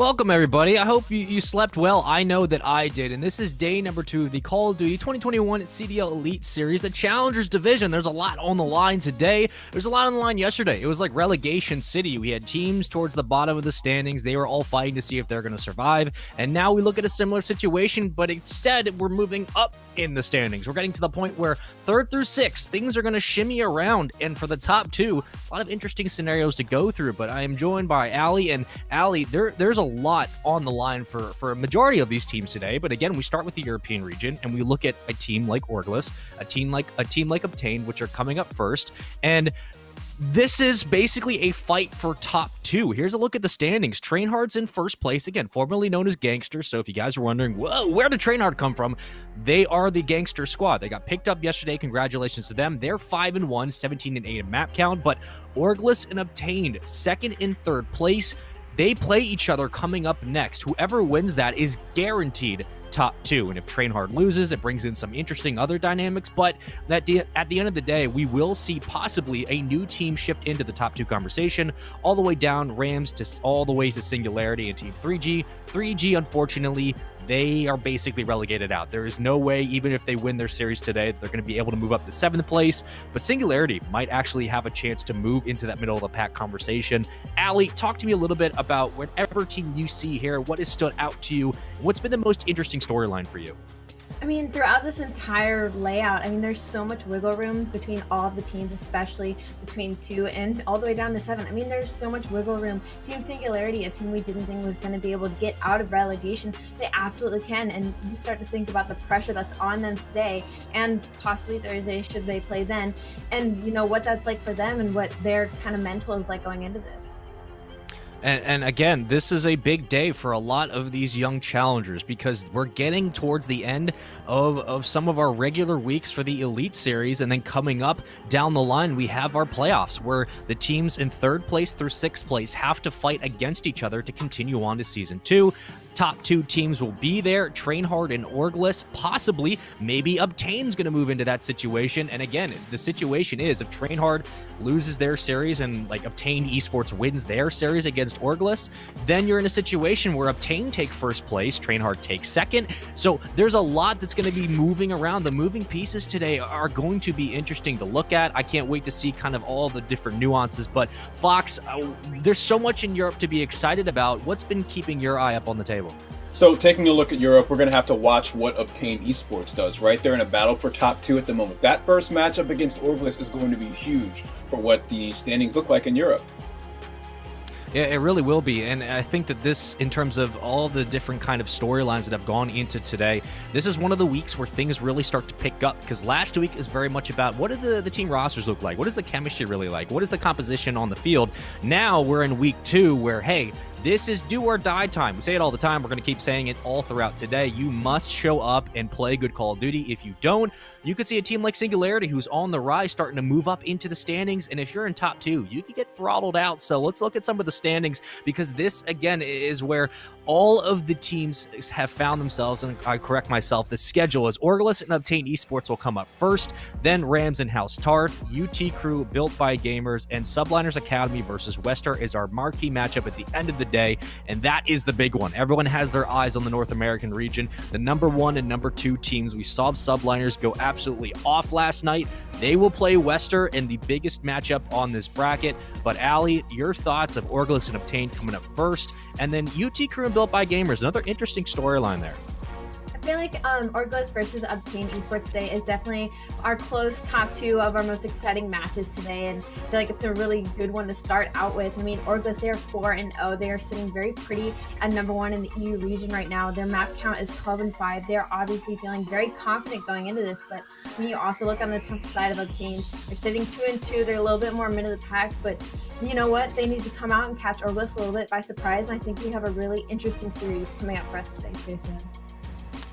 Welcome, everybody. I hope you slept well. I know that I did. And this is day number 2 of the Call of Duty 2021 CDL Elite Series, the Challengers Division. There's a lot on the line today. There's a lot on the line yesterday. It was like relegation city. We had teams towards the bottom of the standings. They were all fighting to see if they're going to survive. And now we look at a similar situation, but instead we're moving up in the standings. We're getting to the point where 3rd through 6th, things are going to shimmy around. And for the top 2, a lot of interesting scenarios to go through. But I am joined by Allie. And Allie, there's a lot on the line for a majority of these teams today. But again, we start with the European region and we look at a team like Orgless, a team like Obtain, which are coming up first. And this is basically a fight for top 2. Here's a look at the standings. Trainhard's in first place, again, formerly known as Gangster. So if you guys are wondering, whoa, where did Trainhard come from? They are the Gangster squad. They got picked up yesterday. Congratulations to them. They're 5-1, 17-8 in map count. But Orgless and Obtained, 2nd and 3rd place. They play each other coming up next. Whoever wins that is guaranteed top 2. And if Trainhard loses, it brings in some interesting other dynamics. But at the end of the day, we will see possibly a new team shift into the top 2 conversation, all the way down Rams to all the way to Singularity and Team 3G. 3G, unfortunately, they are basically relegated out. There is no way, even if they win their series today, they're going to be able to move up to 7th place. But Singularity might actually have a chance to move into that middle of the pack conversation. Allie, talk to me a little bit about whatever team you see here. What has stood out to you? What's been the most interesting storyline for you? I mean, throughout this entire layout, there's so much wiggle room between all of the teams, especially between 2 and all the way down to 7. There's so much wiggle room. Team Singularity, a team we didn't think was going to be able to get out of relegation, they absolutely can. And you start to think about the pressure that's on them today and possibly Thursday, should they play then. And you know what that's like for them and what their kind of mental is like going into this. And again, this is a big day for a lot of these young challengers because we're getting towards the end of some of our regular weeks for the Elite Series. And then coming up down the line, we have our playoffs where the teams in 3rd place through 6th place have to fight against each other to continue on to Season 2. Top 2 teams will be there, Trainhard and Orgless. Possibly, maybe Obtain's going to move into that situation. And again, the situation is if Trainhard loses their series and like Obtain Esports wins their series against Orgless, then you're in a situation where Obtain take 1st place, Trainhard take 2nd. So there's a lot that's going to be moving around. The moving pieces today are going to be interesting to look at. I can't wait to see kind of all the different nuances. But Fox, there's so much in Europe to be excited about. What's been keeping your eye up on the table? So taking a look at Europe, we're going to have to watch what Obtain Esports does, right? They're in a battle for top 2 at the moment. That first matchup against Orgless is going to be huge for what the standings look like in Europe. Yeah, it really will be. And I think that this, in terms of all the different kind of storylines that have gone into today, this is one of the weeks where things really start to pick up because last week is very much about what do the team rosters look like? What is the chemistry really like? What is the composition on the field? Now we're in week 2 where, hey, this is do or die time. We say it all the time. We're going to keep saying it all throughout today. You must show up and play good Call of Duty. If you don't, you could see a team like Singularity who's on the rise starting to move up into the standings. And if you're in top 2, you could get throttled out. So let's look at some of the standings because this, again, is where all of the teams have found themselves. And I correct myself. The schedule is Orgless and Obtain Esports will come up first. Then Rams and House Tarth, UT Crew, Built by Gamers, and Subliners Academy versus Wester is our marquee matchup at the end of the day, and that is the big one. Everyone has their eyes on the North American region. The number 1 and number 2 teams. We saw Subliners go absolutely off last night. They will play Wester in the biggest matchup on this bracket. But Allie, your thoughts of Orgless and Obtain coming up first, and then UT Crew and Built by Gamers, another interesting storyline there. I feel like Orgless versus Obtain Esports today is definitely our close top 2 of our most exciting matches today, and I feel like it's a really good one to start out with. Orgless, they are 4-0. They are sitting very pretty at number 1 in the EU region right now. Their map count is 12-5. They are obviously feeling very confident going into this, but when you also look on the tough side of Obtain, they're sitting 2-2. They're a little bit more mid of the pack, but you know what? They need to come out and catch Orgless a little bit by surprise, and I think we have a really interesting series coming up for us today, Spaceman.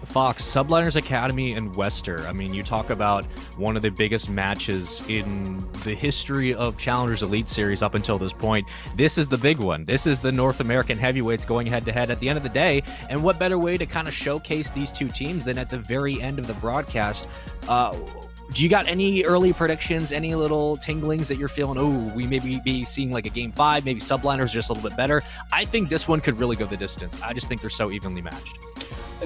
Fox, Subliners Academy and Wester. You talk about one of the biggest matches in the history of Challengers Elite Series up until this point. This is the big one. This is the North American heavyweights going head-to-head at the end of the day. And what better way to kind of showcase these two teams than at the very end of the broadcast? Do you got any early predictions, any little tinglings that you're feeling, oh, we may be seeing like a game 5, maybe subliners just a little bit better? I think this one could really go the distance. I just think they're so evenly matched.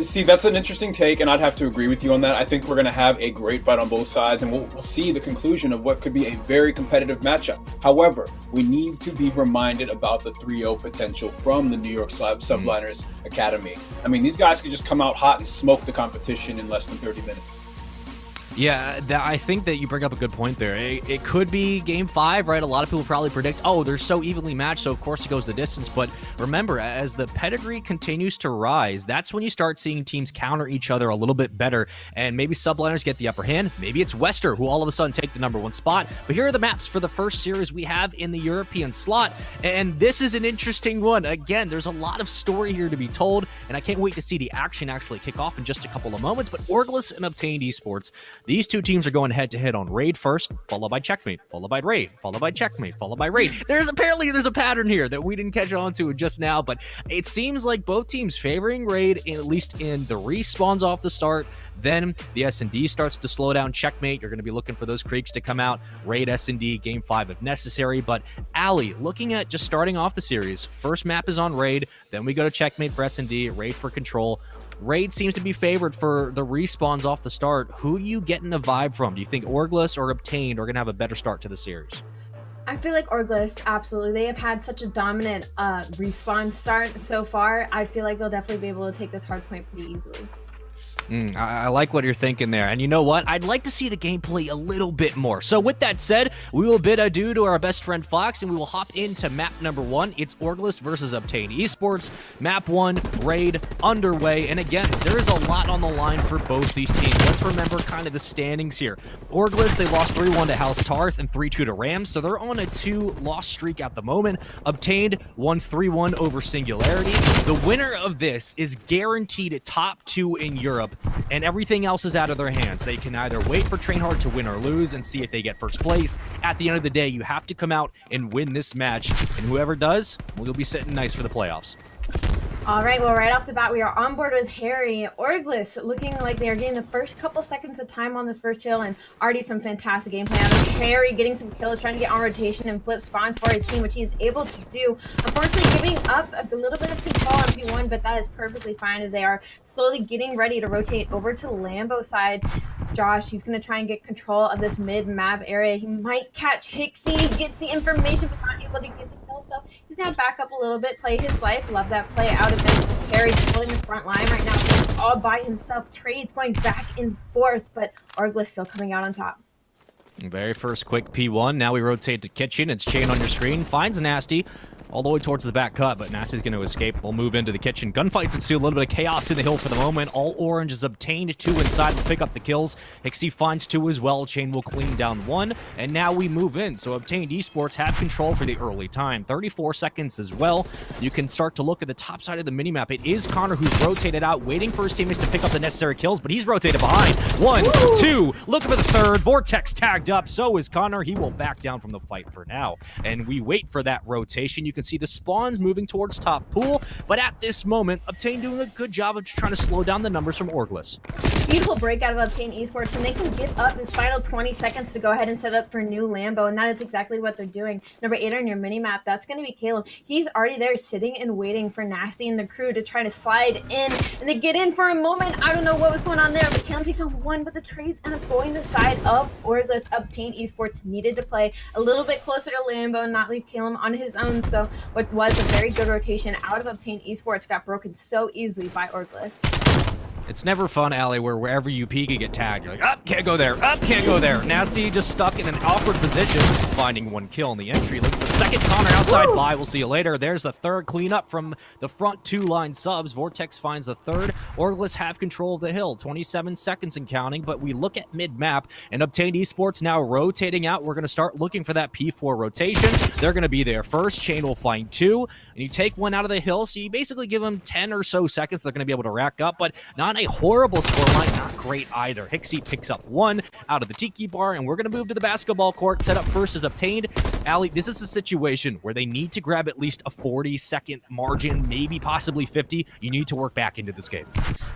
See, that's an interesting take, and I'd have to agree with you on that. I think we're going to have a great fight on both sides, and we'll see the conclusion of what could be a very competitive matchup. However, we need to be reminded about the 3-0 potential from the New York Subliners Academy. I mean, these guys could just come out hot and smoke the competition in less than 30 minutes. Yeah, I think that you bring up a good point there. It could be game 5, right? A lot of people probably predict, oh, they're so evenly matched, so of course it goes the distance. But remember, as the pedigree continues to rise, that's when you start seeing teams counter each other a little bit better, and maybe subliners get the upper hand. Maybe it's Wester who all of a sudden take the #1 spot. But here are the maps for the first series we have in the European slot, and this is an interesting one. Again, there's a lot of story here to be told, and I can't wait to see the action actually kick off in just a couple of moments. But Orgless and Obtained Esports, these two teams are going head-to-head on Raid first, followed by Checkmate, followed by Raid, followed by Checkmate, followed by Raid. There's a pattern here that we didn't catch on to just now, but it seems like both teams favoring Raid, at least in the respawns off the start. Then the S&D starts to slow down Checkmate. You're going to be looking for those creeks to come out. Raid S&D game 5 if necessary. But Ali, looking at just starting off the series, first map is on Raid, then we go to Checkmate for S&D, Raid for Control. Raid seems to be favored for the respawns off the start. Who do you getting a vibe from? Do you think Orgless or Obtained are going to have a better start to the series? I feel like Orgless, absolutely. They have had such a dominant respawn start so far. I feel like they'll definitely be able to take this hard point pretty easily. I like what you're thinking there. And you know what? I'd like to see the gameplay a little bit more. So with that said, we will bid adieu to our best friend Fox, and we will hop into map #1. It's Orgless versus Obtained Esports. Map 1, Raid, underway. And again, there is a lot on the line for both these teams. Let's remember kind of the standings here. Orgless, they lost 3-1 to House Tarth and 3-2 to Rams, so they're on a 2-loss streak at the moment. Obtained won 3-1 over Singularity. The winner of this is guaranteed top 2 in Europe, and everything else is out of their hands. They can either wait for Trainhard to win or lose and see if they get first place. At the end of the day, you have to come out and win this match, and whoever does, well, you'll be sitting nice for the playoffs. All right, well, right off the bat, we are on board with Harry. Orgless looking like they are getting the first couple seconds of time on this first hill, and already some fantastic gameplay out of Harry, getting some kills, trying to get on rotation and flip spawns for his team, which he is able to do. Unfortunately, giving up a little bit of control on P1, but that is perfectly fine as they are slowly getting ready to rotate over to Lambo side. Josh, he's going to try and get control of this mid-map area. He might catch Hixie, gets the information, but not able to get the kill, so he's going to back up a little bit, play his life. Love that play out of him. Harry's holding the front line right now. He's all by himself. Trades going back and forth, but Orgless still coming out on top. Very first quick P1. Now we rotate to Kitchen. It's Chain on your screen. Finds Nasty all the way towards the back cut, but Nasty's going to escape. We'll move into the Kitchen. Gunfights ensue. A little bit of chaos in the hill for the moment. All orange is obtained. 2 inside will pick up the kills. Hixie finds 2 as well. Chain will clean down 1. And now we move in. So Obtained Esports have control for the early time. 34 seconds as well. You can start to look at the top side of the minimap. It is Connor who's rotated out, waiting for his teammates to pick up the necessary kills, but he's rotated behind. 1, 2, looking for the third. Vortex tagged up. So is Connor. He will back down from the fight for now. And we wait for that rotation. You can see the spawns moving towards top pool, but at this moment, Obtained doing a good job of just trying to slow down the numbers from Orgless. Beautiful break out of Obtained Esports, and they can give up this final 20 seconds to go ahead and set up for new Lambo, and that is exactly what they're doing. Number 8 on your mini-map, that's going to be Caleb. He's already there sitting and waiting for Nasty and the crew to try to slide in, and they get in for a moment. I don't know what was going on there, but Caleb takes on 1, but the trades end up going the side of Orgless. Obtained Esports needed to play a little bit closer to Lambo and not leave Caleb on his own, so what was a very good rotation out of Obtained Esports got broken so easily by Orgless. It's never fun, Allie, where wherever you peek, you get tagged. You're like, up, can't go there, up, can't go there. Nasty just stuck in an awkward position, finding 1 kill in the entry. Looking for the second. Connor outside. Bye, we'll see you later. There's the third cleanup from the front 2-line subs. Vortex finds the third. Orgless have control of the hill. 27 seconds and counting, but we look at mid-map, and Obtained Esports now rotating out. We're going to start looking for that P4 rotation. They're going to be there first. Chain will find 2, and you take 1 out of the hill, so you basically give them 10 or so seconds. They're going to be able to rack up, but not a horrible scoreline, not great either. Hixie picks up 1 out of the Tiki Bar, and we're going to move to the basketball court. Set up first is obtained. Allie, this is a situation where they need to grab at least a 40-second margin, maybe possibly 50. You need to work back into this game.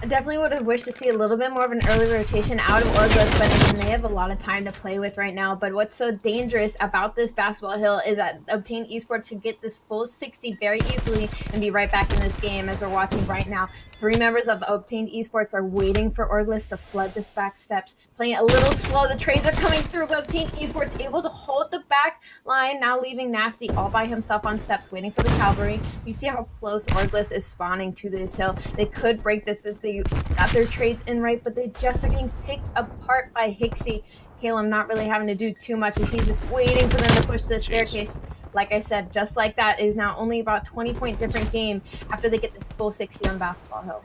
I definitely would have wished to see a little bit more of an early rotation out of Orgless, but again, they have a lot of time to play with right now. But what's so dangerous about this basketball hill is that Obtain Esports can get this full 60 very easily and be right back in this game. As we're watching right now, 3 members of Obtained Esports are waiting for Orgless to flood this back steps, playing it a little slow. The trades are coming through, but Obtained Esports able to hold the back line, now leaving Nasty all by himself on steps, waiting for the cavalry. You see how close Orgless is spawning to this hill. They could break this if they got their trades in right, but they just are getting picked apart by Hixie. Caleb not really having to do too much as he's just waiting for them to push this staircase. Like I said, just like that, is now only about 20-point different game after they get this full 60 on Basketball Hill.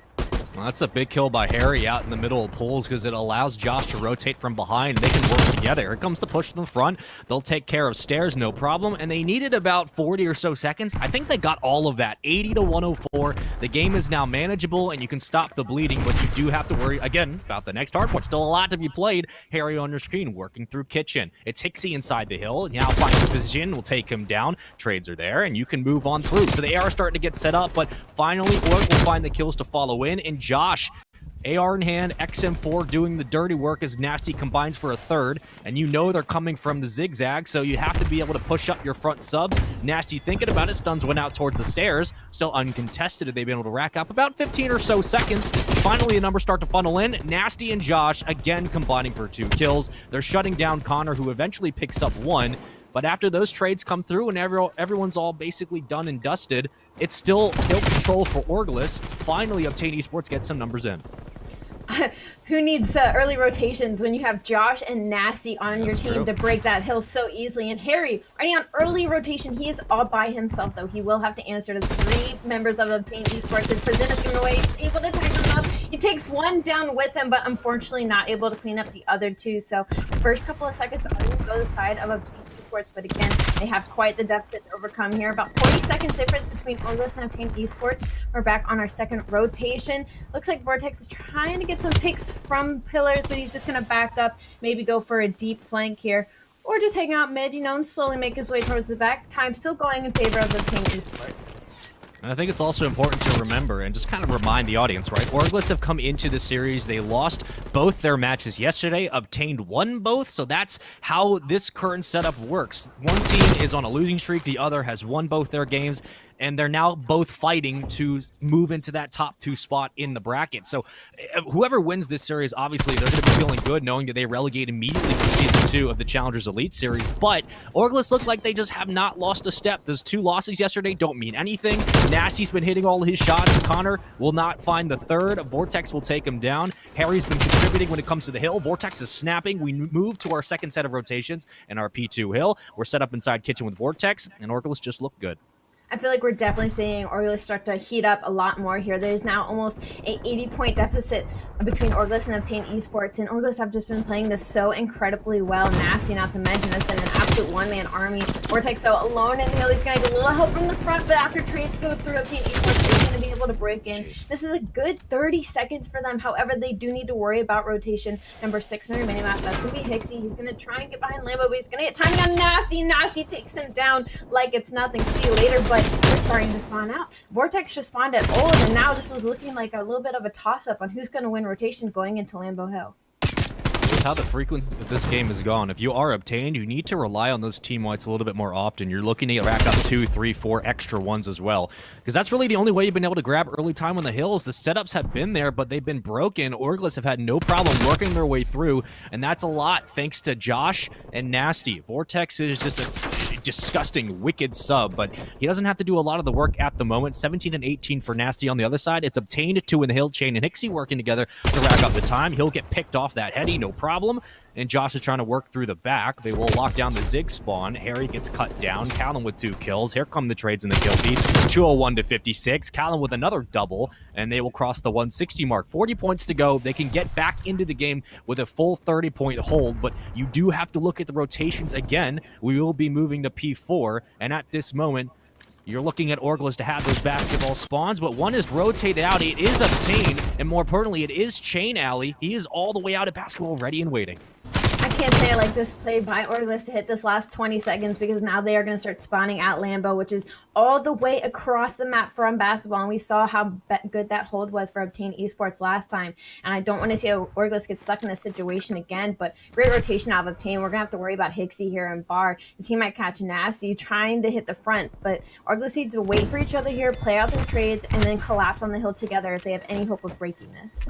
Well, that's a big kill by Harry out in the middle of pools because it allows Josh to rotate from behind. They can work together. Here comes the push from the front. They'll take care of stairs, no problem. And they needed about 40 or so seconds. I think they got all of that. 80 to 104. The game is now manageable, and you can stop the bleeding, but you do have to worry, again, about the next hard point. Still a lot to be played. Harry on your screen working through kitchen. It's Hixie inside the hill. Now finds the position. Will take him down. Trades are there, and you can move on through. So they are starting to get set up, but finally, Orc will find the kills to follow in, and Josh, AR in hand, XM4 doing the dirty work as Nasty combines for a third, and you know they're coming from the zigzag, so you have to be able to push up your front subs. Nasty thinking about it, stuns went out towards the stairs, still uncontested. They've been able to rack up about 15 or so seconds. Finally, the numbers start to funnel in. Nasty and Josh again combining for 2 kills. They're shutting down Connor, who eventually picks up 1. But after those trades come through and everyone's all basically done and dusted, it's still hill control for Orgless. Finally, Obtain Esports gets some numbers in. Who needs early rotations when you have Josh and Nasty on your team to break that hill so easily? And Harry, already on early rotation, he is all by himself, though. He will have to answer to 3 members of Obtain Esports. His Present is away. He's able to tag them up. He takes 1 down with him, but unfortunately not able to clean up the other 2. So the first couple of seconds are going to go to the side of Obtain Esports, but again, they have quite the deficit to overcome here. About 40 seconds difference between Orgless and Obtain Esports. We're back on our second rotation. Looks like Vortex is trying to get some picks from pillars, but he's just going to back up, maybe go for a deep flank here, or just hang out mid, and slowly make his way towards the back. Time still going in favor of Obtain Esports. And I think it's also important to remember and just kind of remind the audience, right? Orgless have come into the series. They lost both their matches yesterday, obtained 1 both. So that's how this current setup works. One team is on a losing streak. The other has won both their games. And they're now both fighting to move into that top 2 spot in the bracket. So whoever wins this series, obviously, they're going to be feeling good knowing that they relegate immediately from Season 2 of the Challengers Elite Series. But Orgless look like they just have not lost a step. Those 2 losses yesterday don't mean anything. Nasty's been hitting all of his shots. Connor will not find the third. Vortex will take him down. Harry's been contributing when it comes to the hill. Vortex is snapping. We move to our second set of rotations in our P2 hill. We're set up inside kitchen with Vortex, and Orgless just look good. I feel like we're definitely seeing Orgless start to heat up a lot more here. There's now almost an 80-point deficit between Orgless and Obtain Esports, and Orgless have just been playing this so incredibly well. Nasty, not to mention, has been an absolute one-man army. Vortex so alone in the hill. He's going to get a little help from the front, but after trades go through, Obtain Esports is going to be able to break in. Jeez. This is a good 30 seconds for them. However, they do need to worry about rotation. Number 6 on your minimap, that's going to be Hixie. He's going to try and get behind Lambo, but he's going to get timing on Nasty. Nasty takes him down like it's nothing. See you later, but they're starting to spawn out. Vortex just spawned at old, and now this is looking like a little bit of a toss-up on who's going to win rotation going into Lambo Hill. With how the frequency of this game has gone, if you are obtained, you need to rely on those team whites a little bit more often. You're looking to rack up 2, 3, 4 extra ones as well, because that's really the only way you've been able to grab early time on the hills. The setups have been there, but they've been broken. Orgless have had no problem working their way through, and that's a lot thanks to Josh and Nasty. Vortex is just a disgusting, wicked sub, but he doesn't have to do a lot of the work at the moment. 17 and 18 for Nasty on the other side. It's obtained 2 in the hill chain, and Hixie working together to rack up the time. He'll get picked off that heady, no problem. And Josh is trying to work through the back. They will lock down the Zig spawn. Harry gets cut down. Callum with 2 kills. Here come the trades in the kill feed. 201 to 56. Callum with another double, and they will cross the 160 mark. 40 points to go. They can get back into the game with a full 30-point hold, but you do have to look at the rotations again. We will be moving to P4, and at this moment, You're looking at Orgless to have those basketball spawns, but one is rotated out. It is obtained, and more importantly, it is Chain Alley. He is all the way out of basketball, ready and waiting. I can't say I like this play by Orgless to hit this last 20 seconds because now they are going to start spawning at Lambo, which is all the way across the map from basketball. And we saw how good that hold was for Obtain Esports last time. And I don't want to see Orgless get stuck in this situation again, but great rotation out of Obtain. We're going to have to worry about Hixie here and Bar. His team might catch Nasty trying to hit the front, but Orgless needs to wait for each other here, play out their trades, and then collapse on the hill together if they have any hope of breaking this.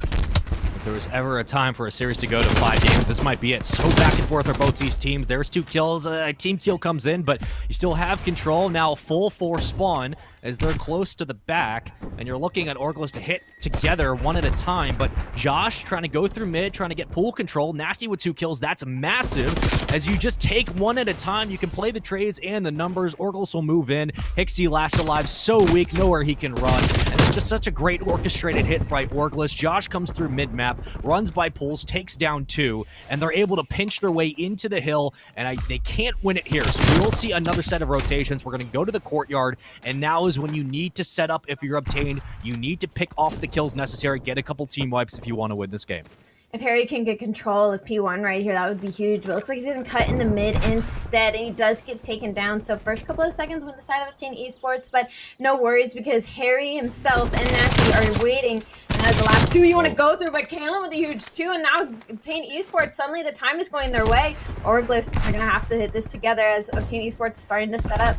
If there was ever a time for a series to go to 5 games, this might be it. So back and forth are both these teams. There's 2 kills. A team kill comes in, but you still have control. Now full 4 spawn as they're close to the back, and you're looking at Orgless to hit together one at a time, but Josh trying to go through mid, trying to get pool control. Nasty with 2 kills. That's massive. As you just take one at a time, you can play the trades and the numbers. Orgless will move in. Hixie last alive, so weak, nowhere he can run. And it's just such a great orchestrated hit by Orgless. Josh comes through mid-map, runs by pools, takes down 2, and they're able to pinch their way into the hill, and they can't win it here. So we will see another set of rotations. We're going to go to the courtyard, and now is when you need to set up if you're Obtained. You need to pick off the kills necessary, get a couple team wipes if you want to win this game. If Harry can get control of P1 right here, that would be huge. But it looks like he's going to cut in the mid instead, and he does get taken down. So first couple of seconds with the side of Obtain Esports, but no worries because Harry himself and Nasty are waiting. And as the last 2 you want to go through, but Kalen with a huge 2, and now Obtain Esports, suddenly the time is going their way. Orgless are going to have to hit this together as Obtain Esports is starting to set up.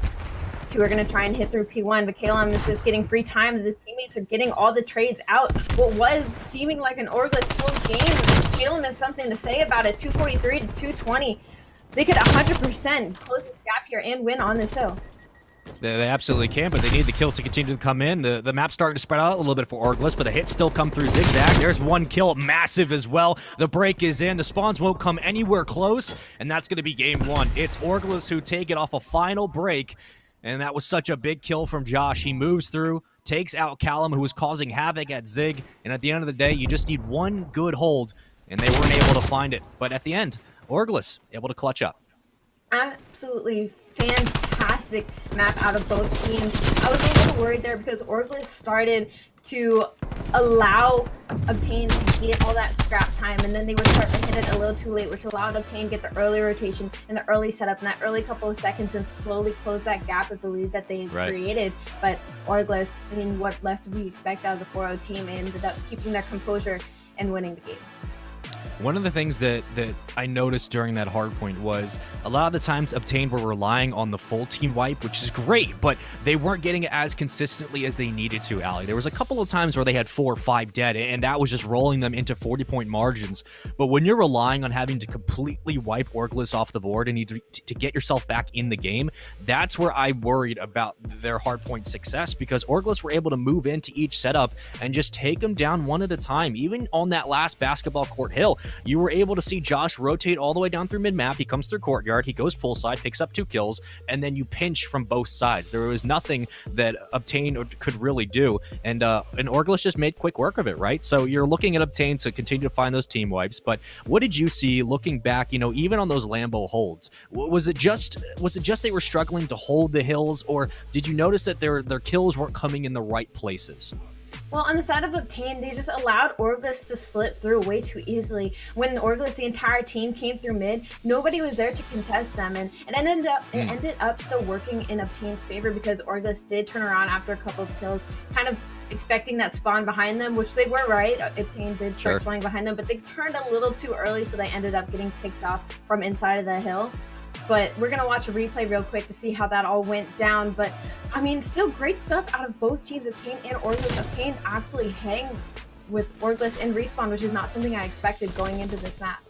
2 are going to try and hit through P1, but Kalem is just getting free time as his teammates are getting all the trades out. What was seeming like an Orgless close game, Kalem has something to say about it. 243 to 220. They could 100% close this gap here and win on this hill. They absolutely can, but they need the kills to continue to come in. The map's starting to spread out a little bit for Orgless, but the hits still come through zigzag. There's 1 kill, massive as well. The break is in. The spawns won't come anywhere close, and that's going to be game 1. It's Orgless who take it off a final break. And that was such a big kill from Josh. He moves through, takes out Callum, who was causing havoc at Zig. And at the end of the day, you just need 1 good hold, and they weren't able to find it. But at the end, Orgless able to clutch up. Absolutely fantastic map out of both teams. I was a little worried there because Orgless started to allow Obtain to get all that scrap time, and then they were starting to hit it a little too late, which allowed Obtain to get the early rotation and the early setup in that early couple of seconds and slowly close that gap with the lead that they created. But Orgless, I mean, what less did we expect out of the 4-0 team, and ended up keeping their composure and winning the game. One of the things that I noticed during that hard point was a lot of the times Obtained were relying on the full team wipe, which is great, but they weren't getting it as consistently as they needed to, Ali. There was a couple of times where they had 4 or 5 dead, and that was just rolling them into 40-point margins. But when you're relying on having to completely wipe Orgless off the board and need to get yourself back in the game, that's where I worried about their hard point success, because Orgless were able to move into each setup and just take them down one at a time. Even on that last basketball court hill, you were able to see Josh rotate all the way down through mid-map. He comes through courtyard, he goes poolside, picks up 2 kills, and then you pinch from both sides. There was nothing that Obtain could really do, and Orgless just made quick work of it, right? So you're looking at Obtain to continue to find those team wipes, but what did you see looking back, even on those Lambo holds? Was it just they were struggling to hold the hills, or did you notice that their kills weren't coming in the right places? Well, on the side of Obtain, they just allowed Orgless to slip through way too easily. When Orgless, the entire team came through mid, nobody was there to contest them, and it ended up still working in Obtain's favor because Orgless did turn around after a couple of kills, kind of expecting that spawn behind them, which they were right. Obtain did start spawning behind them, but they turned a little too early, so they ended up getting picked off from inside of the hill. But we're going to watch a replay real quick to see how that all went down. But, I mean, still great stuff out of both teams. Obtain and Orgless. Obtain absolutely hang with Orgless and Respawn, which is not something I expected going into this map.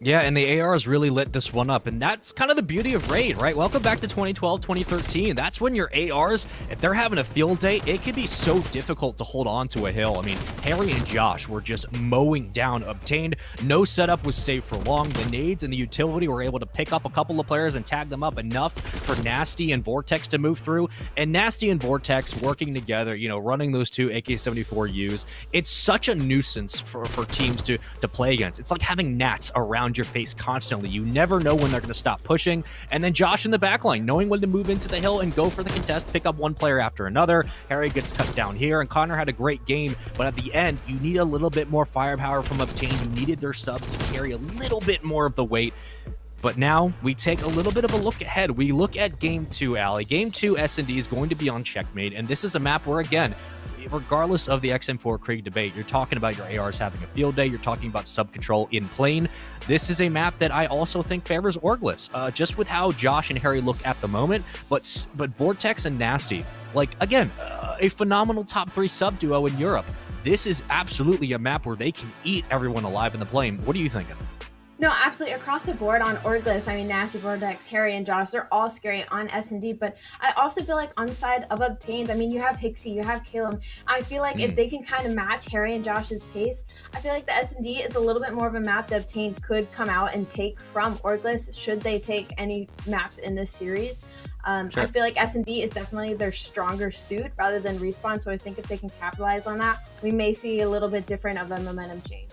Yeah, and the ARs really lit this one up, and that's kind of the beauty of Raid, right? Welcome back to 2012, 2013. That's when your ARs, if they're having a field day, it can be so difficult to hold on to a hill. I mean, Harry and Josh were just mowing down Obtained. No setup was safe for long. The nades and the utility were able to pick up a couple of players and tag them up enough for Nasty and Vortex to move through. And Nasty and Vortex working together, running those 2 AK-74Us. It's such a nuisance for teams to play against. It's like having gnats around around your face constantly. You never know when they're going to stop pushing. And then Josh in the backline, knowing when to move into the hill and go for the contest, pick up one player after another. Harry gets cut down here, and Connor had a great game, but at the end, you need a little bit more firepower from Obtain. You needed their subs to carry a little bit more of the weight. But now we take a little bit of a look ahead. We look at Game 2, Allie. Game 2 S&D is going to be on Checkmate, and this is a map where, again, regardless of the XM4 Krieg debate, you're talking about your ARs having a field day, you're talking about sub-control in plane. This is a map that I also think favors Orgless, just with how Josh and Harry look at the moment, but Vortex and Nasty, like, again, a phenomenal top 3 sub-duo in Europe. This is absolutely a map where they can eat everyone alive in the plane. What are you thinking? No, absolutely. Across the board on Orgless, I mean, Nasty, Vortex, Harry, and Josh, they're all scary on S&D, but I also feel like on the side of Obtained, I mean, you have Hixie, you have Caleb. I feel like if they can kind of match Harry and Josh's pace, I feel like the S&D is a little bit more of a map that Obtained could come out and take from Orgless should they take any maps in this series. Sure. I feel like S&D is definitely their stronger suit rather than Respawn, so I think if they can capitalize on that, we may see a little bit different of a momentum change.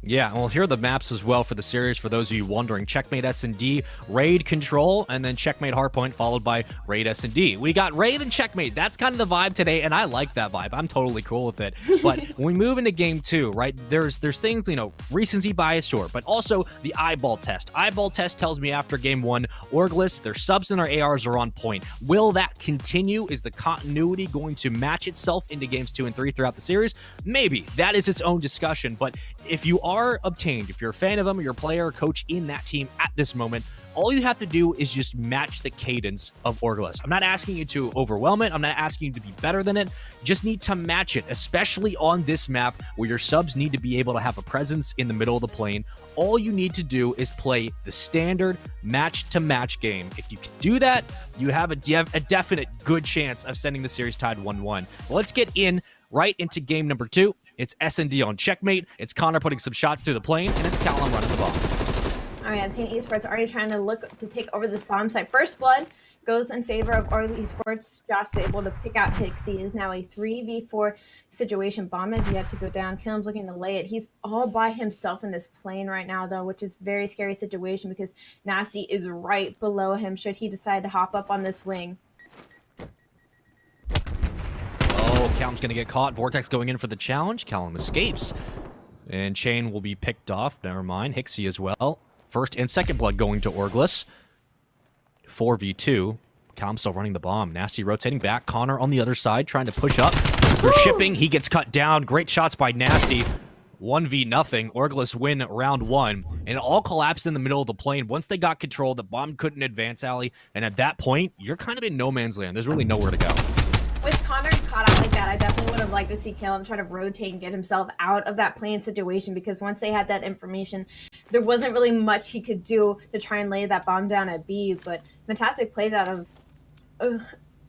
Yeah, well, here are the maps as well for the series for those of you wondering. Checkmate S&D, Raid Control, and then Checkmate Hardpoint, followed by Raid S&D. We got Raid and Checkmate. That's kind of the vibe today, and I like that vibe. I'm totally cool with it. But when we move into Game 2, right, there's things, you know, recency bias, sure, but also the eyeball test. Eyeball test tells me after Game 1, Orgless, their subs and their ARs are on point. Will that continue? Is the continuity going to match itself into Games 2 and 3 throughout the series? Maybe. That is its own discussion, but if you are Obtained, if you're a fan of them or you're a player or coach in that team at this moment, all you have to do is just match the cadence of Orgless. I'm not asking you to overwhelm it. I'm not asking you to be better than it. Just need to match it, especially on this map where your subs need to be able to have a presence in the middle of the plane. All you need to do is play the standard match-to-match game. If you can do that, you have a definite good chance of sending the series tied 1-1. Well, let's get right into game number 2. It's S&D on Checkmate, it's Connor putting some shots through the plane, and it's Callum running the bomb. All right, Team Esports already trying to look to take over this bomb site. First blood goes in favor of Orgless Esports. Josh is able to pick out Hixie. It is now a 3v4 situation. Bomb has yet to go down. Killam's looking to lay it. He's all by himself in this plane right now, though, which is a very scary situation because Nasty is right below him should he decide to hop up on this wing. Oh, Callum's going to get caught. Vortex going in for the challenge. Callum escapes. And Chain will be picked off. Never mind. Hixie as well. First and second blood going to Orgless. 4v2. Callum still running the bomb. Nasty rotating back. Connor on the other side trying to push up. They're shipping. He gets cut down. Great shots by Nasty. 1v0. Orgless win round 1. And it all collapsed in the middle of the plane. Once they got control, the bomb couldn't advance, Allie. And at that point, you're kind of in no man's land. There's really nowhere to go. With Connor caught out like that, I definitely would have liked to see Caleb try to rotate and get himself out of that plane situation because once they had that information, there wasn't really much he could do to try and lay that bomb down at B. But fantastic plays out of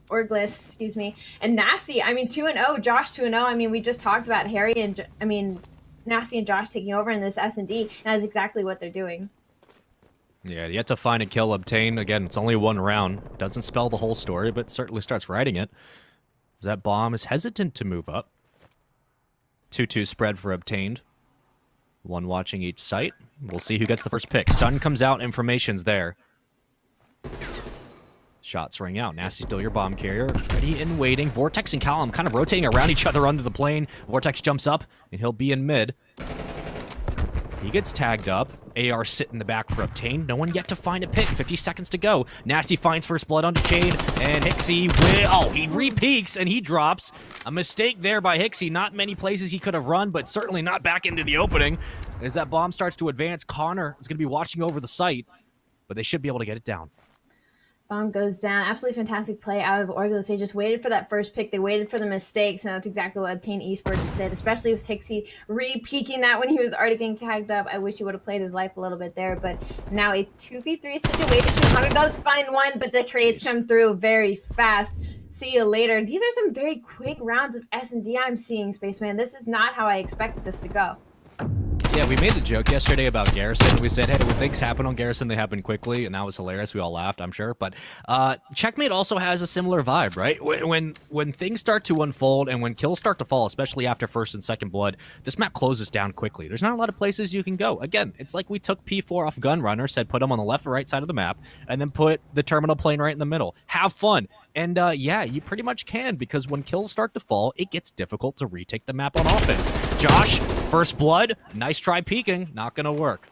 Orgless, excuse me. And Nasty, I mean, 2-0, Josh 2-0. I mean, we just talked about Harry and, Nasty and Josh taking over in this S&D, and that's exactly what they're doing. Yeah, yet to find a kill obtained. Again, it's only one round. Doesn't spell the whole story, but certainly starts writing it. That bomb is hesitant to move up. 2-2 spread for obtained. One watching each site. We'll see who gets the first pick. Stun comes out, information's there. Shots ring out. Nasty still your bomb carrier. Ready and waiting. Vortex and Callum kind of rotating around each other under the plane. Vortex jumps up, and he'll be in mid. He gets tagged up. AR sit in the back for obtained. No one yet to find a pick. 50 seconds to go. Nasty finds first blood onto Chain, and Hixie will... Oh, he re-peeks, and he drops. A mistake there by Hixie. Not many places he could have run, but certainly not back into the opening. As that bomb starts to advance, Connor is going to be watching over the site, but they should be able to get it down. Bomb goes down. Absolutely fantastic play out of Orgless. They just waited for that first pick. They waited for the mistakes, and that's exactly what Obtain Esports did, especially with Hixie re-peeking that when he was already getting tagged up. I wish he would have played his life a little bit there, but now a 2v3 situation. Connor does find one, but the trades come through very fast. See you later. These are some very quick rounds of S&D I'm seeing, Spaceman. This is not how I expected this to go. Yeah, we made the joke yesterday about Garrison. We said, hey, when things happen on Garrison, they happen quickly, and that was hilarious. We all laughed, I'm sure. But Checkmate also has a similar vibe, right? When things start to unfold and when kills start to fall, especially after first and second blood, this map closes down quickly. There's not a lot of places you can go. Again, it's like we took P4 off Gunrunner, said put him on the left or right side of the map, and then put the terminal plane right in the middle. Have fun. And yeah, you pretty much can, because when kills start to fall, it gets difficult to retake the map on offense. Josh, first blood, nice try peeking, not gonna work.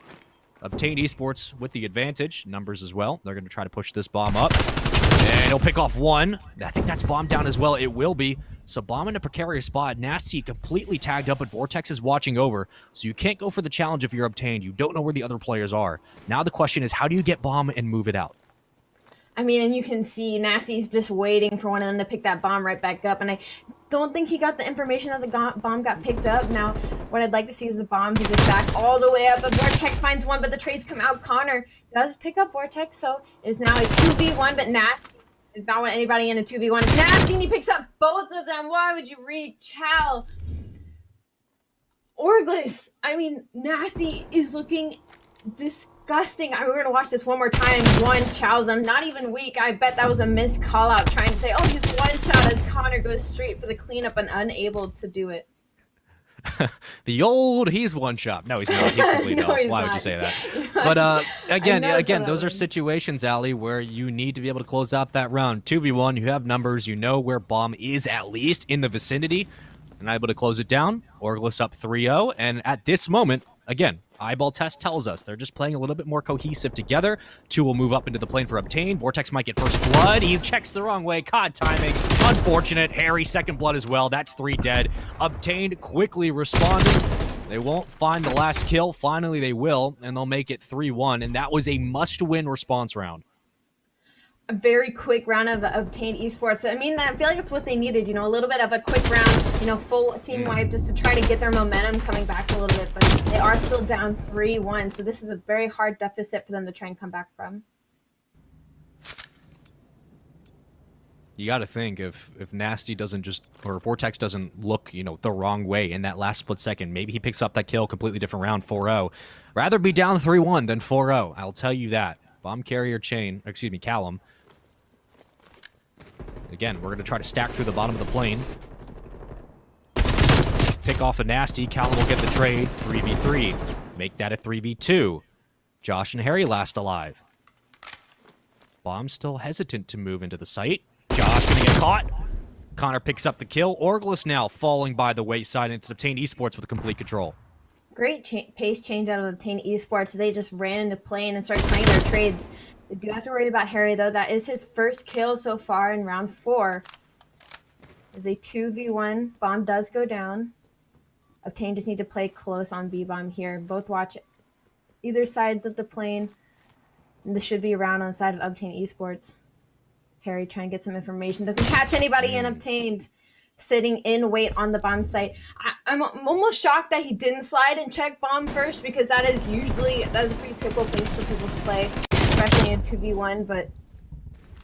Obtain Esports with the advantage, numbers as well. They're gonna try to push this bomb up. And he'll pick off one. I think that's bomb down as well. It will be. So bomb in a precarious spot. Nasty completely tagged up, but Vortex is watching over. So you can't go for the challenge if you're obtained. You don't know where the other players are. Now the question is, how do you get bomb and move it out? I mean, and you can see Nasty's just waiting for one of them to pick that bomb right back up. And I don't think he got the information that the bomb got picked up. Now, what I'd like to see is the bomb be just back all the way up. But Vortex finds one, but the trades come out. Connor does pick up Vortex, so it's now a 2v1, but Nasty does not want anybody in a 2v1. It's Nasty, and he picks up both of them. Why would you reach Hal? Orgless. I mean, Nasty is looking disgusting. We're going to watch this one more time. One chows them. Not even weak. I bet that was a missed call out trying to say, oh, he's one shot, as Connor goes straight for the cleanup and unable to do it. The old he's one shot. No, he's not. He's completely No, off. he's Why not. would you say that? But again, those are one. situations, Allie, where you need to be able to close out that round. 2v1, you have numbers, you know where bomb is at least in the vicinity, and able to close it down. Orgless up 3-0, and at this moment, again, eyeball test tells us they're just playing a little bit more cohesive together. Two will move up into the plane for obtain. Vortex might get first blood. He checks the wrong way. COD timing. Unfortunate. Harry, second blood as well. That's 3 dead. Obtained, quickly responding. They won't find the last kill. Finally, they will, and they'll make it 3-1. And that was a must-win response round. A very quick round of obtained esports. I mean, I feel like it's what they needed, a little bit of a quick round, full team wipe just to try to get their momentum coming back a little bit, but they are still down 3-1, so this is a very hard deficit for them to try and come back from. You got to think if Nasty doesn't or Vortex doesn't look, the wrong way in that last split second, maybe he picks up that kill, completely different round, 4-0. Rather be down 3-1 than 4-0. I'll tell you that. Bomb carrier Callum. Again, we're going to try to stack through the bottom of the plane. Pick off a Nasty. Callum will get the trade. 3v3. Make that a 3v2. Josh and Harry last alive. Bomb still hesitant to move into the site. Josh going to get caught. Connor picks up the kill. Orgless now falling by the wayside, and it's obtained esports with complete control. Great pace change out of Obtain Esports. They just ran into plane and started playing their trades. They do have to worry about Harry, though. That is his first kill so far in round 4. It's a 2v1. Bomb does go down. Obtain just need to play close on B-Bomb here. Both watch either sides of the plane. And this should be a round on the side of Obtain Esports. Harry trying to get some information. Doesn't catch anybody in Obtained. Sitting in wait on the bomb site. I'm almost shocked that he didn't slide and check bomb first, because that is a pretty typical place for people to play, especially in 2v1. But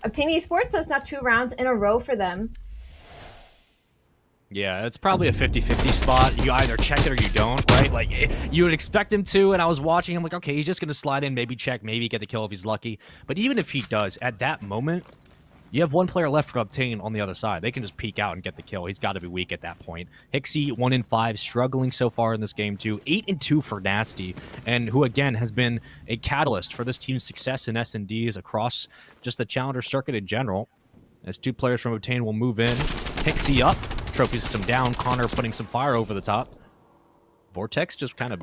Obtain Esports, so it's not 2 rounds in a row for them. Yeah, it's probably a 50-50 spot. You either check it or you don't, right? Like, you would expect him to, and I was watching him like, okay, he's just going to slide in, maybe check, maybe get the kill if he's lucky. But even if he does, at that moment, you have one player left for Obtain on the other side. They can just peek out and get the kill. He's got to be weak at that point. Hixie, 1-5, struggling so far in this game too. 8-2 for Nasty, and who again has been a catalyst for this team's success in S&Ds across just the Challenger circuit in general. As 2 players from Obtain will move in. Hixie up, trophy system down. Connor putting some fire over the top. Vortex just kind of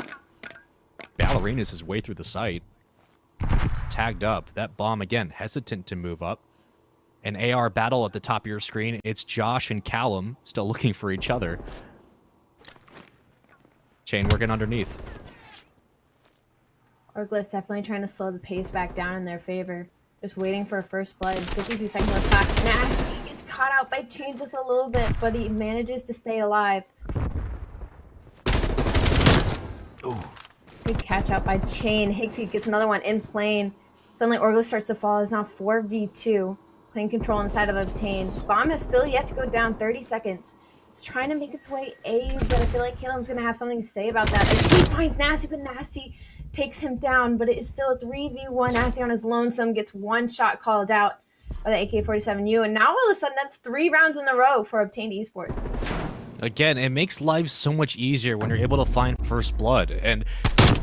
ballerinas his way through the site. Tagged up. That bomb again hesitant to move up. An AR battle at the top of your screen. It's Josh and Callum still looking for each other. Chain working underneath. Orgless definitely trying to slow the pace back down in their favor. Just waiting for a first blood. 52 seconds on the clock. Nasty gets caught out by Chain just a little bit, but he manages to stay alive. Ooh. Big catch out by Chain. Hixie gets another one in plane. Suddenly Orgless starts to fall. It's now 4v2. Plane control inside of Obtained. Bomb has still yet to go down. 30 seconds. It's trying to make its way A, but I feel like Caleb's going to have something to say about that. As he finds Nasty, but Nasty takes him down, but it is still a 3v1. Nasty on his lonesome gets one shot called out by the AK-47U, and now all of a sudden that's 3 rounds in a row for Obtained Esports. Again, it makes life so much easier when you're able to find first blood. And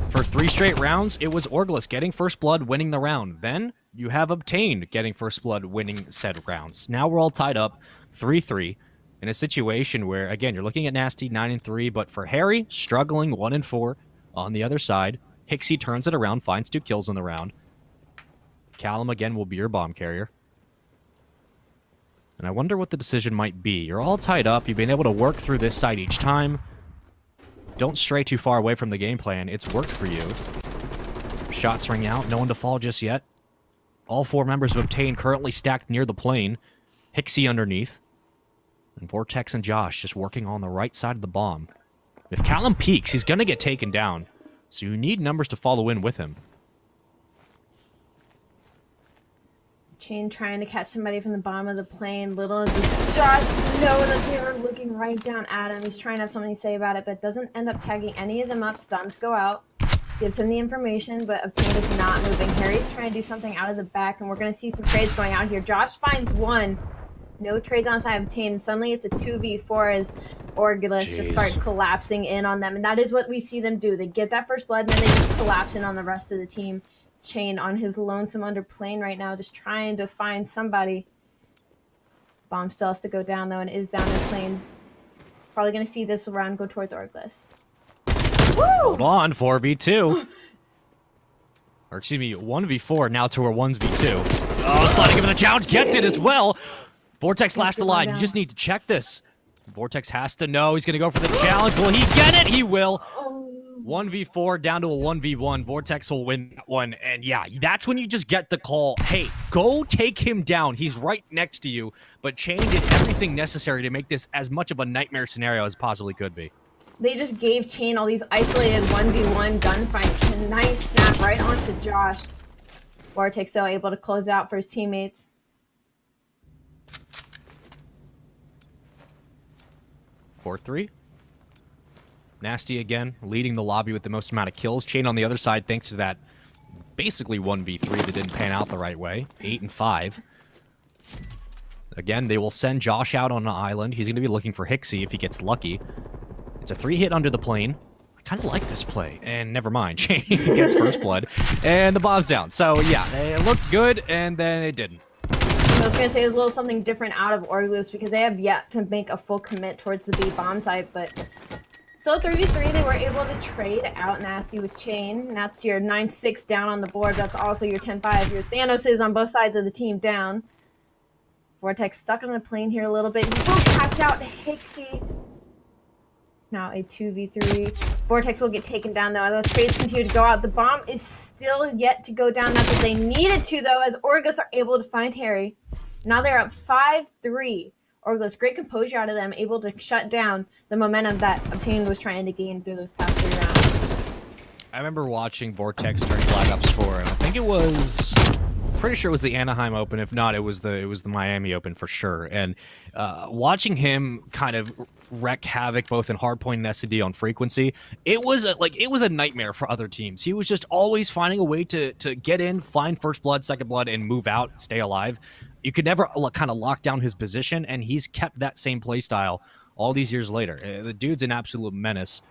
for 3 straight rounds, it was Orgless getting first blood, winning the round. Then you have Obtained getting first blood, winning said rounds. Now we're all tied up 3-3 in a situation where, again, you're looking at Nasty 9-3, but for Harry, struggling 1-4 on the other side. Hixie turns it around, finds 2 kills in the round. Callum, again, will be your bomb carrier. And I wonder what the decision might be. You're all tied up. You've been able to work through this side each time. Don't stray too far away from the game plan. It's worked for you. Shots ring out. No one to fall just yet. All 4 members of Obtained currently stacked near the plane. Hixie underneath. And Vortex and Josh just working on the right side of the bomb. If Callum peeks, he's going to get taken down. So you need numbers to follow in with him. Chain trying to catch somebody from the bottom of the plane. Little does Josh know that they were looking right down at him. He's trying to have something to say about it, but doesn't end up tagging any of them up. Stuns go out. Gives him the information, but Obtained is not moving. Harry's trying to do something out of the back, and we're going to see some trades going out here. Josh finds one. No trades on side of Obtained, and suddenly it's a 2v4 as Orgless just start collapsing in on them, and that is what we see them do. They get that first blood, and then they just collapse in on the rest of the team. Chain on his lonesome under plane right now, just trying to find somebody. Bomb still has to go down, though, and is down in plane. Probably going to see this round go towards Orgless. Woo! Hold on, 4v2. Or excuse me, 1v4, now to our 1v2. Oh, sliding him in the challenge, gets it as well. Vortex lashed the line. You just need to check this. Vortex has to know he's going to go for the challenge. Will he get it? He will. 1v4 down to a 1v1. Vortex will win that one. And yeah, that's when you just get the call. Hey, go take him down. He's right next to you. But Chain did everything necessary to make this as much of a nightmare scenario as possibly could be. They just gave Chain all these isolated 1v1 gunfights. And nice snap right onto Josh. Vortex still able to close out for his teammates. Four, 3. Nasty again, leading the lobby with the most amount of kills. Chain on the other side, thanks to that basically 1v3 that didn't pan out the right way. 8-5. Again, they will send Josh out on an island. He's going to be looking for Hixie if he gets lucky. It's a 3-hit under the plane. I kind of like this play. And never mind, Chain gets first blood. And the bomb's down. So yeah, it looks good, and then it didn't. I was going to say there's a little something different out of Orgless because they have yet to make a full commit towards the B bomb site, but still 3v3, they were able to trade out Nasty with Chain. And that's your 9-6 down on the board. That's also your 10-5. Your Thanos is on both sides of the team down. Vortex stuck on the plane here a little bit. He will catch out Hixie. Now a 2v3. Vortex will get taken down though. Those trades continue to go out. The bomb is still yet to go down. Not that they needed to though, as Orgless are able to find Harry. Now they're up 5-3. Orgless, great composure out of them, able to shut down the momentum that Obtained was trying to gain through those past 3 rounds. I remember watching Vortex during Black Ops 4, and I think it was... pretty sure it was the Anaheim Open. If not, it was the Miami Open for sure. And watching him kind of wreak havoc both in hardpoint and SD on frequency, it was a nightmare for other teams. He was just always finding a way to get in, find first blood, second blood, and move out, stay alive. You could never kind of lock down his position, and he's kept that same play style all these years later. The dude's an absolute menace.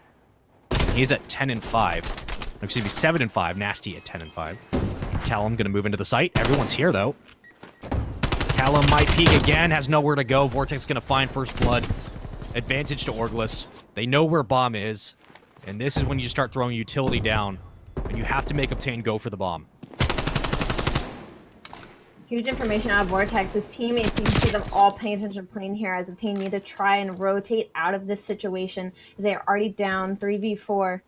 He's at 10-5. Excuse me, 7-5. Nasty at 10-5. Callum gonna move into the site. Everyone's here though. Callum might peek again, has nowhere to go. Vortex gonna find first blood. Advantage to Orgless. They know where bomb is, and this is when you start throwing utility down, and you have to make Obtained go for the bomb. Huge information out of Vortex. His teammates, you can see them all paying attention to plane here as Obtained need to try and rotate out of this situation as they are already down 3v4.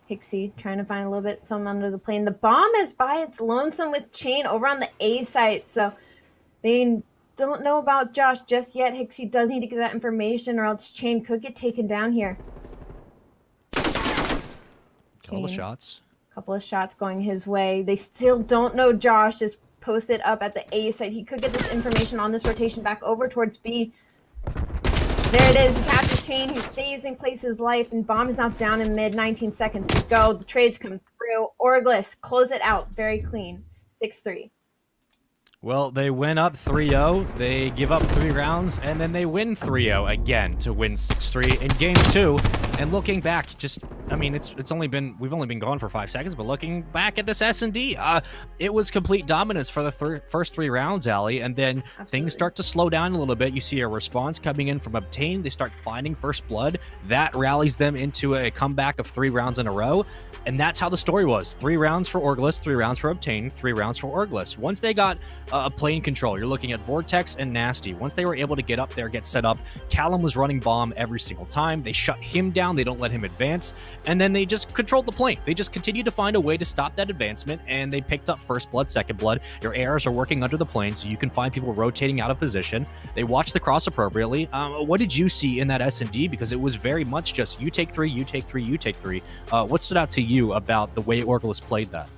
Hixie trying to find a little bit something under the plane. The bomb is by its lonesome with Chain over on the A site, so they don't know about Josh just yet. Hixie does need to get that information or else Chain could get taken down here. Couple of shots. Couple of shots going his way. They still don't know Josh is posted up at the A site. He could get this information on this rotation back over towards B. There it is. He catches Chain. He stays in Place's life, and Bomb is knocked down in mid. 19 seconds to go. The trades come through. Orgless close it out. Very clean. 6-3. Well, they win up 3-0, they give up 3 rounds, and then they win 3-0 again to win 6-3 in game 2. And looking back, I mean, we've only been gone for 5 seconds, but looking back at this S&D, it was complete dominance for the first 3 rounds, Allie, and then things start to slow down a little bit. You see a response coming in from Obtain. They start finding first blood. That rallies them into a comeback of 3 rounds in a row, and that's how the story was. 3 rounds for Orgless, 3 rounds for Obtain, 3 rounds for Orgless. Once they got a plane control, you're looking at Vortex and Nasty. Once they were able to get up there, get set up, Callum was running bomb every single time. They shut him down. They don't let him advance. And then they just controlled the plane. They just continued to find a way to stop that advancement, and they picked up first blood, second blood. Your ARs are working under the plane, so you can find people rotating out of position. They watched the cross appropriately. What did you see in that S&D? Because it was very much just you take 3, you take 3, you take 3. What stood out to you about the way Orgless played that?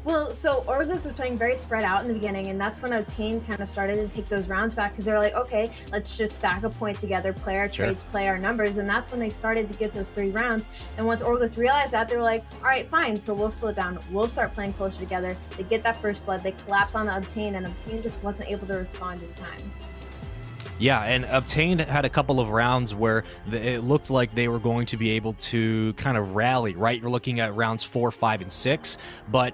Well, so Orgless was playing very spread out in the beginning, and that's when Obtain kind of started to take those rounds back, because they were like, okay, let's just stack a point together, play our trades, play our numbers, and that's when they started to get those 3 rounds. And once Orgless realized that, they were like, all right, fine, so we'll slow down, we'll start playing closer together. They get that first blood, they collapse on the Obtain, and Obtain just wasn't able to respond in time. Yeah, and Obtain had a couple of rounds where it looked like they were going to be able to kind of rally, right? You're looking at rounds 4, 5, and 6, but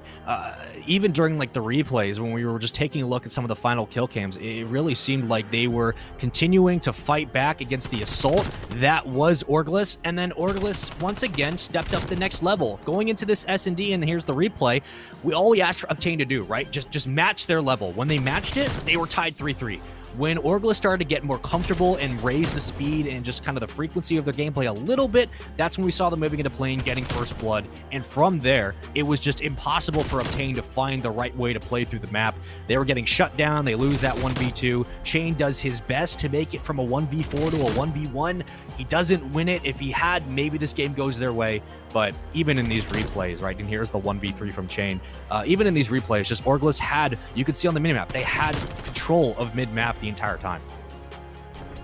even during like the replays, when we were just taking a look at some of the final kill cams, it really seemed like they were continuing to fight back against the assault. That was Orgless, and then Orgless once again stepped up the next level. Going into this S&D, and here's the replay, all we asked for Obtain to do, right? Just match their level. When they matched it, they were tied 3-3. When Orgless started to get more comfortable and raise the speed and just kind of the frequency of their gameplay a little bit, that's when we saw them moving into plane, getting first blood. And from there, it was just impossible for Obtain to find the right way to play through the map. They were getting shut down. They lose that 1v2. Chain does his best to make it from a 1v4 to a 1v1. He doesn't win it. If he had, maybe this game goes their way. But even in these replays, right, and here's the 1v3 from Chain, even in these replays, just Orgless had, you could see on the minimap, they had control of mid-map the entire time.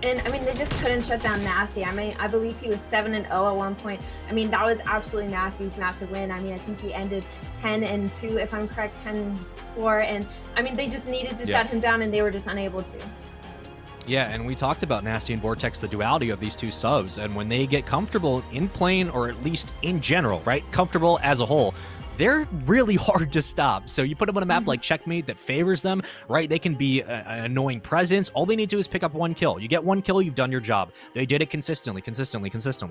And I mean, they just couldn't shut down Nasty. I mean, I believe he was 7-0 at one point. I mean, that was absolutely Nasty's map to win. I mean, I think he ended 10-2, if I'm correct, 10-4. And I mean, they just needed to shut him down, and they were just unable to. Yeah, and we talked about Nasty and Vortex, the duality of these two subs, and when they get comfortable in plane, or at least in general, right, comfortable as a whole, they're really hard to stop. So you put them on a map like Checkmate that favors them, right? They can be an annoying presence. All they need to do is pick up 1 kill. You get 1 kill, you've done your job. They did it consistently.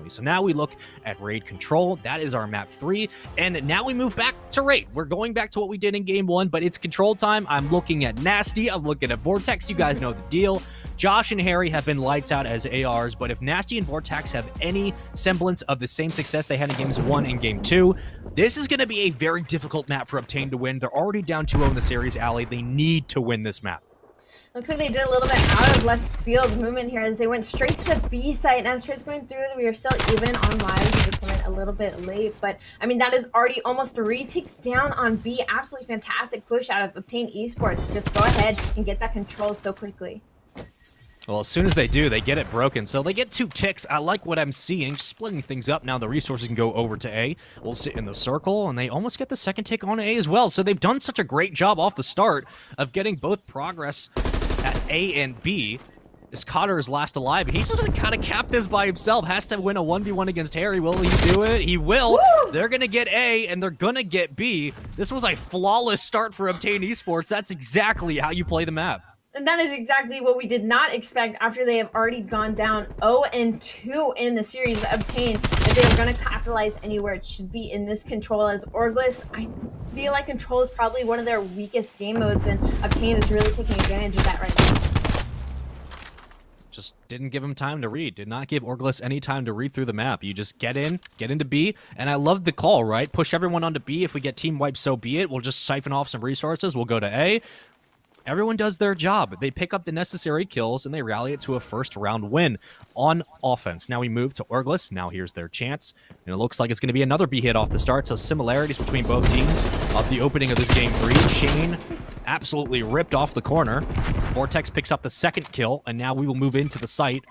So now we look at Raid Control. That is our map 3. And now we move back to Raid. We're going back to what we did in game 1, but it's control time. I'm looking at Nasty. I'm looking at Vortex. You guys know the deal. Josh and Harry have been lights out as ARs, but if Nasty and Vortex have any semblance of the same success they had in games 1 and game 2, this is going to be a very difficult map for Obtain to win. They're already down 2-0 in the series, Allie. They need to win this map. Looks like they did a little bit out of left field movement here as they went straight to the B site. Now straight going through, we are still even on live. We just went a little bit late, but I mean, that is already almost 3 ticks down on B. Absolutely fantastic push out of Obtain Esports. Just go ahead and get that control so quickly. Well, as soon as they do, they get it broken. So they get 2 ticks. I like what I'm seeing. Splitting things up. Now the resources can go over to A. We'll sit in the circle, and they almost get the second tick on A as well. So they've done such a great job off the start of getting both progress at A and B. This Cotter is last alive. He's just kind of capped this by himself. Has to win a 1v1 against Harry. Will he do it? He will. Woo! They're going to get A, and they're going to get B. This was a flawless start for Obtain Esports. That's exactly how you play the map. And that is exactly what we did not expect after they have already gone down 0-2 in the series. Obtain, if they are going to capitalize anywhere, it should be in this control. As Orgless, I feel like control is probably one of their weakest game modes, and Obtain is really taking advantage of that right now. Just didn't give him time to read. Did not give Orgless any time to read through the map. You just get into B, and I love the call, right? Push everyone onto B. If we get team wiped, so be it. We'll just siphon off some resources. We'll go to A. Everyone does their job. They pick up the necessary kills, and they rally it to a first-round win on offense. Now we move to Orgless. Now here's their chance. And it looks like it's going to be another B hit off the start, so similarities between both teams of the opening of this game 3. Chain absolutely ripped off the corner. Vortex picks up the second kill, and now we will move into the site.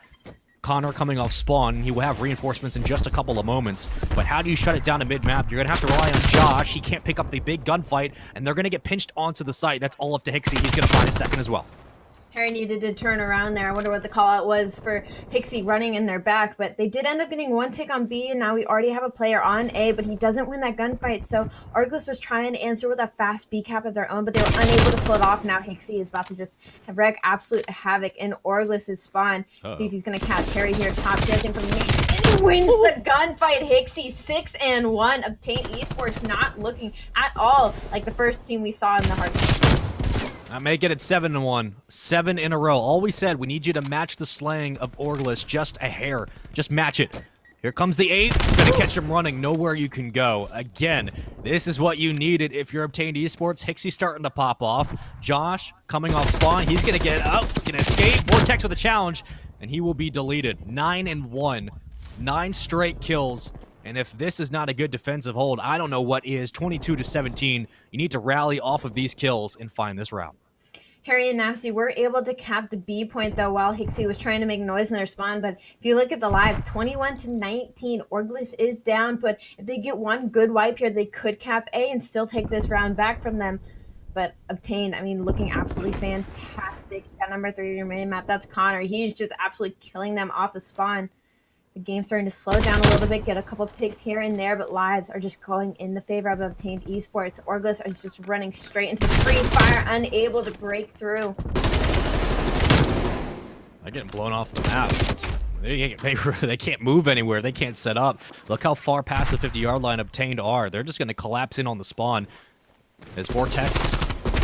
Connor coming off spawn. He will have reinforcements in just a couple of moments. But how do you shut it down to mid-map? You're going to have to rely on Josh. He can't pick up the big gunfight, and they're going to get pinched onto the site. That's all up to Hixie. He's going to find a second as well. Harry needed to turn around there. I wonder what the call out was for Hixie running in their back, but they did end up getting one tick on B, and now we already have a player on A, but he doesn't win that gunfight. So Orgless was trying to answer with a fast B cap of their own, but they were unable to pull it off. Now Hixie is about to just wreak absolute havoc in Orgless's spawn. See if he's going to catch Harry here. Top tier thing from me. And he wins the gunfight. Hixie 6-1. Obtain Esports not looking at all like the first team we saw in the hard game. I make it at 7-1. 7 in a row. All we said, we need you to match the slaying of Orgless just a hair. Just match it. Here comes the 8. Gonna catch him running. Nowhere you can go. Again, this is what you needed if you're Obtained Esports. Hixie starting to pop off. Josh coming off spawn. He's gonna get out. Gonna escape. Vortex with a challenge. And he will be deleted. 9-1. 9 straight kills. And if this is not a good defensive hold, I don't know what is. 22-17. You need to rally off of these kills and find this route. Harry and Nasty were able to cap the B point, though, while Hixie was trying to make noise in their spawn. But if you look at the lives, 21-19, Orgless is down. But if they get one good wipe here, they could cap A and still take this round back from them. But Obtained, I mean, looking absolutely fantastic. At number 3 of your main map, that's Connor. He's just absolutely killing them off the spawn. The game's starting to slow down a little bit, get a couple picks here and there, but lives are just going in the favor of Obtained Esports. Orgless is just running straight into free fire, unable to break through. They're getting blown off the map. They can't move anywhere. They can't set up. Look how far past the 50-yard line Obtained are. They're just going to collapse in on the spawn. As Vortex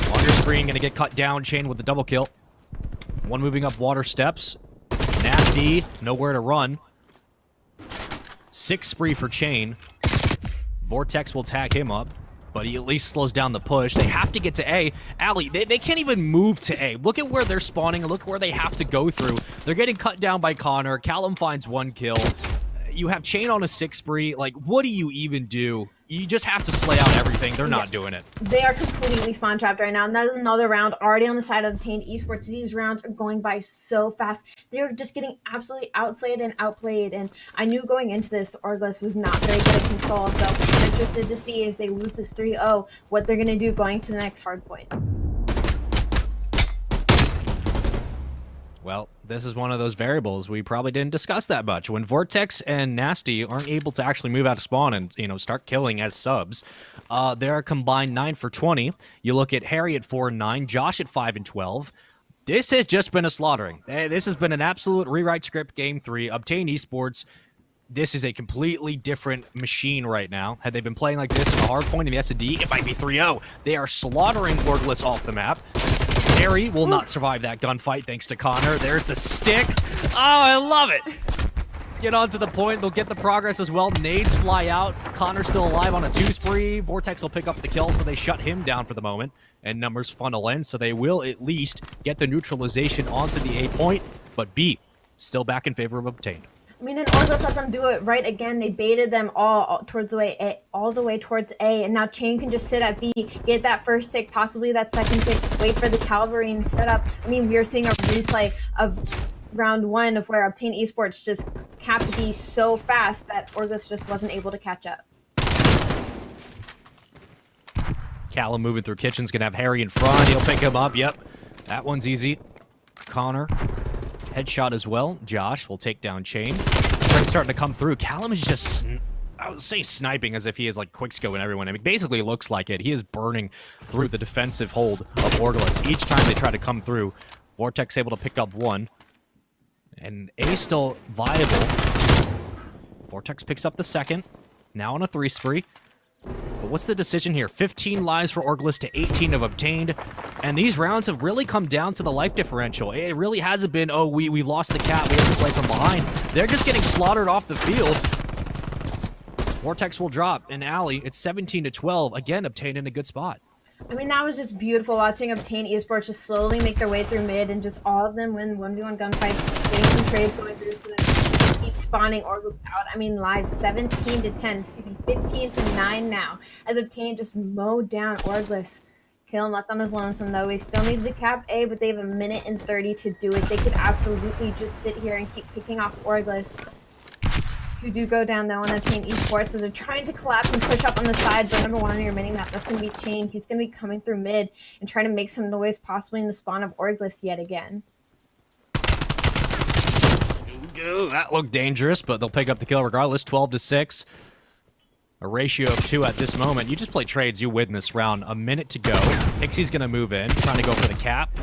on your screen, going to get cut down. Chain with the double kill. One moving up water steps. Nasty, nowhere to run. 6 spree for Chain. Vortex will tag him up, but he at least slows down the push. They have to get to A. Allie, they can't even move to A. Look at where they're spawning and look where they have to go through. They're getting cut down by Connor. Callum finds 1 kill. You have Chain on a 6 spree. Like, what do you even do? You just have to slay out everything. They're not doing it. They are completely spawn trapped right now. And that is another round already on the side of Obtained Esports. These rounds are going by so fast. They're just getting absolutely outslayed and outplayed. And I knew going into this, Orgless was not very good at control. So I'm interested to see if they lose this 3-0, what they're going to do going to the next hard point. Well, this is one of those variables we probably didn't discuss that much. When Vortex and Nasty aren't able to actually move out of spawn and, start killing as subs, they're combined 9 for 20. You look at Harry at 4-9, Josh at 5-12. This has just been a slaughtering. This has been an absolute rewrite script game 3. Obtain Esports. This is a completely different machine right now. Had they been playing like this in a hard point in the S&D, it might be 3-0. They are slaughtering Orgless off the map. Harry will not survive that gunfight thanks to Connor. There's the stick. Oh, I love it. Get onto the point. They'll get the progress as well. Nades fly out. Connor's still alive on a 2 spree. Vortex will pick up the kill, so they shut him down for the moment. And numbers funnel in, so they will at least get the neutralization onto the A point. But B, still back in favor of Obtained. I mean, and Orgless let them do it right again. They baited them all towards the way A, all the way towards A, and now Chain can just sit at B, get that first tick, possibly that second tick, wait for the cavalry and set up. I mean, we are seeing a replay of round 1 of where Obtain Esports just capped B so fast that Orgless just wasn't able to catch up. Callum moving through kitchen's gonna have Harry in front. He'll pick him up. Yep, that one's easy. Connor. Headshot as well. Josh will take down Chain. Starting to come through. Callum is just, I would say sniping as if he is like quickscoping everyone. I mean, basically looks like it. He is burning through the defensive hold of Orgless. Each time they try to come through, Vortex able to pick up 1. And A still viable. Vortex picks up the second. Now on a 3 spree. But what's the decision here? 15 lives for Orgless to 18 of Obtained. And these rounds have really come down to the life differential. It really hasn't been, oh, we lost the cat, we have to play from behind. They're just getting slaughtered off the field. Vortex will drop. And Allie, it's 17-12. Again, Obtained in a good spot. I mean, that was just beautiful watching Obtain Esports just slowly make their way through mid and just all of them win 1v1 gunfights, getting some trades going through for them, keep spawning Orgless out. I mean, live 17-10, 15-9 now, as Obtain just mowed down Orgless. Kill left on his lonesome though. He still needs to cap A, but they have a minute and 30 to do it. They could absolutely just sit here and keep picking off Orgless. Two do go down though on Obtain Esports, so they're trying to collapse and push up on the side, but number one on your minimap, that's going to be Chain. He's going to be coming through mid and trying to make some noise, possibly in the spawn of Orgless yet again. Ooh, that looked dangerous, but they'll pick up the kill regardless. 12-6. A ratio of 2 at this moment. You just play trades, you win this round. A minute to go. Pixie's going to move in, trying to go for the cap.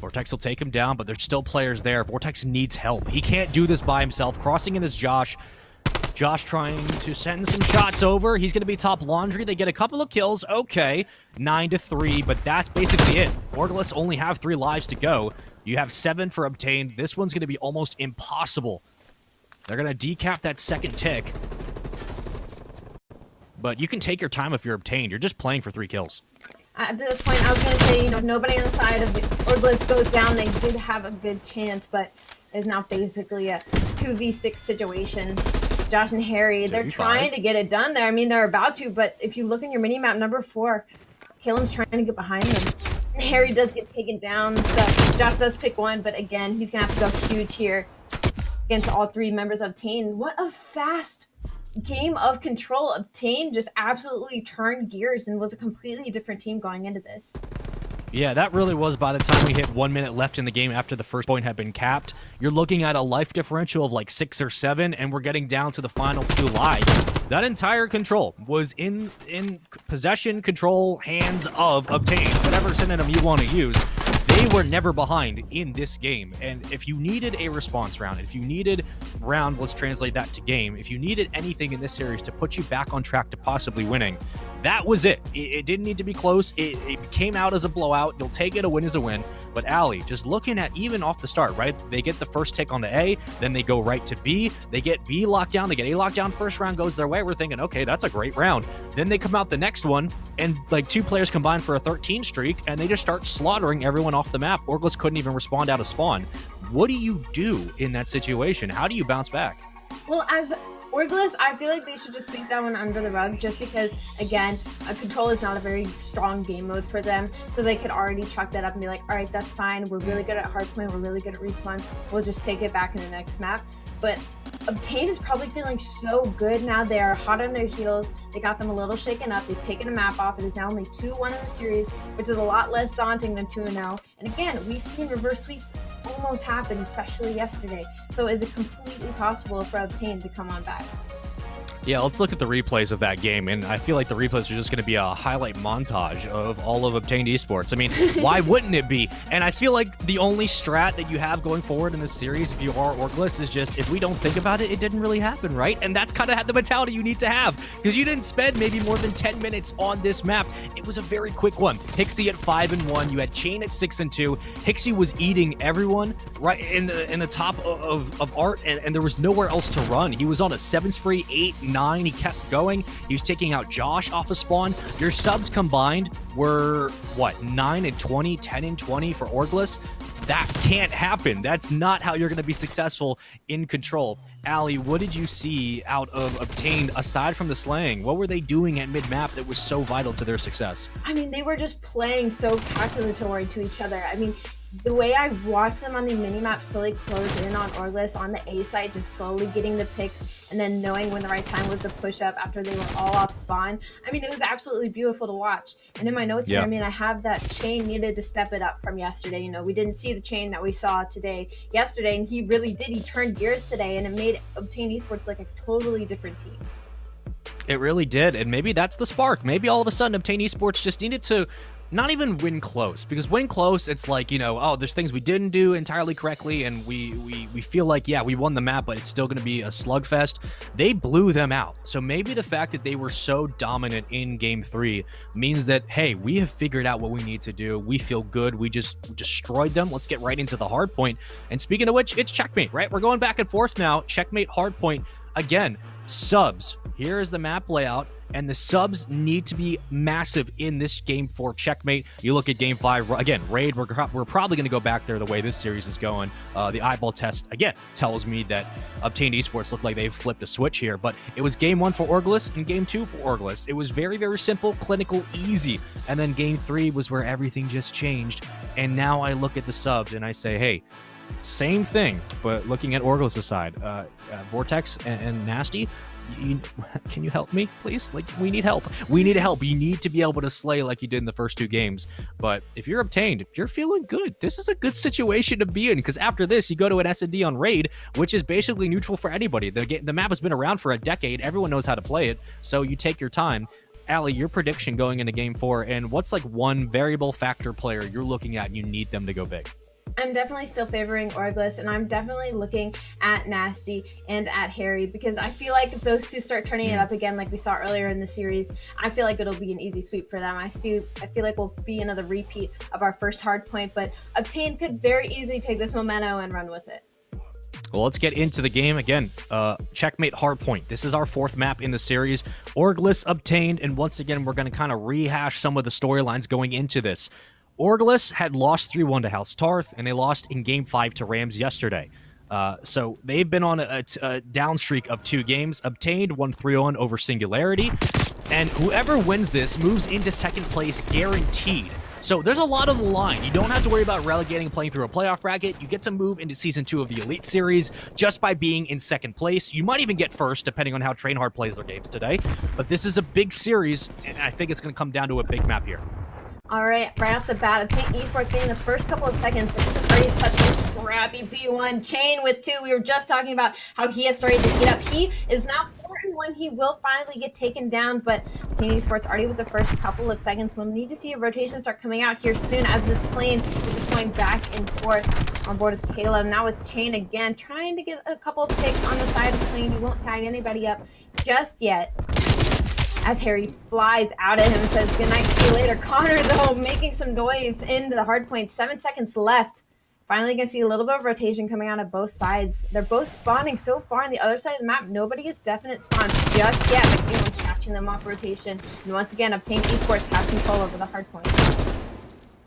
Vortex will take him down, but there's still players there. Vortex needs help. He can't do this by himself. Crossing in is Josh. Josh trying to send some shots over. He's going to be top laundry. They get a couple of kills. Okay, 9-3, but that's basically it. Orgless only have 3 lives to go. You have 7 for Obtained. This one's going to be almost impossible. They're going to decap that second tick. But you can take your time if you're Obtained. You're just playing for 3 kills. At this point, I was going to say, if nobody on the side of Orgless goes down, they did have a good chance, but it's now basically a 2v6 situation. Josh and Harry, they're trying to get it done there. I mean, they're about to, but if you look in your minimap, number 4, Killen's trying to get behind them. And Harry does get taken down, so Josh does pick one, but again, he's going to have to go huge here against all 3 members of Obtain. What a fast game of Control. Obtain just absolutely turned gears and was a completely different team going into this. Yeah, that really was by the time we hit 1 minute left in the game after the first point had been capped. You're looking at a life differential of like 6 or 7, and we're getting down to the final 2 lives. That entire Control was in possession, control, hands of Obtain, whatever synonym you want to use. They were never behind in this game, and if you needed a response round, if you needed round, let's translate that to game, if you needed anything in this series to put you back on track to possibly winning, that was it. It didn't need to be close. It came out as a blowout. You'll take it. A win is a win. But Allie, just looking at even off the start, right? They get the first tick on the A, then they go right to B. They get B locked down. They get A locked down. First round goes their way. We're thinking, okay, that's a great round. Then they come out the next one, and like 2 players combine for a 13 streak, and they just start slaughtering everyone off the map. Orgless couldn't even respond out of spawn. What do you do in that situation? How do you bounce back? Well, as Orgless, I feel like they should just sweep that one under the rug, just because, again, Control is not a very strong game mode for them, so they could already chalk that up and be like, all right, that's fine, we're really good at hardpoint, we're really good at respawn, we'll just take it back in the next map. But Obtain is probably feeling so good now. They are hot on their heels. They got them a little shaken up. They've taken a map off. It is now only 2-1 in the series, which is a lot less daunting than 2-0. And again, we've seen reverse sweeps almost happen, especially yesterday. So is it completely possible for Obtain to come on back? Yeah, let's look at the replays of that game, and I feel like the replays are just going to be a highlight montage of all of Obtained Esports. I mean, why wouldn't it be? And I feel like the only strat that you have going forward in this series, if you are Orgless, is just, if we don't think about it, it didn't really happen, right? And that's kind of the mentality you need to have, because you didn't spend maybe more than 10 minutes on this map. It was a very quick one. Hixie at 5-1, you had Chain at 6-2. Hixie was eating everyone right in the top of Art, and there was nowhere else to run. He was on a 7 spree, 8-9. He kept going. He was taking out Josh off of spawn. Your subs combined were, what, 9-20, 10-20 for Orgless? That can't happen. That's not how you're going to be successful in Control. Allie, what did you see out of Obtained aside from the slaying? What were they doing at mid-map that was so vital to their success? I mean, they were just playing so calculatory to each other. I mean, the way I watched them on the minimap slowly close in on Orgless on the A side, just slowly getting the picks and then knowing when the right time was to push up after they were all off spawn. I mean, it was absolutely beautiful to watch. And in my notes here, I mean, I have that Chain needed to step it up from yesterday. You know, we didn't see the Chain that we saw yesterday, and he really did. He turned gears today, and it made Obtain Esports like a totally different team. It really did, and maybe that's the spark. Maybe all of a sudden Obtain Esports just needed to not even win close, because win close, it's like, you know, oh, there's things we didn't do entirely correctly, and we feel like, yeah, we won the map, but it's still going to be a slugfest. They blew them out. So maybe the fact that they were so dominant in Game 3 means that, hey, we have figured out what we need to do. We feel good. We just destroyed them. Let's get right into the hard point. And speaking of which, it's Checkmate, right? We're going back and forth now. Checkmate, hard point. again, subs. Here is the map layout, and the subs need to be massive in this game for Checkmate. You look at game 5, again, Raid, we're probably going to go back there the way this series is going. The eyeball test, again, tells me that Obtained Esports look like they've flipped a switch here, but it was game 1 for Orgless and game 2 for Orgless. It was very, very simple, clinical, easy, and then game 3 was where everything just changed, and now I look at the subs and I say, hey, same thing, but looking at Orgless' side, Vortex and Nasty, can you help me, please? Like, we need help. We need help. You need to be able to slay like you did in the first 2 games. But if you're Obtained, you're feeling good. This is a good situation to be in, because after this, you go to an S&D on Raid, which is basically neutral for anybody. The map has been around for a decade. Everyone knows how to play it, so you take your time. Allie, your prediction going into game 4, and what's like one variable factor player you're looking at and you need them to go big? I'm definitely still favoring Orgless, and I'm definitely looking at Nasty and at Harry, because I feel like if those two start turning it up again like we saw earlier in the series, I feel like it'll be an easy sweep for them. I feel like we'll be another repeat of our first hard point, but Obtained could very easily take this memento and run with it. Well, let's get into the game again. Checkmate Hardpoint. This is our 4th map in the series. Orgless, Obtained, and once again, we're going to kind of rehash some of the storylines going into this. Orgless had lost 3-1 to House Tarth, and they lost in Game 5 to Rams yesterday. So they've been on a down streak of 2 games. Obtained won 3-1 over Singularity, and whoever wins this moves into 2nd place guaranteed. So there's a lot on the line. You don't have to worry about relegating playing through a playoff bracket. You get to move into Season 2 of the Elite Series just by being in 2nd place. You might even get 1st, depending on how Trainhard plays their games today. But this is a big series, and I think it's going to come down to a big map here. All right, right off the bat, Obtained Esports getting the first couple of seconds, but this is already such a scrappy P1. Chain with 2. We were just talking about how he has started to heat up. He is now 4-1. He will finally get taken down, but Obtained Esports already with the first couple of seconds. We'll need to see a rotation start coming out here soon, as this plane is just going back and forth. On board is Caleb, now with Chain again, trying to get a couple of picks on the side of the plane. He won't tag anybody up just yet, as Harry flies out at him and says, good night, see you later. Connor, though, making some noise into the hard point. 7 seconds left. Finally going to see a little bit of rotation coming out of both sides. They're both spawning so far on the other side of the map. Nobody gets definite spawns just yet. McNeil's catching them off rotation. And once again, Obtained Esports have control over the hard point.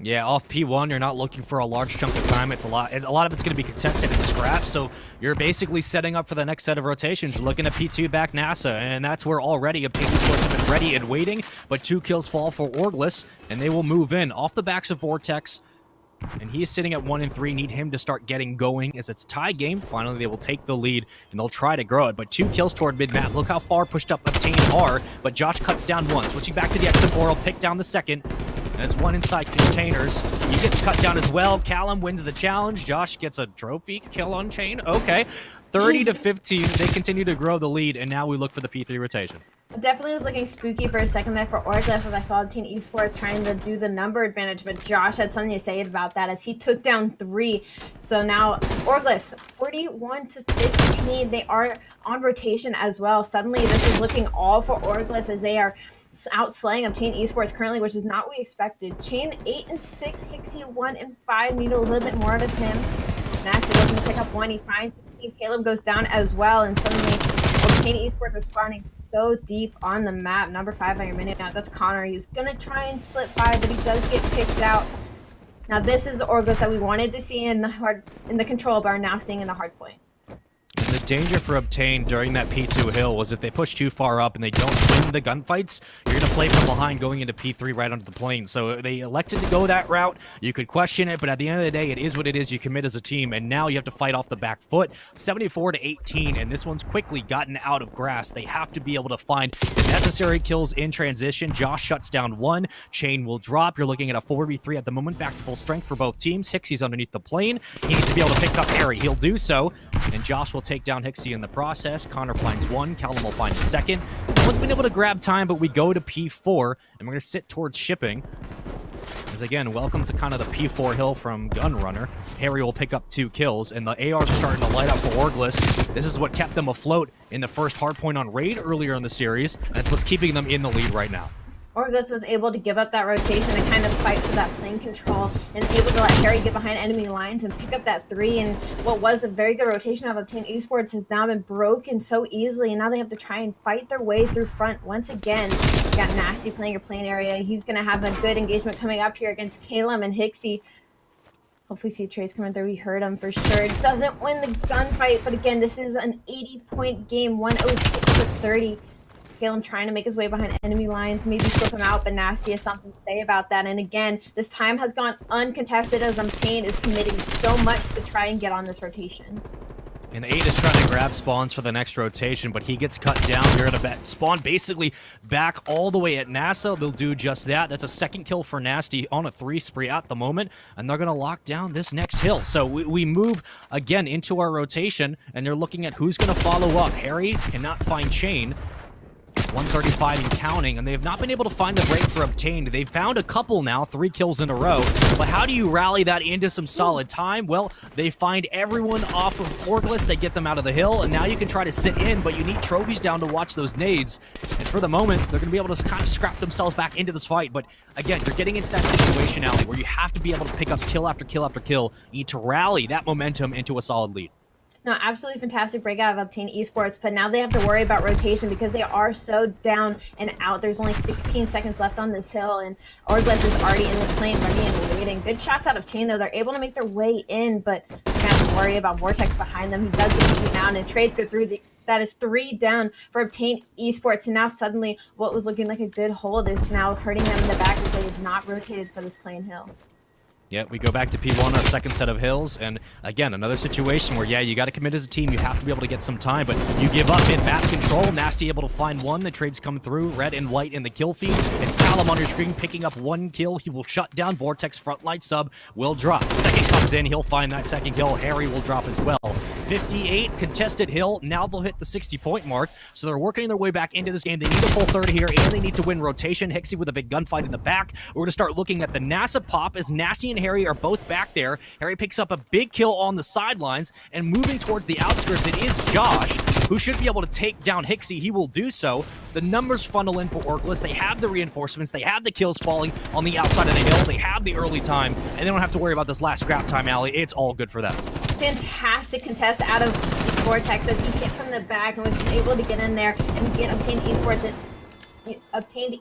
Yeah, off P1, you're not looking for a large chunk of time. A lot of it's going to be contested and scrapped, so you're basically setting up for the next set of rotations. You're looking at P2 back NASA, and that's where already Obtained Esports have been ready and waiting, but 2 kills fall for Orgless, and they will move in off the backs of Vortex. And he is sitting at 1 and 3. Need him to start getting going as it's a tie game. Finally, they will take the lead, and they'll try to grow it. But 2 kills toward mid-map. Look how far pushed up Obtained are. But Josh cuts down 1. Switching back to the X4, will pick down the 2nd. And it's 1 inside containers. He gets cut down as well. Callum wins the challenge. Josh gets a trophy kill on Chain. Okay. 30-15. They continue to grow the lead, and now we look for the P3 rotation. Definitely was looking spooky for a second there for Orgless, as I saw Team Esports trying to do the number advantage, but Josh had something to say about that as he took down 3. So now Orgless 41-15. They are on rotation as well. Suddenly this is looking all for Orgless as they are outslaying Obtained Esports currently, which is not what we expected. Chain 8 and 6, Hixie 1 and 5. Need a little bit more out of him. Nasty looking to pick up 1. He finds Caleb goes down as well, and suddenly Obtained Esports are spawning so deep on the map. Number 5 on your minute now. That's Connor. He's gonna try and slip by, but he does get picked out. Now this is the Orgless that we wanted to see in the control bar, now seeing in the hard point. The danger for Obtained during that P2 hill was if they push too far up and they don't win the gunfights, you're going to play from behind going into P3 right onto the plane. So they elected to go that route. You could question it, but at the end of the day, it is what it is. You commit as a team, and now you have to fight off the back foot. 74-18, and this one's quickly gotten out of grass. They have to be able to find the necessary kills in transition. Josh shuts down 1. Chain will drop. You're looking at a 4v3 at the moment, back to full strength for both teams. Hixie's underneath the plane. He needs to be able to pick up Harry. He'll do so, and Josh will take down Hixie in the process. Connor finds 1. Callum will find the 2nd. No one's been able to grab time, but we go to P4, and we're going to sit towards shipping. As again, welcome to kind of the P4 hill from Gunrunner. Harry will pick up 2 kills, and the ARs are starting to light up for Orgless. This is what kept them afloat in the first hardpoint on Raid earlier in the series. That's what's keeping them in the lead right now. Orgless was able to give up that rotation and kind of fight for that plane control and able to let Harry get behind enemy lines and pick up that 3. And what was a very good rotation of Obtain Esports has now been broken so easily, and now they have to try and fight their way through front once again. We got Nasty playing a plane area. He's going to have a good engagement coming up here against Calum and Hixie. Hopefully see trades coming through. We heard him for sure. Doesn't win the gunfight, but again, this is an 80-point game, 106-30. Calum trying to make his way behind enemy lines, maybe flip him out, but Nasty has something to say about that. And again, this time has gone uncontested as Obtain is committing so much to try and get on this rotation. And 8 is trying to grab spawns for the next rotation, but he gets cut down. You're going to spawn basically back all the way at NASA. They'll do just that. That's a second kill for Nasty on a 3 spree at the moment, and they're going to lock down this next hill. So we move again into our rotation, and they're looking at who's going to follow up. Harry cannot find Chain. 135 and counting, and they have not been able to find the break for Obtained. They've found a couple now, 3 kills in a row, but how do you rally that into some solid time? Well, they find everyone off of Orgless, they get them out of the hill, and now you can try to sit in, but you need trophies down to watch those nades, and for the moment, they're going to be able to kind of scrap themselves back into this fight, but again, you're getting into that situation, Ali, where you have to be able to pick up kill after kill after kill. You need to rally that momentum into a solid lead. No, absolutely fantastic breakout of Obtain Esports, but now they have to worry about rotation because they are so down and out. There's only 16 seconds left on this hill, and Orgless is already in this plane, ready and waiting. Good shots out of Chain, though. They're able to make their way in, but they're going to have to worry about Vortex behind them. He does get beaten down, and trades go through. That is 3 down for Obtain Esports, and now suddenly what was looking like a good hold is now hurting them in the back as they have not rotated for this plane hill. Yeah, we go back to P1, our second set of hills, and again, another situation where, yeah, you got to commit as a team, you have to be able to get some time, but you give up in map control. Nasty able to find one, the trades come through, red and white in the kill feed. It's Calum on your screen picking up 1 kill. He will shut down Vortex, front light sub will drop. Second comes in, he'll find that second kill. Harry will drop as well. 58, contested hill, now they'll hit the 60-point mark, so they're working their way back into this game. They need a full 30 here, and they need to win rotation. Hixie with a big gunfight in the back. We're going to start looking at the NASA pop as Nasty and Harry are both back there. Harry picks up a big kill on the sidelines, and moving towards the outskirts, it is Josh, who should be able to take down Hixie. He will do so. The numbers funnel in for Orgless. They have the reinforcements. They have the kills falling on the outside of the hill. They have the early time, and they don't have to worry about this last scrap time, Allie. It's all good for them. Fantastic contest out of Vortex as he hit from the back and was able to get in there and get Obtained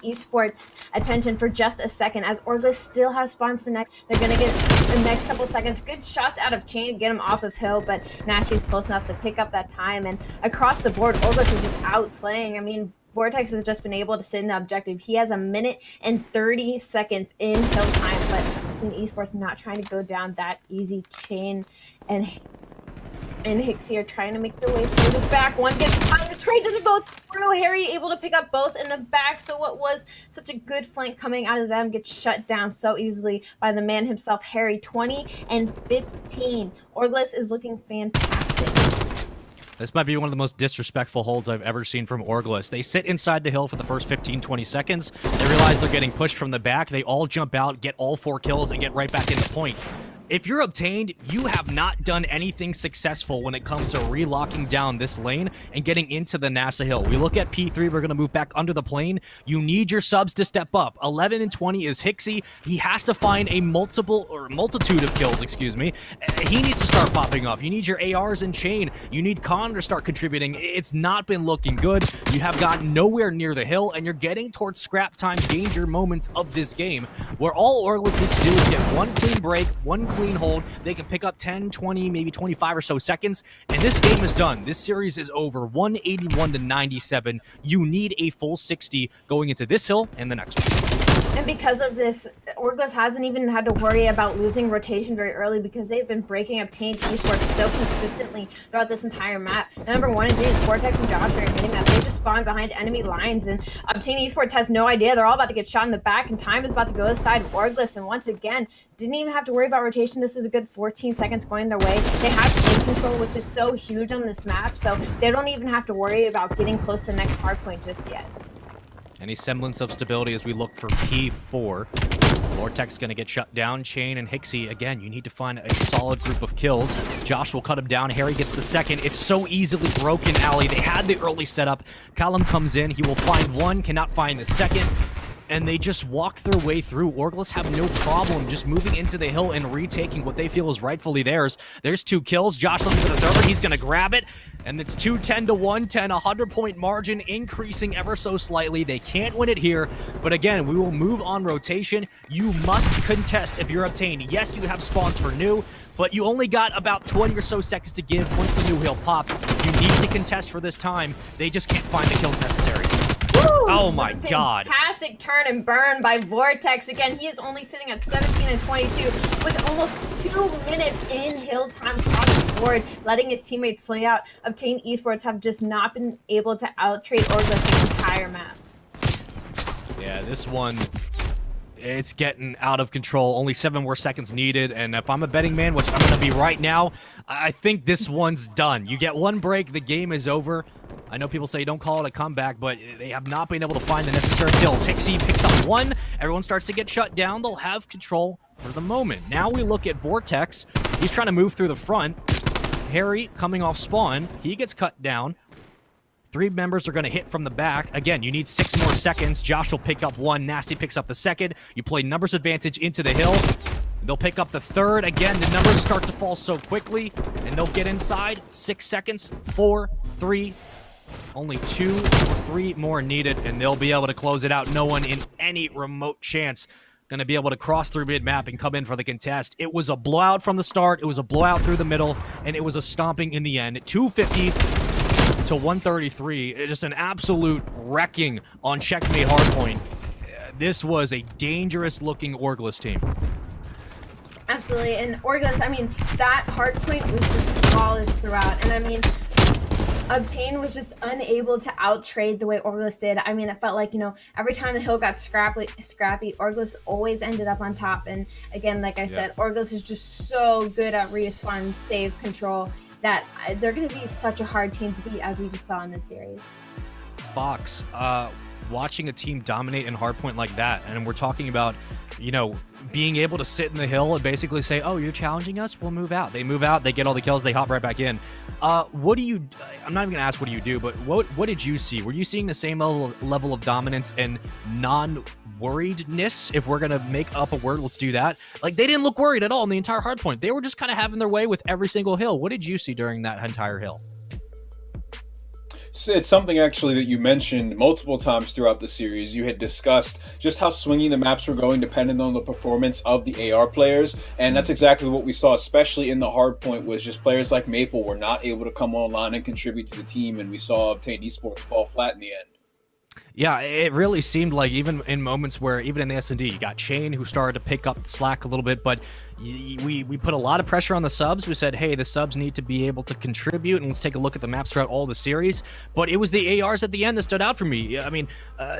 Esports attention for just a second as Orgless still has spawns for next. They're going to get the next couple seconds. Good shots out of Chain to get him off of hill, but Nasty's close enough to pick up that time, and across the board, Orgless is just outslaying. I mean, Vortex has just been able to sit in the objective. He has 1 minute and 30 seconds in kill time, but Team Esports not trying to go down that easy. Chain and Hixie are trying to make their way through the back. One gets behind, the trade doesn't go through. Harry able to pick up both in the back, so what was such a good flank coming out of them gets shut down so easily by the man himself, Harry. 20 and 15. Orgless is looking fantastic. This might be one of the most disrespectful holds I've ever seen from Orgless. They sit inside the hill for the first 15-20 seconds. They realize they're getting pushed from the back. They all jump out, get all 4 kills, and get right back in the point. If you're Obtained, you have not done anything successful when it comes to relocking down this lane and getting into the NASA hill. We look at P3, we're going to move back under the plane. You need your subs to step up. 11 and 20 is Hixie. He has to find a multitude of kills, excuse me. He needs to start popping off. You need your ARs and Chain. You need Con to start contributing. It's not been looking good. You have gotten nowhere near the hill, and you're getting towards scrap time danger moments of this game, where all Orgless needs to do is get 1 clean break, 1 clean hold. They can pick up 10, 20, maybe 25 or so seconds, and this game is done. This series is over. 181 to 97. You need a full 60 going into this hill and the next one. And because of this, Orgless hasn't even had to worry about losing rotation very early because they've been breaking Obtained Esports so consistently throughout this entire map. And number 1 and 2 is Vortex and Josh are admitting that they just spawn behind enemy lines, and Obtained Esports has no idea. They're all about to get shot in the back, and time is about to go aside Orgless, and once again, didn't even have to worry about rotation. This is a good 14 seconds going their way. They have plane control, which is so huge on this map, so they don't even have to worry about getting close to the next hard point just yet. Any semblance of stability as we look for P4. Vortex going to get shut down. Chain and Hixie, again, you need to find a solid group of kills. Josh will cut him down. Harry gets the second. It's so easily broken, Allie. They had the early setup. Calum comes in. He will find one, cannot find the second. and they just walk their way through. Orgless have no problem just moving into the hill and retaking what they feel is rightfully theirs. There's 2 kills. Josh looking for the third. He's going to grab it, and it's 210 to 110, a 100-point margin, increasing ever so slightly. They can't win it here, but again, we will move on rotation. You must contest if you're Obtained. Yes, you have spawns for new, but you only got about 20 or so seconds to give once the new hill pops. You need to contest for this time. They just can't find the kills necessary. Woo! Oh my god. Fantastic turn and burn by Vortex. Again, he is only sitting at 17 and 22 with almost 2 minutes in hill time on the board, letting his teammates slay out. Obtained Esports have just not been able to out-trade Orgless the entire map. Yeah, this one, it's getting out of control. Only 7 more seconds needed, and if I'm a betting man, which I'm going to be right now, I think this one's done. You get 1 break, the game is over. I know people say don't call it a comeback, but they have not been able to find the necessary kills. Hixie picks up 1. Everyone starts to get shut down. They'll have control for the moment. Now we look at Vortex. He's trying to move through the front. Harry coming off spawn. He gets cut down. 3 members are going to hit from the back. Again, you need 6 more seconds. Josh will pick up 1. Nasty picks up the 2nd. You play numbers advantage into the hill. They'll pick up the 3rd. Again, the numbers start to fall so quickly, and they'll get inside. 6 seconds. 4, 3, only 2 or 3 more needed, and they'll be able to close it out. No one in any remote chance going to be able to cross through mid-map and come in for the contest. It was a blowout from the start. It was a blowout through the middle, and it was a stomping in the end. 250 to 133. Just an absolute wrecking on Checkmate Hardpoint. This was a dangerous-looking Orgless team. Absolutely, and Orgless, I mean, that hardpoint was just flawless throughout, and I mean, Obtain was just unable to out-trade the way Orgless did. I mean, it felt like, you know, every time the hill got scrappy, Orgless always ended up on top. And again, like I said, Orgless is just so good at respawn, save, control, that they're going to be such a hard team to beat, as we just saw in this series. Fox, watching a team dominate in hardpoint like that, and we're talking about, you know, being able to sit in the hill and basically say, oh, you're challenging us? We'll move out. They move out, they get all the kills, they hop right back in. What do you, I'm not even gonna ask what do you do, but what did you see? Were you seeing the same level of dominance and non-worriedness? If we're gonna make up a word, let's do that. Like, they didn't look worried at all in the entire hardpoint. They were just kind of having their way with every single hill. What did you see during that entire hill? It's something actually that you mentioned multiple times throughout the series. You had discussed just how swingy the maps were going depending on the performance of the AR players, and that's exactly what we saw, especially in the hard point, was just players like Maple were not able to come online and contribute to the team, and we saw Obtained Esports fall flat in the end. Yeah, it really seemed like even in moments where, even in the S&D, you got Chain, who started to pick up the slack a little bit, but we put a lot of pressure on the subs. We said, hey, the subs need to be able to contribute, and let's take a look at the maps throughout all the series. But it was the ARs at the end that stood out for me. I mean,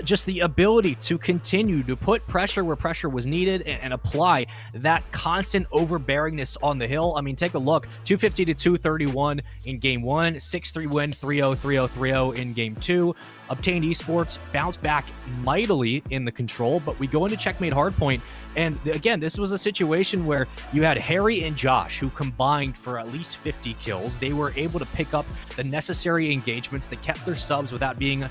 just the ability to continue to put pressure where pressure was needed and apply that constant overbearingness on the hill. I mean, take a look. 250 to 231 in Game 1, 6-3 win, 3-0, 3-0, 3-0 in Game 2. Obtained Esports bounced back mightily in the control, but we go into Checkmate Hardpoint, and again, this was a situation where you had Harry and Josh, who combined for at least 50 kills. They were able to pick up the necessary engagements that kept their subs without being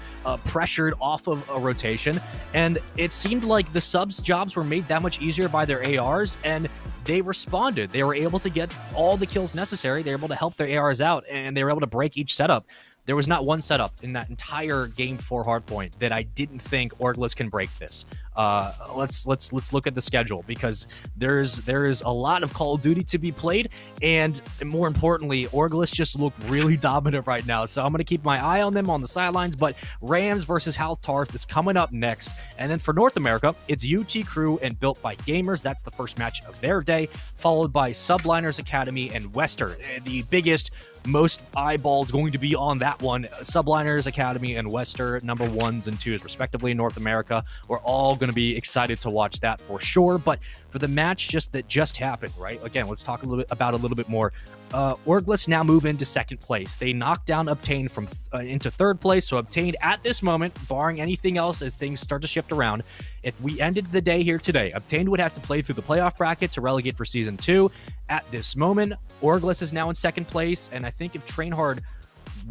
pressured off of a rotation, and it seemed like the subs' jobs were made that much easier by their ARs, and they responded. They were able to get all the kills necessary. They were able to help their ARs out, and they were able to break each setup. There was not one setup in that entire Game 4 hardpoint that I didn't think Orgless can break this. Let's look at the schedule, because there is a lot of Call of Duty to be played, and more importantly, Orgless just look really dominant right now. So I'm going to keep my eye on them on the sidelines, but Rams versus Tarth is coming up next. And then for North America, it's UT Crew and Built by Gamers. That's the first match of their day, followed by Subliners Academy and Wester. The biggest, most eyeballs going to be on that one. Subliners Academy and Wester, number 1s and 2s respectively in North America. We're all going to be excited to watch that for sure. But for the match that just happened, right? Again, let's talk a little bit more. Orgless now move into second place. They knocked down Obtained from into third place. So Obtained at this moment, barring anything else, if things start to shift around, if we ended the day here today, Obtained would have to play through the playoff bracket to relegate for Season 2. At this moment, Orgless is now in second place, and I think if Trainhard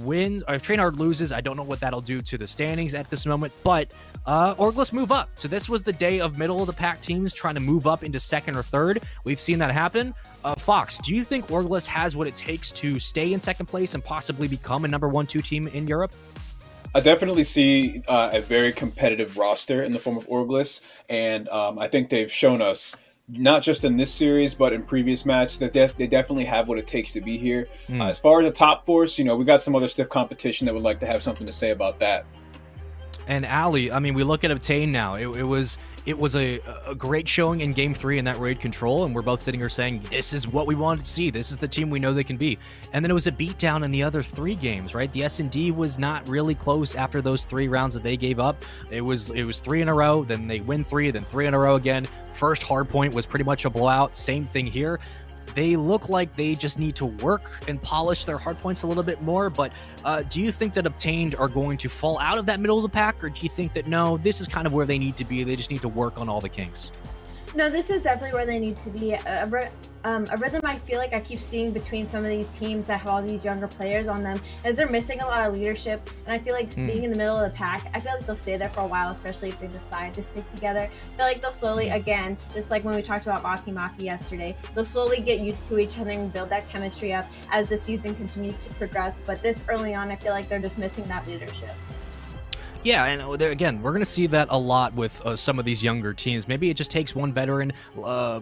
wins, or if Trainhard loses, I don't know what that'll do to the standings at this moment, but Orgless move up. So this was the day of middle of the pack teams trying to move up into second or third. We've seen that happen. Fox, do you think Orgless has what it takes to stay in second place and possibly become a number 1-2 team in Europe? I definitely see a very competitive roster in the form of Orgless, and I think they've shown us, not just in this series, but in previous matches, that they definitely have what it takes to be here. As far as the top force, we got some other stiff competition that would like to have something to say about that. And Ali, I mean, we look at Obtain now. It was a great showing in Game 3 in that raid control, and we're both sitting here saying, this is what we wanted to see. This is the team we know they can be. And then it was a beatdown in the other 3 games, right? The S&D was not really close after those 3 rounds that they gave up. It was 3 in a row, then they win 3, then 3 in a row again. First hardpoint was pretty much a blowout. Same thing here. They look like they just need to work and polish their hardpoints a little bit more, but do you think that Obtained are going to fall out of that middle of the pack, or do you think that, no, this is kind of where they need to be, they just need to work on all the kinks? No, this is definitely where they need to be. A rhythm I feel like I keep seeing between some of these teams that have all these younger players on them is they're missing a lot of leadership, and I feel like being in the middle of the pack, I feel like they'll stay there for a while, especially if they decide to stick together. I feel like they'll slowly, again, just like when we talked about Maki yesterday, they'll slowly get used to each other and build that chemistry up as the season continues to progress, but this early on, I feel like they're just missing that leadership. Yeah, and again, we're going to see that a lot with some of these younger teams. Maybe it just takes one veteran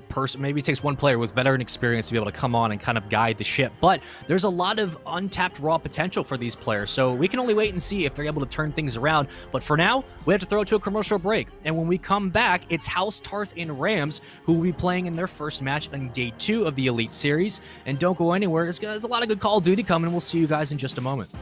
person, maybe it takes one player with veteran experience to be able to come on and kind of guide the ship. But there's a lot of untapped raw potential for these players, so we can only wait and see if they're able to turn things around. But for now, we have to throw it to a commercial break. And when we come back, it's House Tarth and Rams who will be playing in their first match on Day 2 of the Elite Series. And don't go anywhere. There's a lot of good Call of Duty coming. We'll see you guys in just a moment.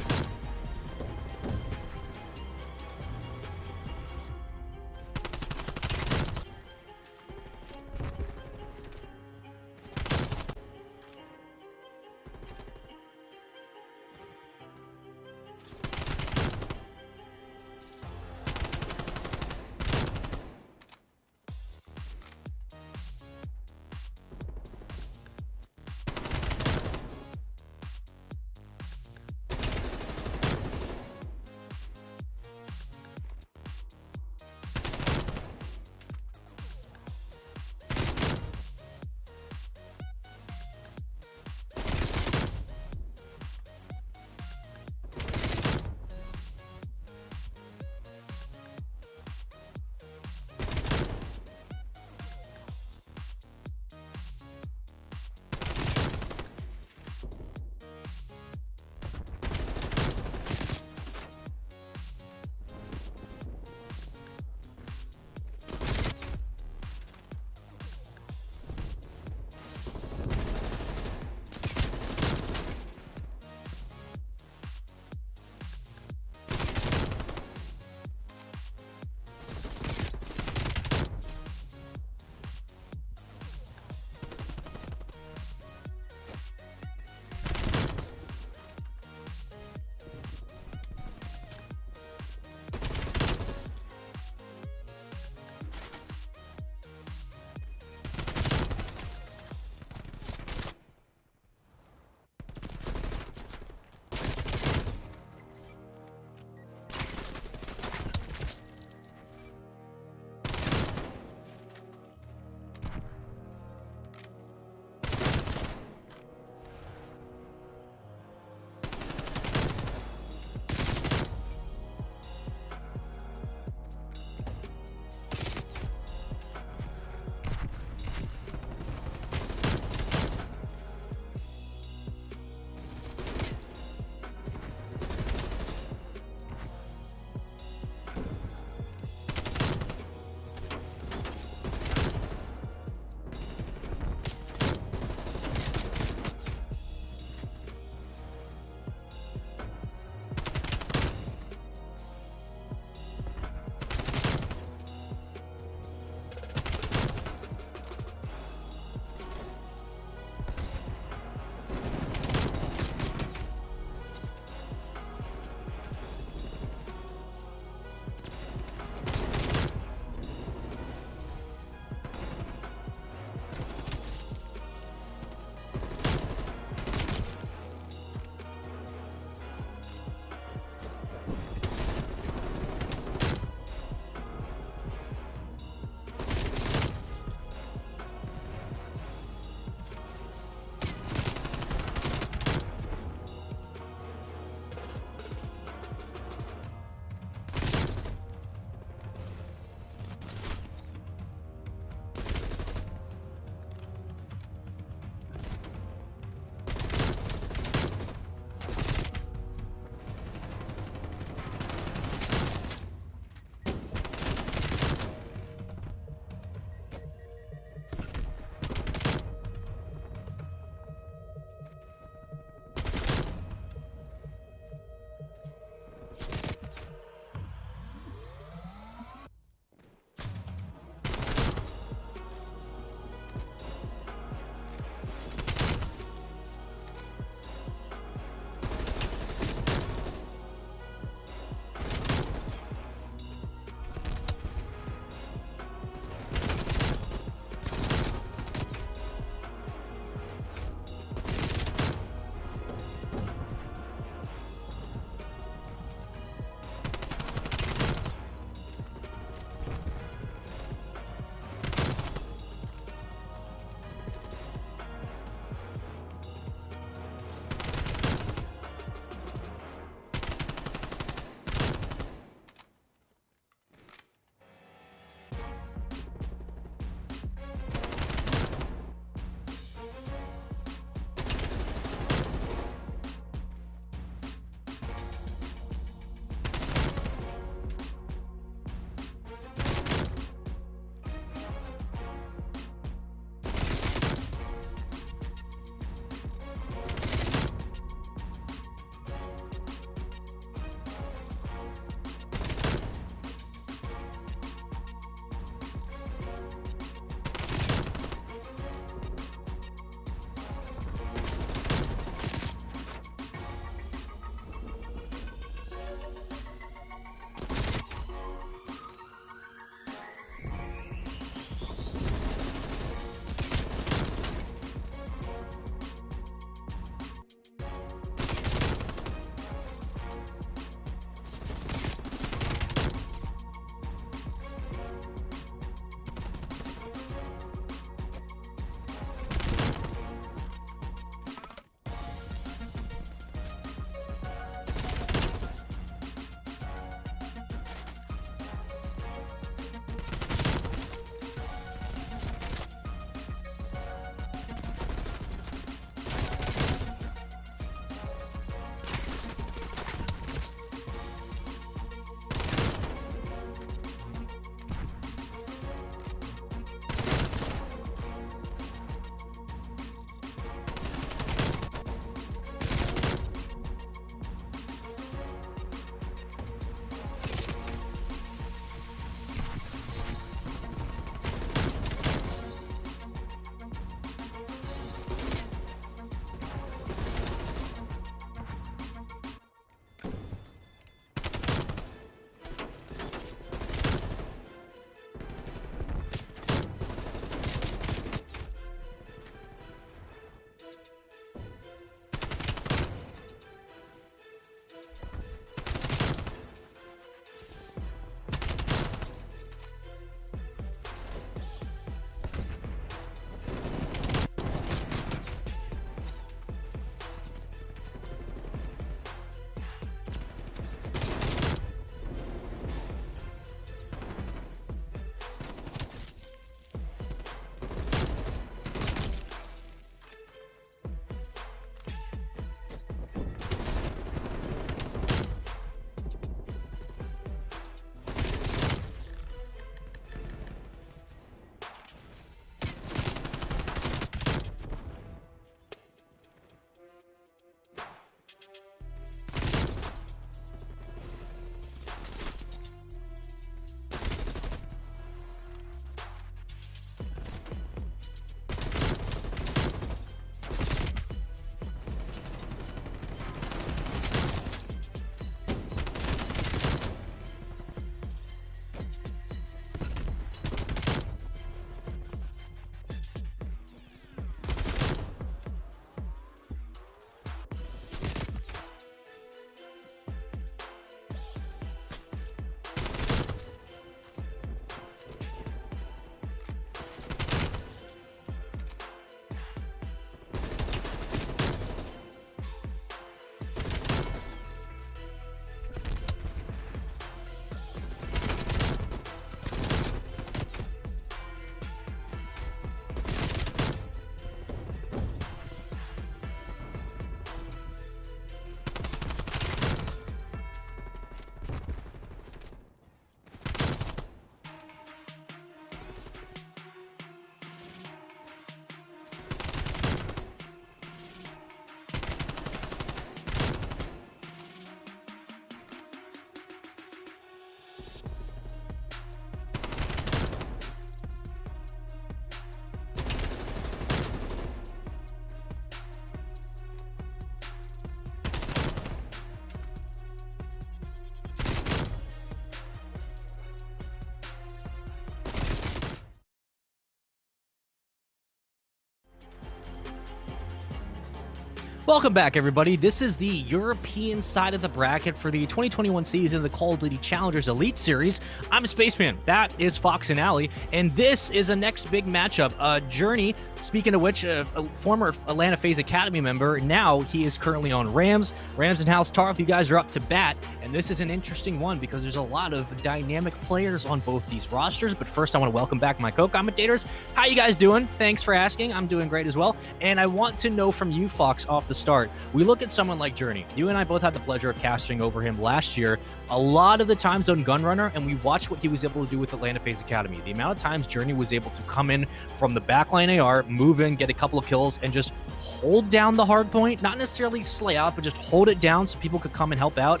Welcome back, everybody. This is the European side of the bracket for the 2021 season of the Call of Duty Challengers Elite Series. I'm a Spaceman. That is Fox and Alley. And this is a next big matchup. Journey, speaking of which, a former Atlanta FaZe Academy member. Now he is currently on Rams. Rams and House Tarth, you guys are up to bat. And this is an interesting one because there's a lot of dynamic players on both these rosters. But first, I want to welcome back my co-commentators. How you guys doing? Thanks for asking. I'm doing great as well. And I want to know from you, Fox, off the start. We look at someone like Journey. You and I both had the pleasure of casting over him last year. A lot of the time zone gunrunner, and we watched what he was able to do with Atlanta FaZe Academy. The amount of times Journey was able to come in from the backline AR, move in, get a couple of kills, and just hold down the hard point. Not necessarily slay out, but just hold it down so people could come and help out.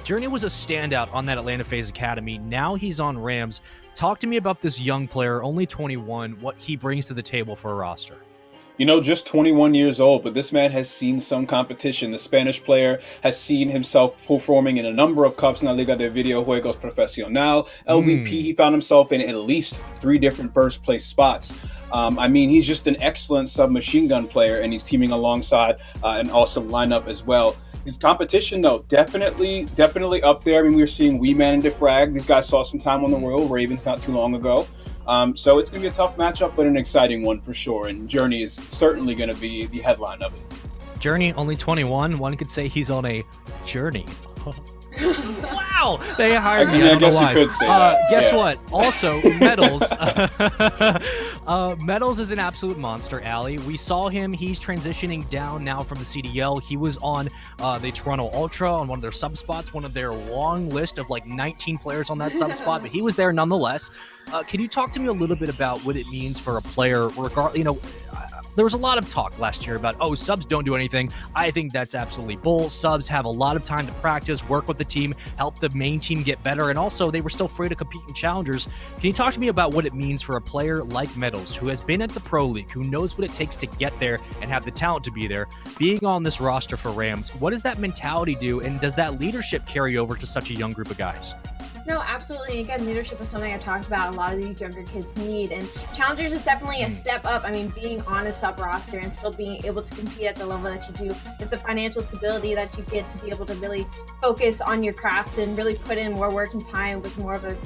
Journey was a standout on that Atlanta FaZe Academy. Now he's on Rams. Talk to me about this young player, only 21, what he brings to the table for a roster. You know, just 21 years old, but this man has seen some competition. The Spanish player has seen himself performing in a number of cups in La Liga de Videojuegos Profesional. LVP, he found himself in at least 3 different first place spots. I mean, he's just an excellent submachine gun player, and he's teaming alongside an awesome lineup as well. His competition, though, definitely up there. I mean, we were seeing Wee Man and Defrag. These guys saw some time on the Royal Ravens not too long ago. So it's going to be a tough matchup, but an exciting one for sure. And Journey is certainly going to be the headline of it. Journey, only 21. One could say he's on a journey. Wow, they hired me. I guess you could say that. Guess what? Also, Metals. Metals is an absolute monster, Allie. We saw him. He's transitioning down now from the CDL. He was on the Toronto Ultra on one of their sub spots, one of their long list of like 19 players on that sub spot, but he was there nonetheless. Can you talk to me a little bit about what it means for a player, there was a lot of talk last year about, oh, subs don't do anything. I think that's absolutely bull. Subs have a lot of time to practice, work with the team, help the main team get better, and also they were still free to compete in challengers. Can you talk to me about what it means for a player like Metals, who has been at the Pro League, who knows what it takes to get there and have the talent to be there, being on this roster for Rams? What does that mentality do, and does that leadership carry over to such a young group of guys? No, absolutely. Again, leadership is something I talked about a lot of these younger kids need, and Challengers is definitely a step up. I mean, being on a sub roster and still being able to compete at the level that you do, it's a financial stability that you get to be able to really focus on your craft and really put in more working time with more of a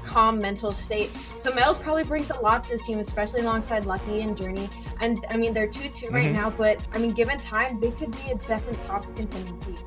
calm mental state. So Metals probably brings a lot to this team, especially alongside Lucky and Journey. And I mean, they're 2-2 right now, but I mean, given time, they could be a definite top contending team.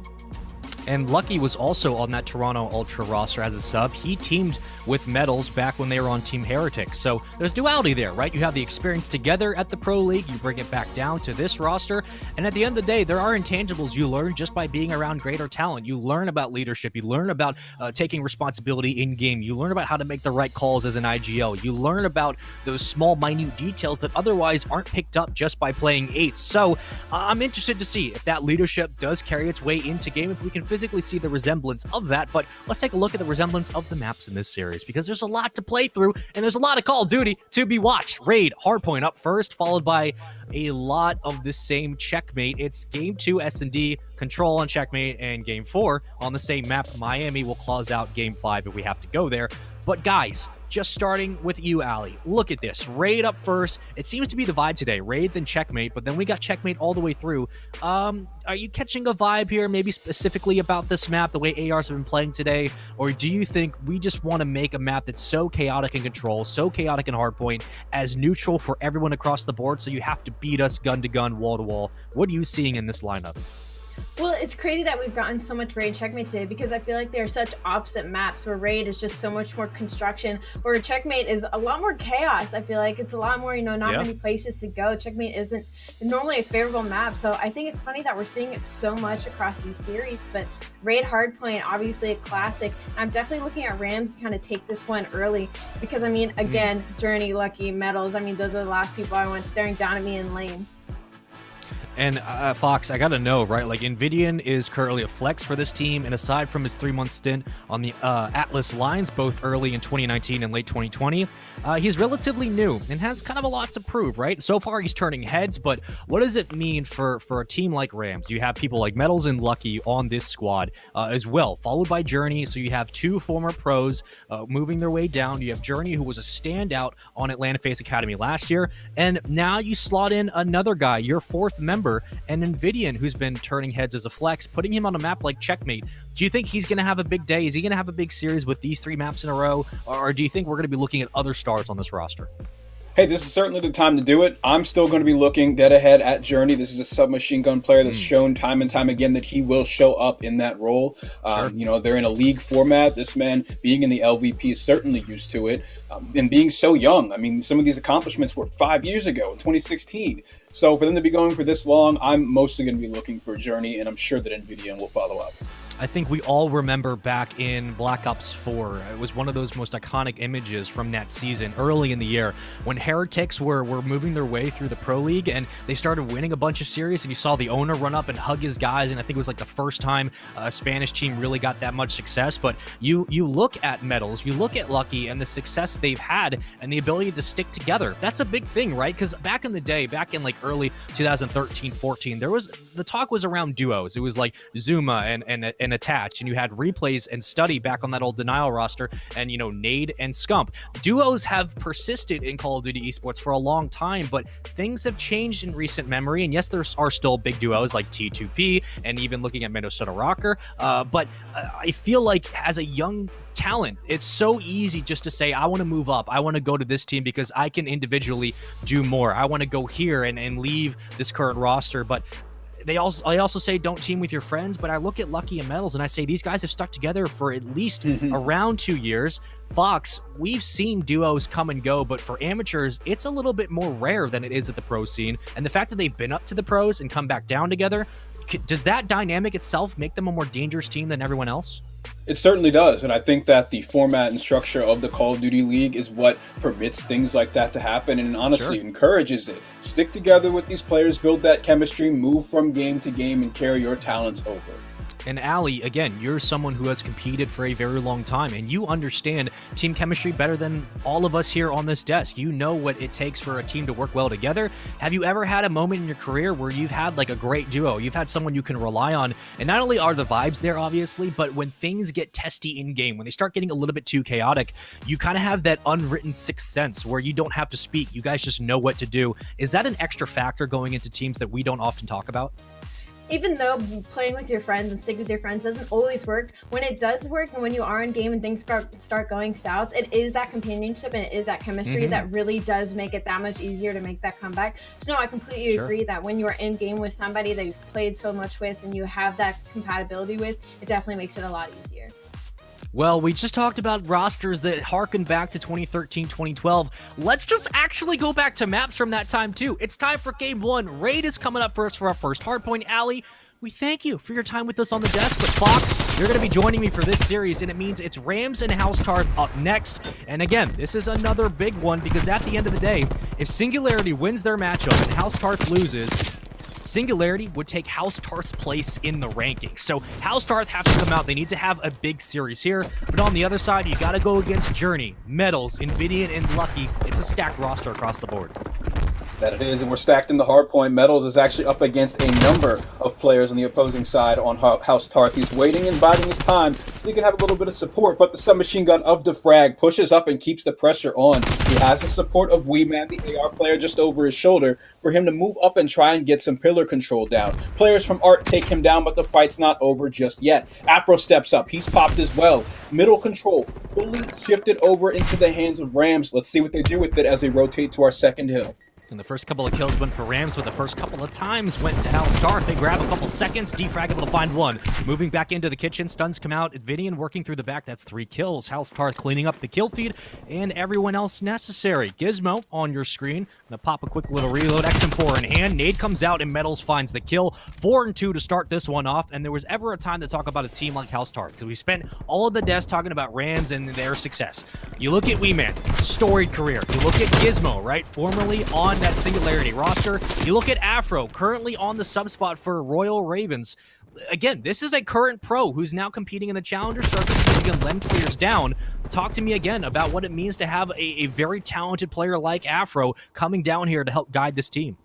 And Lucky was also on that Toronto Ultra roster as a sub. He teamed with Metals back when they were on Team Heretic. So there's duality there, right? You have the experience together at the Pro League, you bring it back down to this roster, and at the end of the day, there are intangibles you learn just by being around greater talent. You learn about leadership, you learn about taking responsibility in-game, you learn about how to make the right calls as an IGL, you learn about those small, minute details that otherwise aren't picked up just by playing 8s. So I'm interested to see if that leadership does carry its way into game, if we can physically see the resemblance of that. But let's take a look at the resemblance of the maps in this series, because there's a lot to play through and there's a lot of Call of Duty to be watched. Raid, Hardpoint up first, followed by a lot of the same Checkmate. It's Game 2 S&D, Control on Checkmate, and Game 4 on the same map. Miami will close out Game 5 if we have to go there. But guys, just starting with you, Allie. Look at this. Raid up first. It seems to be the vibe today. Raid, then Checkmate, but then we got Checkmate all the way through. Are you catching a vibe here, maybe specifically about this map, the way ARs have been playing today? Or do you think we just want to make a map that's so chaotic in Control, so chaotic in Hardpoint, as neutral for everyone across the board, so you have to beat us gun to gun, wall to wall? What are you seeing in this lineup? Well, it's crazy that we've gotten so much Raid Checkmate today, because I feel like they're such opposite maps, where Raid is just so much more construction, where Checkmate is a lot more chaos. I feel like it's a lot more, not many places to go. Checkmate isn't normally a favorable map, so I think it's funny that we're seeing it so much across these series. But Raid Hardpoint, obviously a classic. I'm definitely looking at Rams to kind of take this one early, because I mean, again, Journey, Lucky, Metals, I mean, those are the last people I want staring down at me in lane. And Fox, I gotta know, right? Like, Invidian is currently a flex for this team, and aside from his 3-month stint on the Atlas lines, both early in 2019 and late 2020, he's relatively new and has kind of a lot to prove, right? So far, he's turning heads, but what does it mean for a team like Rams? You have people like Metals and Lucky on this squad as well, followed by Journey. So you have 2 former pros moving their way down. You have Journey, who was a standout on Atlanta FaZe Academy last year, and now you slot in another guy, your 4th member November, and Nvidian, who's been turning heads as a flex, putting him on a map like Checkmate. Do you think he's going to have a big day? Is he going to have a big series with these 3 maps in a row? Or do you think we're going to be looking at other stars on this roster? Hey, this is certainly the time to do it. I'm still going to be looking dead ahead at Journey. This is a submachine gun player that's shown time and time again that he will show up in that role. You know, they're in a league format. This man being in the LVP is certainly used to it. And being so young, I mean, some of these accomplishments were 5 years ago in 2016. So for them to be going for this long, I'm mostly going to be looking for Journey, and I'm sure that Nvidia will follow up. I think we all remember back in Black Ops 4, it was one of those most iconic images from that season early in the year when Heretics were moving their way through the Pro League and they started winning a bunch of series, and you saw the owner run up and hug his guys, and I think it was like the first time a Spanish team really got that much success. But you look at Metals, you look at Lucky and the success they've had and the ability to stick together. That's a big thing, right? Because back in the day, back in like early 2013-14, the talk was around duos. It was like Zuma and Attach, and you had Replays and Study back on that old Denial roster, and you know, Nade and Scump. Duos have persisted in Call of Duty esports for a long time, but things have changed in recent memory, and yes, there are still big duos like T2P and even looking at Minnesota Rocker, but I feel like as a young talent, it's so easy just to say, I want to move up, I want to go to this team because I can individually do more, I want to go here and leave this current roster. But I also say don't team with your friends, but I look at Lucky and Metals and I say these guys have stuck together for at least around 2 years. Fox, we've seen duos come and go, but for amateurs, it's a little bit more rare than it is at the pro scene. And the fact that they've been up to the pros and come back down together, does that dynamic itself make them a more dangerous team than everyone else? It certainly does, and I think that the format and structure of the Call of Duty League is what permits things like that to happen, and honestly encourages it. Stick together with these players, build that chemistry, move from game to game, and carry your talents over. And Ali, again, you're someone who has competed for a very long time, and you understand team chemistry better than all of us here on this desk. You know what it takes for a team to work well together. Have you ever had a moment in your career where you've had like a great duo? You've had someone you can rely on, and not only are the vibes there, obviously, but when things get testy in game, when they start getting a little bit too chaotic, you kind of have that unwritten sixth sense where you don't have to speak. You guys just know what to do. Is that an extra factor going into teams that we don't often talk about? Even though playing with your friends and stick with your friends doesn't always work, when it does work and when you are in game and things start going south, it is that companionship and it is that chemistry that really does make it that much easier to make that comeback. So no, I completely agree that when you're in game with somebody that you've played so much with and you have that compatibility with, it definitely makes it a lot easier. Well, we just talked about rosters that harken back to 2013, 2012. Let's just actually go back to maps from that time, too. It's time for Game 1. Raid is coming up first for our first hardpoint. Ali, we thank you for your time with us on the desk, but Fox, you're going to be joining me for this series, and it means it's Rams and House Tarth up next. And again, this is another big one, because at the end of the day, if Singularity wins their matchup and House Tarth loses, Singularity would take House Tarth's place in the rankings. So House Tarth have to come out. They need to have a big series here. But on the other side, you got to go against Journey, Metals, Nvidian, and Lucky. It's a stacked roster across the board. That it is, and we're stacked in the hardpoint. Metals is actually up against a number of players on the opposing side on House Tarth. He's waiting and biding his time so he can have a little bit of support, but the submachine gun of Defrag pushes up and keeps the pressure on. He has the support of Weeman, the AR player, just over his shoulder for him to move up and try and get some pillar control down. Players from Art take him down, but the fight's not over just yet. Afro steps up. He's popped as well. Middle control fully shifted over into the hands of Rams. Let's see what they do with it as they rotate to our second hill. And the first couple of kills went for Rams, but the first couple of times went to House Tarth. They grab a couple seconds. Defrag able to find one. Moving back into the kitchen. Stuns come out. Nvidian working through the back. That's 3 kills. House Tarth cleaning up the kill feed, and everyone else necessary. Gizmo on your screen. Gonna pop a quick little reload. XM4 in hand. Nade comes out, and Metals finds the kill. 4-2 to start this one off. And there was ever a time to talk about a team like House Tarth, because we spent all of the desk talking about Rams and their success. You look at Weeman, storied career. You look at Gizmo, right? Formerly on that Singularity roster. You look at Afro, currently on the sub spot for Royal Ravens. Again, this is a current pro who's now competing in the Challenger Circuit, keeping Len players down. Talk to me again about what it means to have a very talented player like Afro coming down here to help guide this team.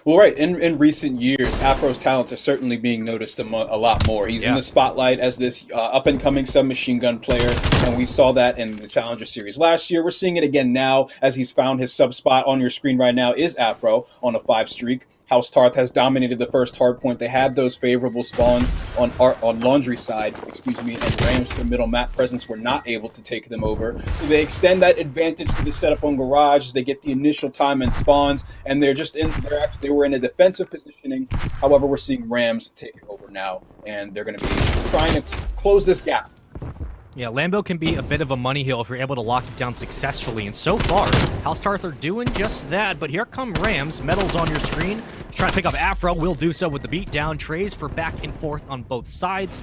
Well, right. In recent years, Afro's talents are certainly being noticed a lot more. He's in the spotlight as this up-and-coming submachine gun player, and we saw that in the Challenger Series last year. We're seeing it again now as he's found his sub spot. On your screen right now is Afro on a 5 streak. House Tarth has dominated the first hard point. They have those favorable spawns on Laundry side, excuse me, and Rams for middle map presence were not able to take them over. So they extend that advantage to the setup on Garage as they get the initial time and spawns, and they were in a defensive positioning. However, we're seeing Rams taking over now, and they're going to be trying to close this gap. Yeah, Lambo can be a bit of a money hill if you're able to lock it down successfully, and so far, House Tarth are doing just that, but here come Rams. Metal's on your screen, trying to pick up Afro, will do so with the beatdown. Trays for back and forth on both sides,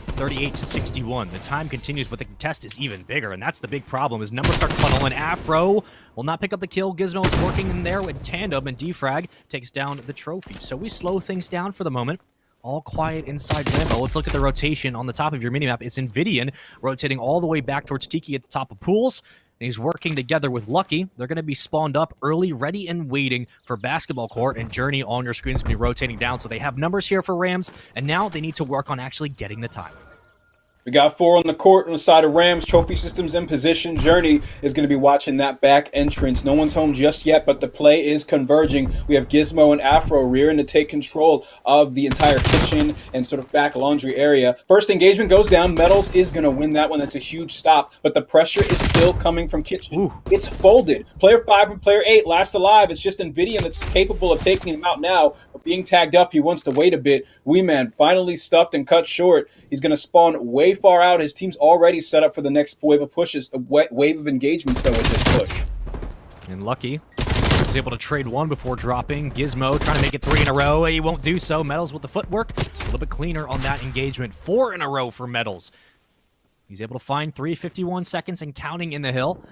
38-61. The time continues, but the contest is even bigger, and that's the big problem, as numbers start funneling. Afro will not pick up the kill. Gizmo is working in there with Tandem, and Defrag takes down the trophy. So we slow things down for the moment. All quiet inside Lambo. Let's look at the rotation on the top of your minimap. It's Invidian rotating all the way back towards Tiki at the top of pools. And he's working together with Lucky. They're going to be spawned up early, ready and waiting for basketball court. And Journey on your screen is going to be rotating down. So they have numbers here for Rams. And now they need to work on actually getting the time. We got 4 on the court on the side of Rams. Trophy systems in position. Journey is going to be watching that back entrance. No one's home just yet, but the play is converging. We have Gizmo and Afro rearing to take control of the entire kitchen and sort of back laundry area. First engagement goes down. Metals is going to win that one. That's a huge stop, but the pressure is still coming from kitchen. Ooh. It's folded. Player 5 and player 8 last alive. It's just Invidian that's capable of taking him out now. But being tagged up, he wants to wait a bit. Wee Man finally stuffed and cut short. He's going to spawn way far out. His team's already set up for the next wave of pushes, a wave of engagements, though, with this push. And Lucky was able to trade one before dropping. Gizmo trying to make it 3 in a row. He won't do so. Metals with the footwork. A little bit cleaner on that engagement. 4 in a row for Metals. He's able to find 3:51 seconds and counting in the hill.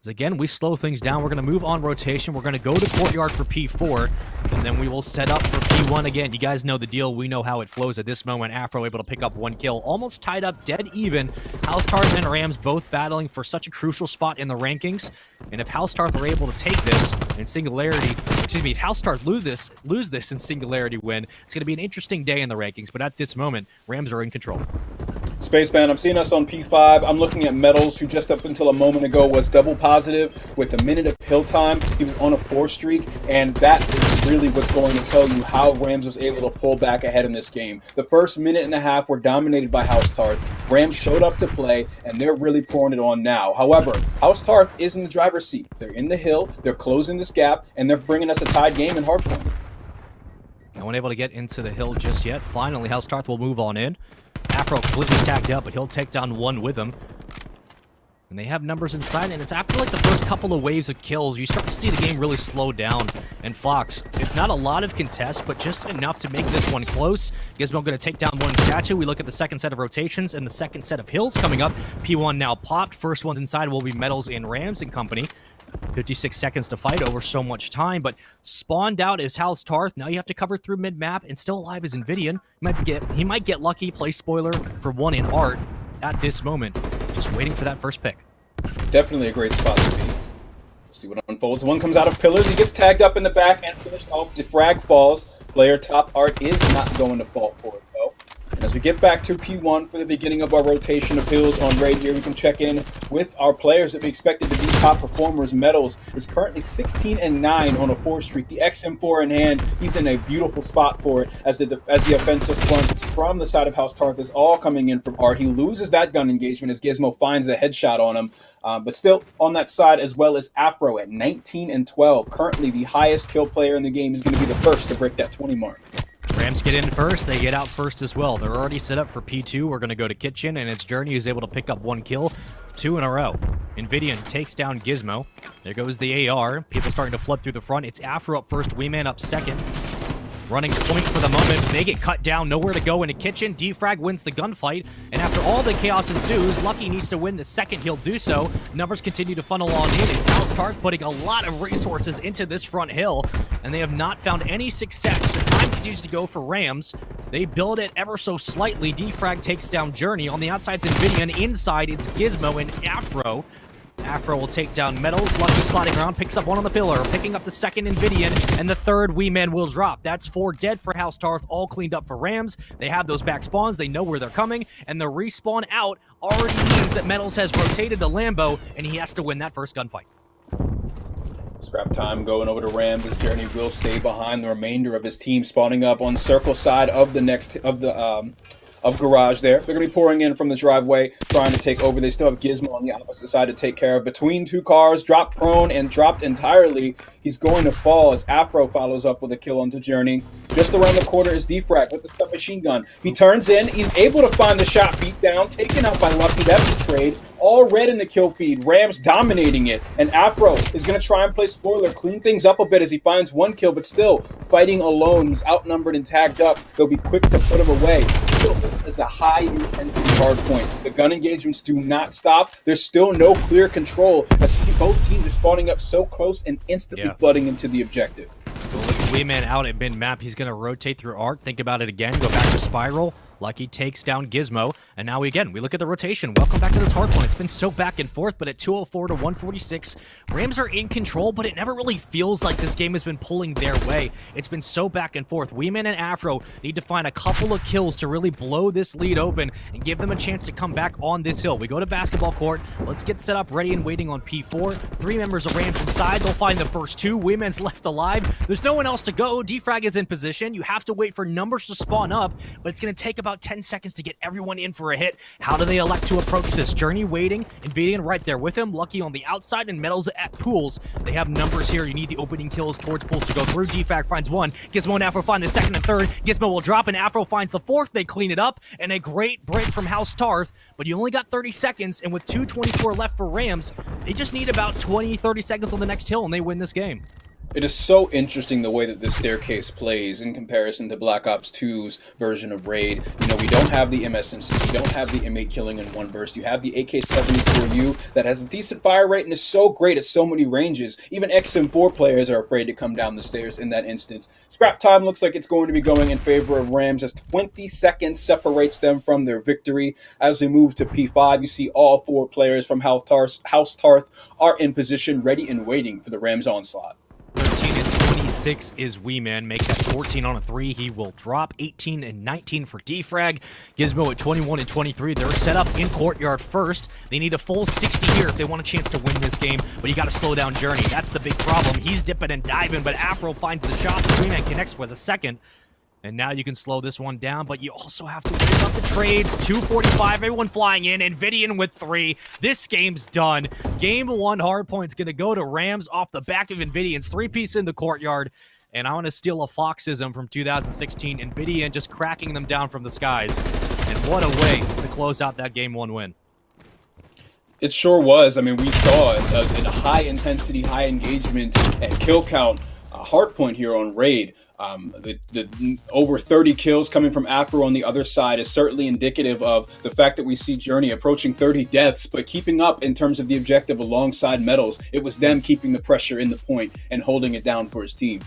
As again, we slow things down. We're going to move on rotation. We're going to go to Courtyard for P4, and then we will set up for P1 again. You guys know the deal. We know how it flows at this moment. Afro able to pick up 1 kill. Almost tied up, dead even. House Tarth and Rams both battling for such a crucial spot in the rankings. And if House Tarth are able to take this in Singularity, excuse me, if House Tarth lose this in Singularity win, it's going to be an interesting day in the rankings. But at this moment, Rams are in control. Spaceman, I'm seeing us on P5. I'm looking at Metals, who just up until a moment ago was double positive with a minute of hill time. He was on a 4 streak, and that is really what's going to tell you how Rams was able to pull back ahead in this game. The first minute and a half were dominated by House Tarth. Rams showed up to play, and they're really pouring it on now. However, House Tarth is in the driver's seat. They're in the hill, they're closing this gap, and they're bringing us a tied game in hardpoint. No one able to get into the hill just yet. Finally, House Tarth will move on in. Afro completely tagged up, but he'll take down 1 with him. And they have numbers inside, and it's after like the first couple of waves of kills, you start to see the game really slow down. And Fox, it's not a lot of contests, but just enough to make this one close. Gizmo going to take down 1 statue. We look at the second set of rotations and the second set of hills coming up. P1 now popped. First ones inside will be Metals and Rams and company. 56 seconds to fight over so much time, but spawned out is House Tarth. Now you have to cover through mid-map, and still alive is Invidian. He might get lucky, play spoiler for 1 in Art at this moment. Just waiting for that first pick. Definitely a great spot to be. Let's see what unfolds. 1 comes out of pillars. He gets tagged up in the back and finished off. Defrag falls. Player top Art is not going to fall for it, though. And as we get back to P1 for the beginning of our rotation of hills on raid here, we can check in with our players that we expected to be top performers. Metals is currently 16-9 on a 4 streak. The XM4 in hand, he's in a beautiful spot for it as the offensive front from the side of House Tarth is all coming in from Art. He loses that gun engagement as Gizmo finds the headshot on him. But still on that side, as well as Afro at 19-12. Currently the highest kill player in the game is going to be the first to break that 20 mark. Rams get in first, they get out first as well. They're already set up for P2. We're going to go to Kitchen, and it's Journey who's able to pick up 1 kill, 2 in a row. Invidian takes down Gizmo. There goes the AR. People starting to flood through the front. It's Afro up first, Wee Man up second. Running point for the moment. They get cut down, nowhere to go in a Kitchen. Defrag wins the gunfight, and after all the chaos ensues, Lucky needs to win the second. He'll do so. Numbers continue to funnel on in. It's House Tarth putting a lot of resources into this front hill, and they have not found any success. The time continues to go for Rams. They build it ever so slightly. Defrag takes down Journey. On the outside, it's Invidian. Inside, it's Gizmo and Afro. Afro will take down Metals. Lucky sliding around, picks up 1 on the pillar, picking up the second Invidian, and the third Wee Man will drop. That's 4 dead for House Tarth, all cleaned up for Rams. They have those back spawns, they know where they're coming, and the respawn out already means that Metals has rotated the Lambo, and he has to win that first gunfight. So Scrap time going over to Ram. This Journey will stay behind the remainder of his team, spawning up on circle side of the next of garage there. They're going to be pouring in from the driveway, trying to take over. They still have Gizmo on the opposite side to take care of. Between two cars, dropped prone and dropped entirely. He's going to fall as Afro follows up with a kill onto Journey. Just around the corner is Defrag with the submachine gun. He turns in. He's able to find the shot beat down. Taken out by Lucky. That's the trade. All red in the kill feed. Rams dominating it. And Afro is going to try and play spoiler, clean things up a bit as he finds one kill, but still fighting alone. He's outnumbered and tagged up. They'll be quick to put him away. Still, this is a high-intensity hard point. The gun engagements do not stop. There's still no clear control as both teams are spawning up so close and instantly flooding into the objective. Well, look at Wayman out at mid-map. He's going to rotate through Art. Think about it again. Go back to Spiral. Lucky takes down Gizmo. And now we look at the rotation. Welcome back to this hard point. It's been so back and forth, but at 204 to 146, Rams are in control, but it never really feels like this game has been pulling their way. It's been so back and forth. Weeman and Afro need to find a couple of kills to really blow this lead open and give them a chance to come back on this hill. We go to basketball court. Let's get set up, ready and waiting on P4. 3 members of Rams inside. They'll find the first 2. Weeman's left alive. There's no one else to go. Defrag is in position. You have to wait for numbers to spawn up, but it's going to take about 10 seconds to get everyone in for a hit. How do they elect to approach this? Journey waiting, Invidian right there with him, Lucky on the outside, and Metals at pools. They have numbers here. You need the opening kills towards pools to go through. Defrag finds one. Gizmo and Afro find the second and third. Gizmo will drop, and Afro finds the fourth. They clean it up, and a great break from House Tarth, but you only got 30 seconds, and with 2:24 left for Rams, they just need about 20-30 seconds on the next hill, and they win this game. It is so interesting the way that this staircase plays in comparison to Black Ops 2's version of Raid. You know, we don't have the MSMC, we don't have the M8 killing in one burst. You have the AK-74U that has a decent fire rate and is so great at so many ranges. Even XM4 players are afraid to come down the stairs in that instance. Scrap time looks like it's going to be going in favor of Rams as 20 seconds separates them from their victory. As we move to P5, you see all 4 players from House Tarth are in position, ready and waiting for the Rams onslaught. 13 and 26 is Weeman. Make that 14 on a 3. He will drop 18 and 19 for Defrag. Gizmo at 21 and 23. They're set up in Courtyard first. They need a full 60 here if they want a chance to win this game, but you got to slow down Journey. That's the big problem. He's dipping and diving, but Afro finds the shot. Weeman connects with a second. And now you can slow this one down, but you also have to pick up the trades. 245, everyone flying in. Invidian with 3. This game's done. Game 1 hardpoint's going to go to Rams off the back of Invidian's 3-piece in the Courtyard. And I want to steal a Foxism from 2016. Invidian just cracking them down from the skies. And what a way to close out that Game 1 win. It sure was. I mean, we saw a high intensity, high engagement, and kill count hardpoint here on Raid. The over 30 kills coming from Afro on the other side is certainly indicative of the fact that we see Journey approaching 30 deaths, but keeping up in terms of the objective alongside Metals. It was them keeping the pressure in the point and holding it down for his team.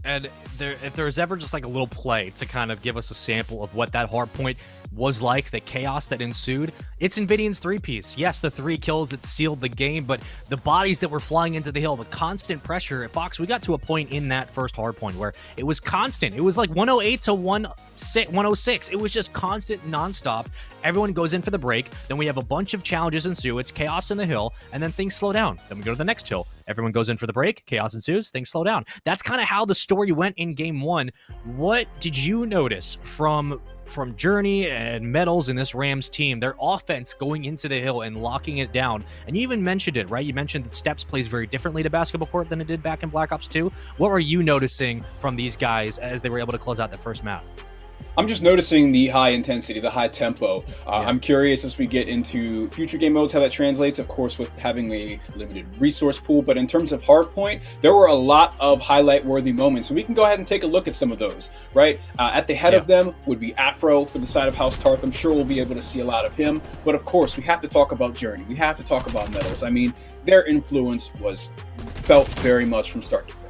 And if there's ever just like a little play to kind of give us a sample of what that hard point was like, the chaos that ensued, it's Invidian's 3-piece. Yes, the 3 kills that sealed the game, but the bodies that were flying into the hill, the constant pressure at Fox, we got to a point in that first hard point where it was constant. It was like 108 to 106. It was just constant, nonstop. Everyone goes in for the break. Then we have a bunch of challenges ensue. It's chaos in the hill, and then things slow down. Then we go to the next hill. Everyone goes in for the break. Chaos ensues. Things slow down. That's kind of how the story went in Game 1. What did you notice from Journey and Metals in this Rams team, their offense going into the hill and locking it down? And you even mentioned it, right? You mentioned that Steps plays very differently to basketball court than it did back in Black Ops 2. What were you noticing from these guys as they were able to close out the first map? I'm just noticing the high intensity, the high tempo. I'm curious as we get into future game modes how that translates, of course, with having a limited resource pool. But in terms of hardpoint, there were a lot of highlight-worthy moments. And we can go ahead and take a look at some of those, right? At the head of them would be Afro for the side of House Tarth. I'm sure we'll be able to see a lot of him. But of course, we have to talk about Journey. We have to talk about Metals. I mean, their influence was felt very much from start to finish.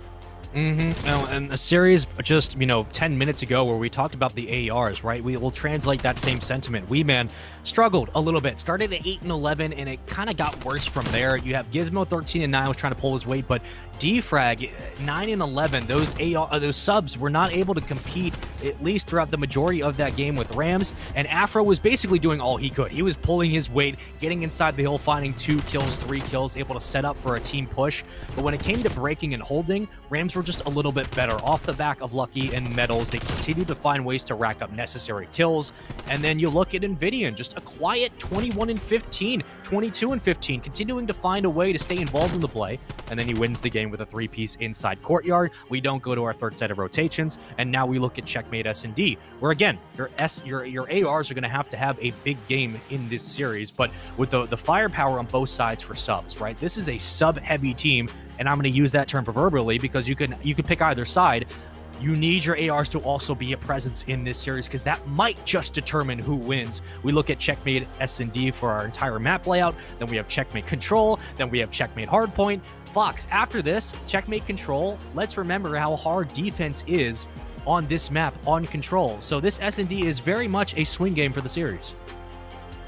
And a series just, 10 minutes ago where we talked about the ARs, right? We will translate that same sentiment. Wee Man struggled a little bit. Started at 8-11, and it kind of got worse from there. You have Gizmo 13-9 was trying to pull his weight, but Defrag 9-11. Those subs were not able to compete at least throughout the majority of that game with Rams. And Afro was basically doing all he could. He was pulling his weight, getting inside the hill, finding 2 kills, 3 kills, able to set up for a team push. But when it came to breaking and holding, Rams were just a little bit better. Off the back of Lucky and Metals, they continued to find ways to rack up necessary kills. And then you look at Invidian, just a quiet 21-15, 22-15, continuing to find a way to stay involved in the play. And then he wins the game with a 3-piece inside courtyard. We don't go to our third set of rotations. And now we look at Checkmate S&D, where again, your ARs are going to have a big game in this series. But with the firepower on both sides for subs, right? This is a sub-heavy team. And I'm going to use that term proverbially because you can pick either side. You need your ARs to also be a presence in this series because that might just determine who wins. We look at Checkmate S&D for our entire map layout. Then we have Checkmate Control. Then we have Checkmate Hardpoint. Fox, after this, Checkmate Control, let's remember how hard defense is on this map on Control. So this S&D is very much a swing game for the series.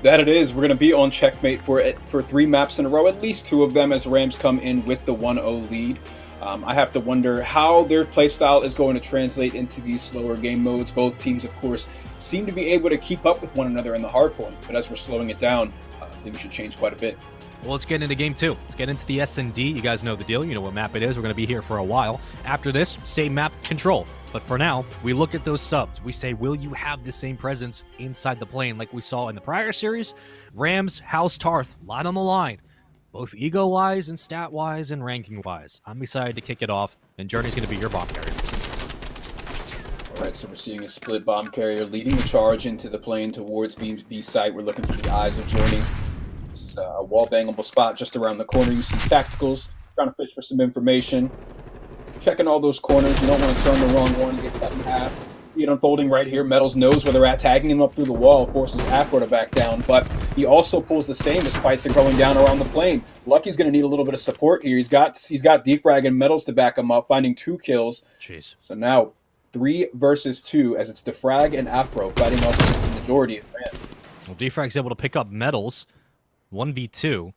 That it is. We're going to be on Checkmate for 3 maps in a row, at least 2 of them as Rams come in with the 1-0 lead. I have to wonder how their playstyle is going to translate into these slower game modes. Both teams, of course, seem to be able to keep up with one another in the hardpoint, but as we're slowing it down, things should change quite a bit. Well, let's get into game 2. Let's get into the S&D. You guys know the deal. You know what map it is. We're going to be here for a while. After this, same map, Control. But for now, we look at those subs. We say, will you have the same presence inside the plane like we saw in the prior series? Rams, House, Tarth, a lot on the line, both ego-wise and stat-wise and ranking-wise. I'm excited to kick it off, and Journey's going to be your bomb carrier. All right, so we're seeing a split bomb carrier leading the charge into the plane towards Beam's B site. We're looking through the eyes of Journey. This is a wall-bangable spot just around the corner. You see tacticals, trying to fish for some information. Checking all those corners. You don't want to turn the wrong one and get cut in half. See it unfolding right here. Metals knows where they're at, tagging him up through the wall, forces Afro to back down, but he also pulls the same as spikes are going down around the plane. Lucky's going to need a little bit of support here. He's got Defrag and Metals to back him up, finding 2 kills. Jeez. So now 3 versus 2 as it's Defrag and Afro fighting off against the majority of Rams. Well, Defrag's able to pick up Metals. 1v2.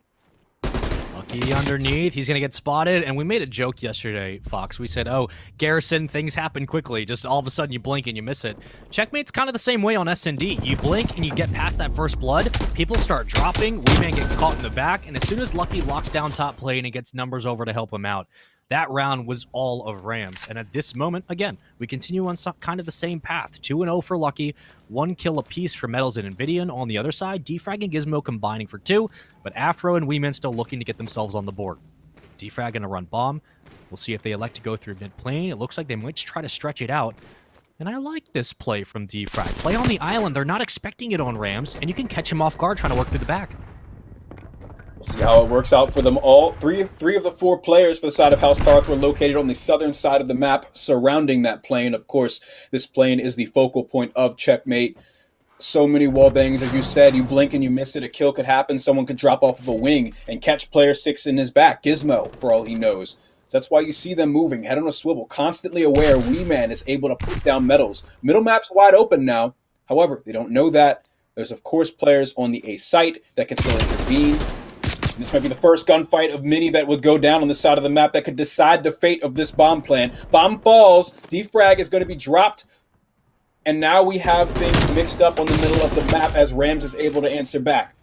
Lucky underneath. He's going to get spotted. And we made a joke yesterday, Fox. We said, oh, Garrison, things happen quickly. Just all of a sudden you blink and you miss it. Checkmate's kind of the same way on S&D. You blink and you get past that first blood. People start dropping. Wee Man gets caught in the back. And as soon as Lucky locks down top plane and gets numbers over to help him out, that round was all of Rams. And at this moment, again, we continue on kind of the same path. 2-0 for Lucky, 1 kill apiece for Metals and Invidian. On the other side, Defrag and Gizmo combining for 2, but Afro and Weeman still looking to get themselves on the board. Defrag going to run bomb. We'll see if they elect to go through mid-plane. It looks like they might try to stretch it out. And I like this play from Defrag. Play on the island. They're not expecting it on Rams, and you can catch him off guard trying to work through the back. We'll see how it works out for them all. Three of the 4 players for the side of House Tarth were located on the southern side of the map surrounding that plane. Of course, this plane is the focal point of Checkmate. So many wall bangs, as you said. You blink and you miss it. A kill could happen. Someone could drop off of a wing and catch player 6 in his back. Gizmo, for all he knows. So that's why you see them moving, head on a swivel, constantly aware. Wee Man is able to put down Metals. Middle map's wide open now. However, they don't know that. There's, of course, players on the A site that can still intervene. This might be the first gunfight of many that would go down on the side of the map that could decide the fate of this bomb plan. Bomb falls. Defrag is going to be dropped. And now we have things mixed up on the middle of the map as Rams is able to answer back.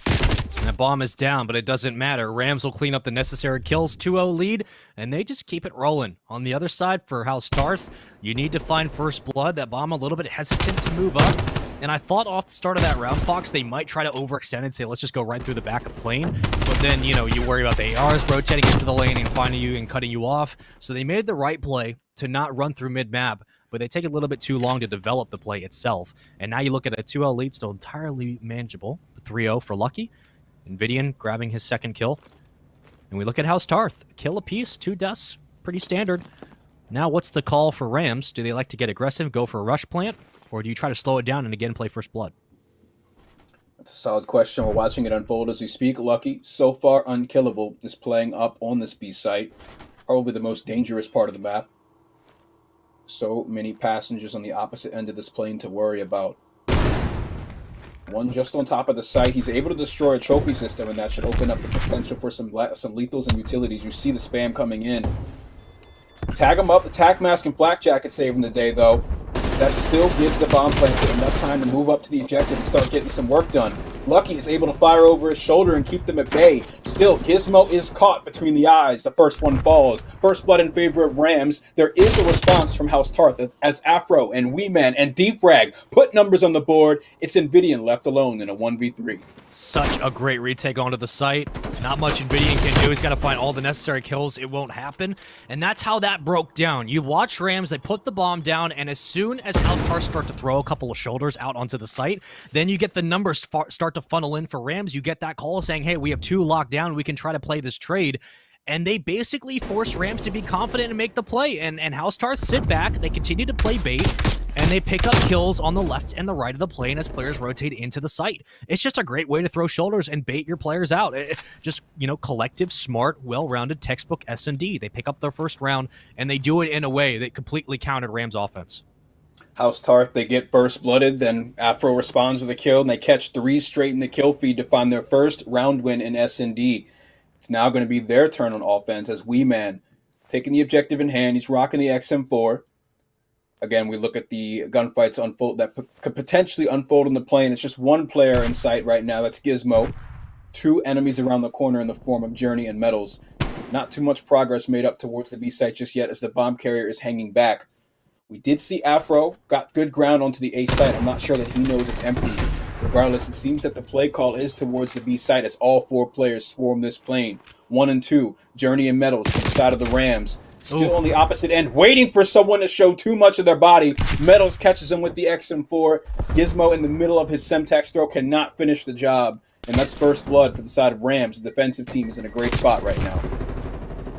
And that bomb is down, but it doesn't matter. Rams will clean up the necessary kills, 2-0 lead, and they just keep it rolling. On the other side for House Tarth, you need to find first blood. That bomb a little bit hesitant to move up. And I thought off the start of that round, Fox, they might try to overextend and say, let's just go right through the back of plane. But then, you worry about the ARs rotating into the lane and finding you and cutting you off. So they made the right play to not run through mid-map, but they take a little bit too long to develop the play itself. And now you look at a 2-0 lead, still entirely manageable. 3-0 for Lucky. Invidian grabbing his second kill. And we look at House Tarth. Kill apiece, 2 deaths. Pretty standard. Now what's the call for Rams? Do they like to get aggressive, go for a rush plant? Or do you try to slow it down and again play first blood? That's a solid question. We're watching it unfold as we speak. Lucky, so far unkillable, is playing up on this B site. Probably the most dangerous part of the map. So many passengers on the opposite end of this plane to worry about. One just on top of the site. He's able to destroy a trophy system, and that should open up the potential for some lethals and utilities. You see the spam coming in. Tag him up. Attack Mask and Flak Jacket saving the day, though. That still gives the bomb planter enough time to move up to the objective and start getting some work done. Lucky is able to fire over his shoulder and keep them at bay. Still, Gizmo is caught between the eyes. The first one falls. First blood in favor of Rams. There is a response from House Tarth as Afro and Wee Man and Defrag put numbers on the board. It's Invidian left alone in a 1v3. Such a great retake onto the site. Not much Invidian can do. He's got to find all the necessary kills. It won't happen. And that's how that broke down. You watch Rams, they put the bomb down, and as soon as House Tarth start to throw a couple of shoulders out onto the site, then you get the numbers start to funnel in for Rams. You get that call saying, hey, we have 2 locked down. We can try to play this trade. And they basically force Rams to be confident and make the play. And House Tarth sit back. They continue to play bait. And they pick up kills on the left and the right of the plane as players rotate into the site. It's just a great way to throw shoulders and bait your players out. Just, collective, smart, well-rounded textbook S&D. They pick up their first round, and they do it in a way that completely countered Rams' offense. House Tarth, they get first blooded, then Afro responds with a kill, and they catch 3 straight in the kill feed to find their first round win in S&D. It's now going to be their turn on offense as Wee Man taking the objective in hand. He's rocking the XM4. Again, we look at the gunfights unfold that could potentially unfold on the plane. It's just one player in sight right now. That's Gizmo. 2 enemies around the corner in the form of Journey and Metals. Not too much progress made up towards the B site just yet as the bomb carrier is hanging back. We did see Afro got good ground onto the A site. I'm not sure that he knows it's empty. Regardless, it seems that the play call is towards the B site as all 4 players swarm this plane. 1 and 2, Journey and Metals to the side of the Rams. Still on the opposite end, waiting for someone to show too much of their body. Metals catches him with the XM4. Gizmo in the middle of his Semtex throw cannot finish the job. And that's first blood for the side of Rams. The defensive team is in a great spot right now.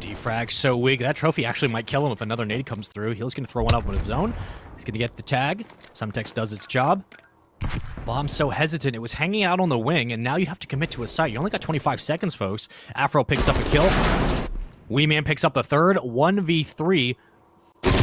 Defrag so weak. That trophy actually might kill him if another nade comes through. He's going to throw one up on his own. He's going to get the tag. Semtex does its job. Bomb's so hesitant. It was hanging out on the wing, and now you have to commit to a site. You only got 25 seconds, folks. Afro picks up a kill. Wee Man picks up the third. 1v3.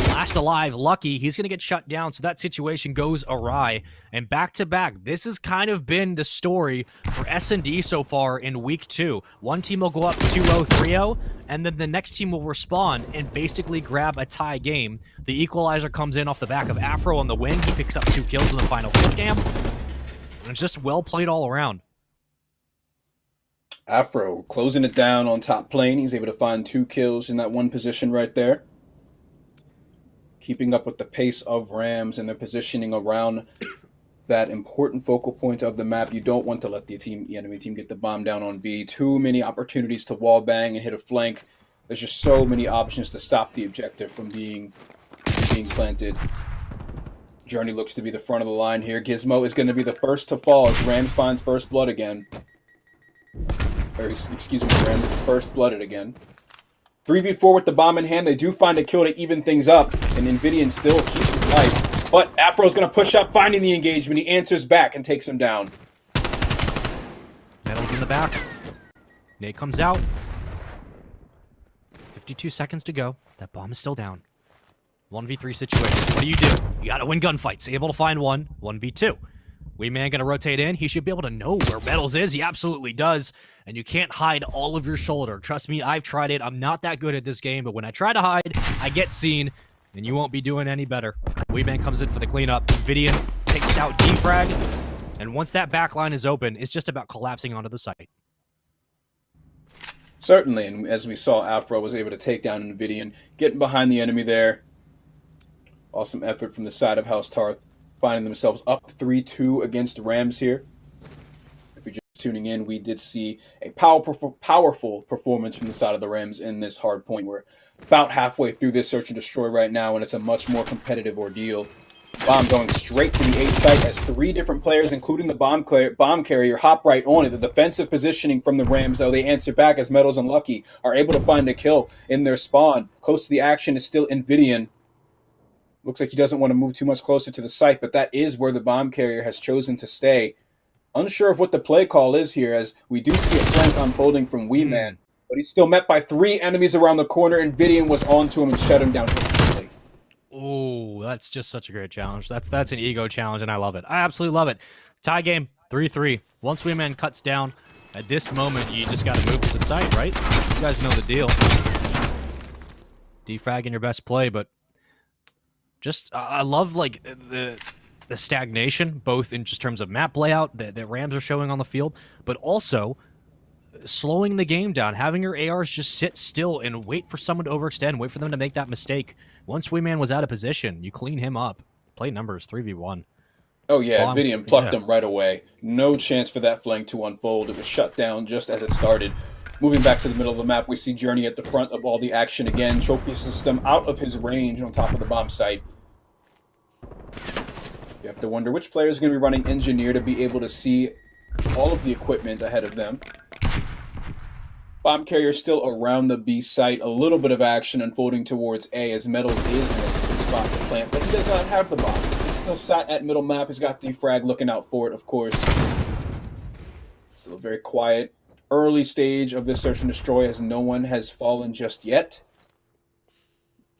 Last alive, Lucky. He's going to get shut down, so that situation goes awry. And back-to-back, this has kind of been the story for S&D so far in Week 2. One team will go up 2-0, 3-0, and then the next team will respond and basically grab a tie game. The equalizer comes in off the back of Afro on the wing. He picks up 2 kills in the final kill cam. And it's just well played all around. Afro closing it down on top plane. He's able to find 2 kills in that one position right there. Keeping up with the pace of Rams and their positioning around that important focal point of the map. You don't want to let the enemy team get the bomb down on B. Too many opportunities to wall bang and hit a flank. There's just so many options to stop the objective from being planted. Journey looks to be the front of the line here. Gizmo is going to be the first to fall as Rams finds first blood again. Excuse me, Rams is first blooded again. 3v4 with the bomb in hand. They do find a kill to even things up, and Invidian still keeps his life. But Afro's going to push up, finding the engagement. He answers back and takes him down. Metals in the back. Nate comes out. 52 seconds to go. That bomb is still down. 1v3 situation. What do? You got to win gunfights. Able to find one. 1v2. Wee Man going to rotate in. He should be able to know where Metals is. He absolutely does. And you can't hide all of your shoulder. Trust me, I've tried it. I'm not that good at this game, but when I try to hide, I get seen, and you won't be doing any better. Wee Man comes in for the cleanup. Invidian takes out Defrag. And once that back line is open, it's just about collapsing onto the site. Certainly, and as we saw, Afro was able to take down Invidian, getting behind the enemy there. Awesome effort from the side of House Tarth, finding themselves up 3-2 against Rams here. If you're just tuning in, we did see a powerful performance from the side of the Rams in this hard point. We're about halfway through this search and destroy right now, and it's a much more competitive ordeal. Bomb going straight to the A site as 3 different players, including the bomb carrier, hop right on it. The defensive positioning from the Rams, though, they answer back as Metals and Lucky are able to find a kill in their spawn. Close to the action is still Invidian. Looks like he doesn't want to move too much closer to the site, but that is where the bomb carrier has chosen to stay. Unsure of what the play call is here, as we do see a flank unfolding from Wee Man. But he's still met by 3 enemies around the corner, and Vidian was onto him and shut him down instantly. Oh, that's just such a great challenge. That's an ego challenge, and I love it. I absolutely love it. Tie game, 3-3. Once Wingman cuts down, at this moment, you just got to move to the site, right? You guys know the deal. Defragging your best play, but just I love like the stagnation, both in just terms of map layout that Rams are showing on the field, but also slowing the game down, having your ARs just sit still and wait for someone to overextend, wait for them to make that mistake. Once Wingman was out of position, you clean him up. Play numbers, 3v1. Oh yeah, Vidian plucked him right away. No chance for that flank to unfold. It was shut down just as it started. Moving back to the middle of the map, we see Journey at the front of all the action again. Trophy system out of his range on top of the bomb site. You have to wonder which player is going to be running Engineer to be able to see all of the equipment ahead of them. Bomb carrier still around the B site. A little bit of action unfolding towards A as Metals is in a good spot to plant, but he does not have the bomb. He's still sat at middle map. He's got defrag looking out for it, of course. Still very quiet. Early stage of this search and destroy as no one has fallen just yet.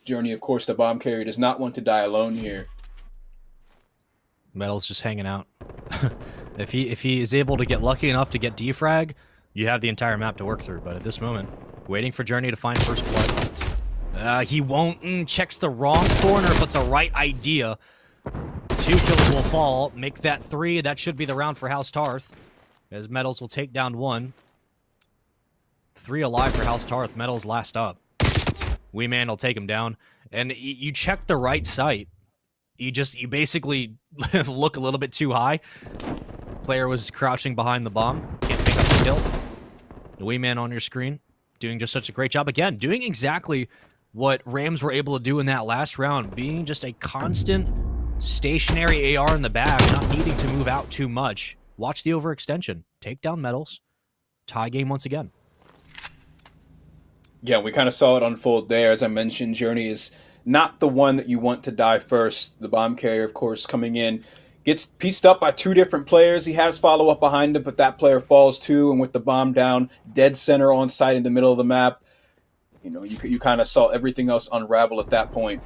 Journey, of course, the bomb carrier does not want to die alone here. Metal's just hanging out. If he is able to get lucky enough to get defrag, you have the entire map to work through. But at this moment, waiting for Journey to find first blood. He won't. Checks the wrong corner, but the right idea. 2 kills will fall. Make that 3. That should be the round for House Tarth. As Metals will take down 1. 3 alive for House Tarth. Metals last up. Wingman will take him down. And you check the right site. You basically look a little bit too high. Player was crouching behind the bomb. Can't pick up the kill. The Wingman on your screen. Doing just such a great job. Again, doing exactly what Rams were able to do in that last round. Being just a constant stationary AR in the back. Not needing to move out too much. Watch the overextension. Take down Metals. Tie game once again. Yeah, we kind of saw it unfold there. As I mentioned, Journey is not the one that you want to die first. The bomb carrier, of course, coming in. Gets pieced up by 2 different players. He has follow-up behind him, but that player falls too. And with the bomb down, dead center on site in the middle of the map, you know, you kind of saw everything else unravel at that point.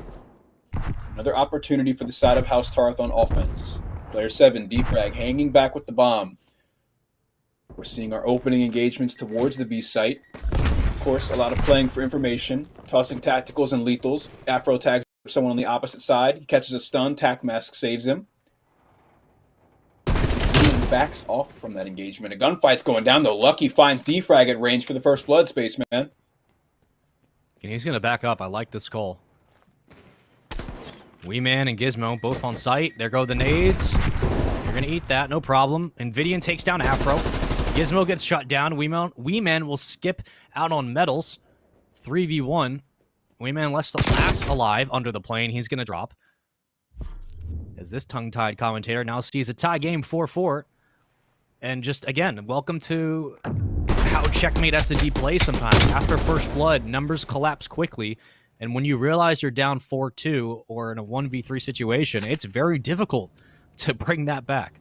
Another opportunity for the side of House Tarth on offense. Player 7, defrag, hanging back with the bomb. We're seeing our opening engagements towards the B site. Of course, a lot of playing for information, tossing tacticals and lethals. Afro tags someone on the opposite side. He catches a stun. Tac Mask saves him. He backs off from that engagement. A gunfight's going down, though. Lucky finds defrag at range for the first blood, Spaceman. And he's going to back up. I like this call. Wingman and Gizmo both on site. There go the nades. You're going to eat that, no problem. And Vidian takes down Afro. Gizmo gets shut down. Wingman will skip out on Metals. 3v1. Wingman last alive under the plane. He's going to drop. As this tongue-tied commentator now sees a tie game 4-4. And just, again, welcome to how Checkmate S&D plays sometimes. After first blood, numbers collapse quickly. And when you realize you're down 4-2 or in a 1v3 situation, it's very difficult to bring that back.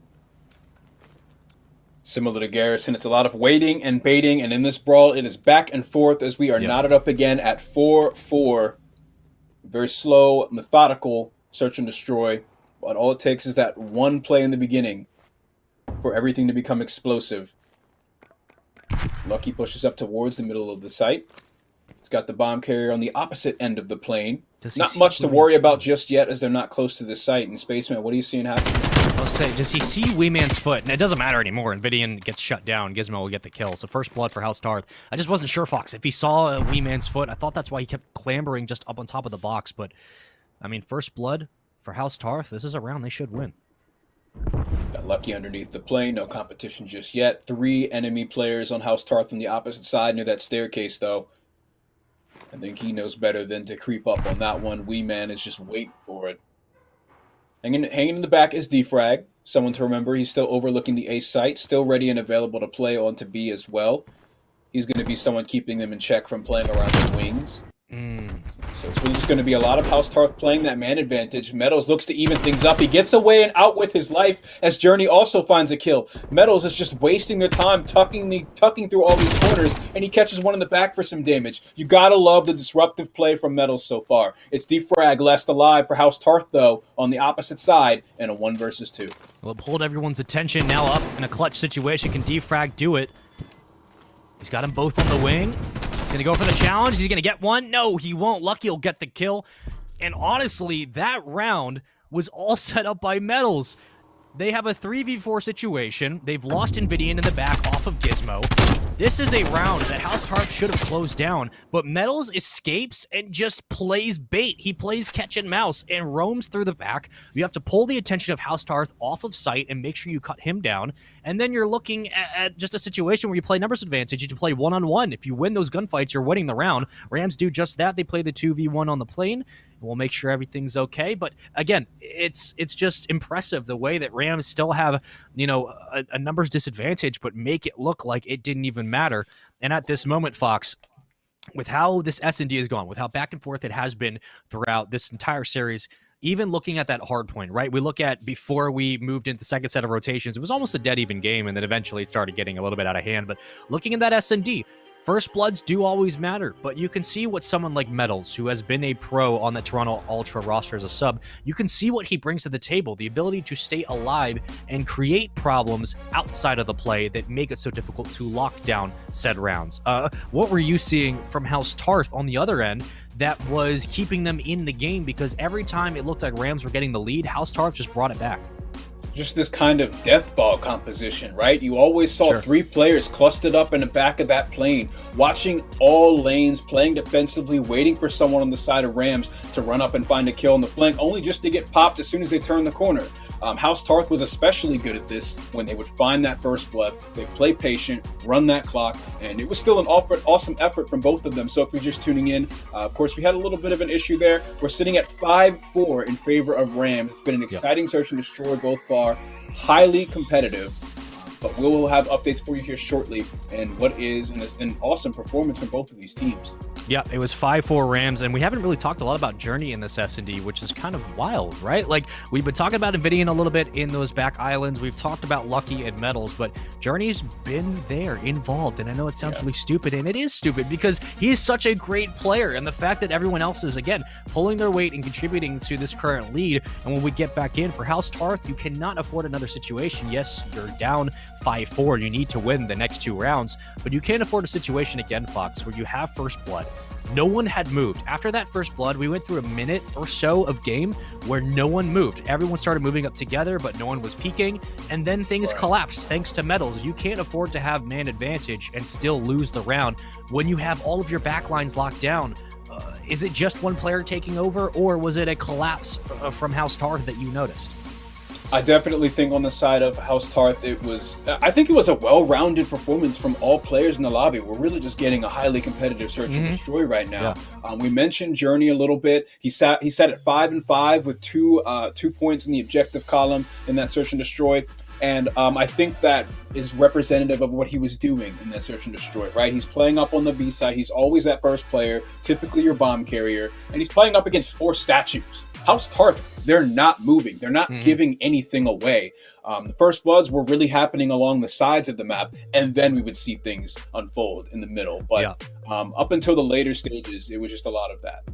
Similar to Garrison, it's a lot of waiting and baiting, and in this brawl, it is back and forth as we are knotted up again at 4-4. Very slow, methodical search and destroy, but all it takes is that one play in the beginning for everything to become explosive. Lucky pushes up towards the middle of the site. He's got the bomb carrier on the opposite end of the plane. Not much to worry about just yet as they're not close to the site. And Spaceman, what are you seeing happen? I'll say, does he see Wingman's foot? And it doesn't matter anymore. And Vidian gets shut down. Gizmo will get the kill. So first blood for House Tarth. I just wasn't sure, Fox. If he saw Wingman's foot, I thought that's why he kept clambering just up on top of the box. But, I mean, first blood for House Tarth. This is a round they should win. Got Lucky underneath the plane. No competition just yet. 3 enemy players on House Tarth on the opposite side near that staircase, though. I think he knows better than to creep up on that one. Wingman is just waiting for it. Hanging in the back is defrag. Someone to remember, he's still overlooking the A site, still ready and available to play onto B as well. He's going to be someone keeping them in check from playing around the wings. So it's really just going to be a lot of House Tarth playing that man advantage. Metals looks to even things up. He gets away and out with his life as Journey also finds a kill. Metals is just wasting their time tucking through all these corners, and he catches one in the back for some damage. You gotta love the disruptive play from Metals so far. It's defrag last alive for House Tarth though on the opposite side in a 1 versus 2. Well, it pulled everyone's attention. Now up in a clutch situation. Can defrag do it? He's got them both on the wing. He's gonna go for the challenge. He's gonna get one. No, he won't. Lucky he'll get the kill. And honestly, that round was all set up by Metals. They have a 3v4 situation. They've lost Nvidian in the back off of Gizmo. This is a round that House Tarth should have closed down, but Metals escapes and just plays bait. He plays catch and mouse and roams through the back. You have to pull the attention of House Tarth off of sight and make sure you cut him down. And then you're looking at just a situation where you play numbers advantage. You can play one-on-one. If you win those gunfights, you're winning the round. Rams do just that. They play the 2v1 on the plane. We'll make sure everything's okay. But again, it's just impressive the way that Rams still have, a numbers disadvantage, but make it look like it didn't even matter. And at this moment, Fox, with how this S&D has gone, with how back and forth it has been throughout this entire series, even looking at that hard point, right? We look at before we moved into the second set of rotations, it was almost a dead even game, and then eventually it started getting a little bit out of hand. But looking at that S&D, first bloods do always matter, but you can see what someone like Metals, who has been a pro on the Toronto Ultra roster as a sub, you can see what he brings to the table, the ability to stay alive and create problems outside of the play that make it so difficult to lock down said rounds. What were you seeing from House Tarth on the other end that was keeping them in the game? Because every time it looked like Rams were getting the lead, House Tarth just brought it back. Just this kind of death ball composition, right? You always saw 3 players clustered up in the back of that plane, watching all lanes, playing defensively, waiting for someone on the side of Rams to run up and find a kill on the flank, only just to get popped as soon as they turn the corner. House Tarth was especially good at this when they would find that first blood. They play patient, run that clock, and it was still an awesome effort from both of them. So if you're just tuning in, of course, we had a little bit of an issue there. We're sitting at 5-4 in favor of Rams. It's been an exciting search and destroy both far, highly competitive. But we will have updates for you here shortly, and what is an awesome performance from both of these teams. Yeah, it was 5-4 Rams, and we haven't really talked a lot about Journey in this S&D, which is kind of wild, right? Like, we've been talking about Nvidian a little bit in those back islands. We've talked about Lucky and Metals, but Journey's been there, involved, and I know it sounds really stupid, and it is stupid because he's such a great player, and the fact that everyone else is, again, pulling their weight and contributing to this current lead, and when we get back in for House Tarth, you cannot afford another situation. Yes, you're down 5-4. You need to win the next 2 rounds, but you can't afford a situation again, Fox, where you have first blood. No one had moved. After that first blood, we went through a minute or so of game where no one moved. Everyone started moving up together, but no one was peeking, and then things collapsed thanks to Metals. You can't afford to have man advantage and still lose the round when you have all of your backlines locked down. Is it just one player taking over, or was it a collapse from House Tarth that you noticed? I definitely think on the side of House Tarth, I think it was a well-rounded performance from all players in the lobby. We're really just getting a highly competitive search and destroy right now. Yeah. We mentioned Journey a little bit. He sat at 5-5 with 2 points in the objective column in that search and destroy. And I think that is representative of what he was doing in that search and destroy, right? He's playing up on the B side. He's always that first player, typically your bomb carrier, and he's playing up against 4 statues. House Tarth, they're not moving. They're not giving anything away. The first bloods were really happening along the sides of the map, and then we would see things unfold in the middle. But up until the later stages, it was just a lot of that.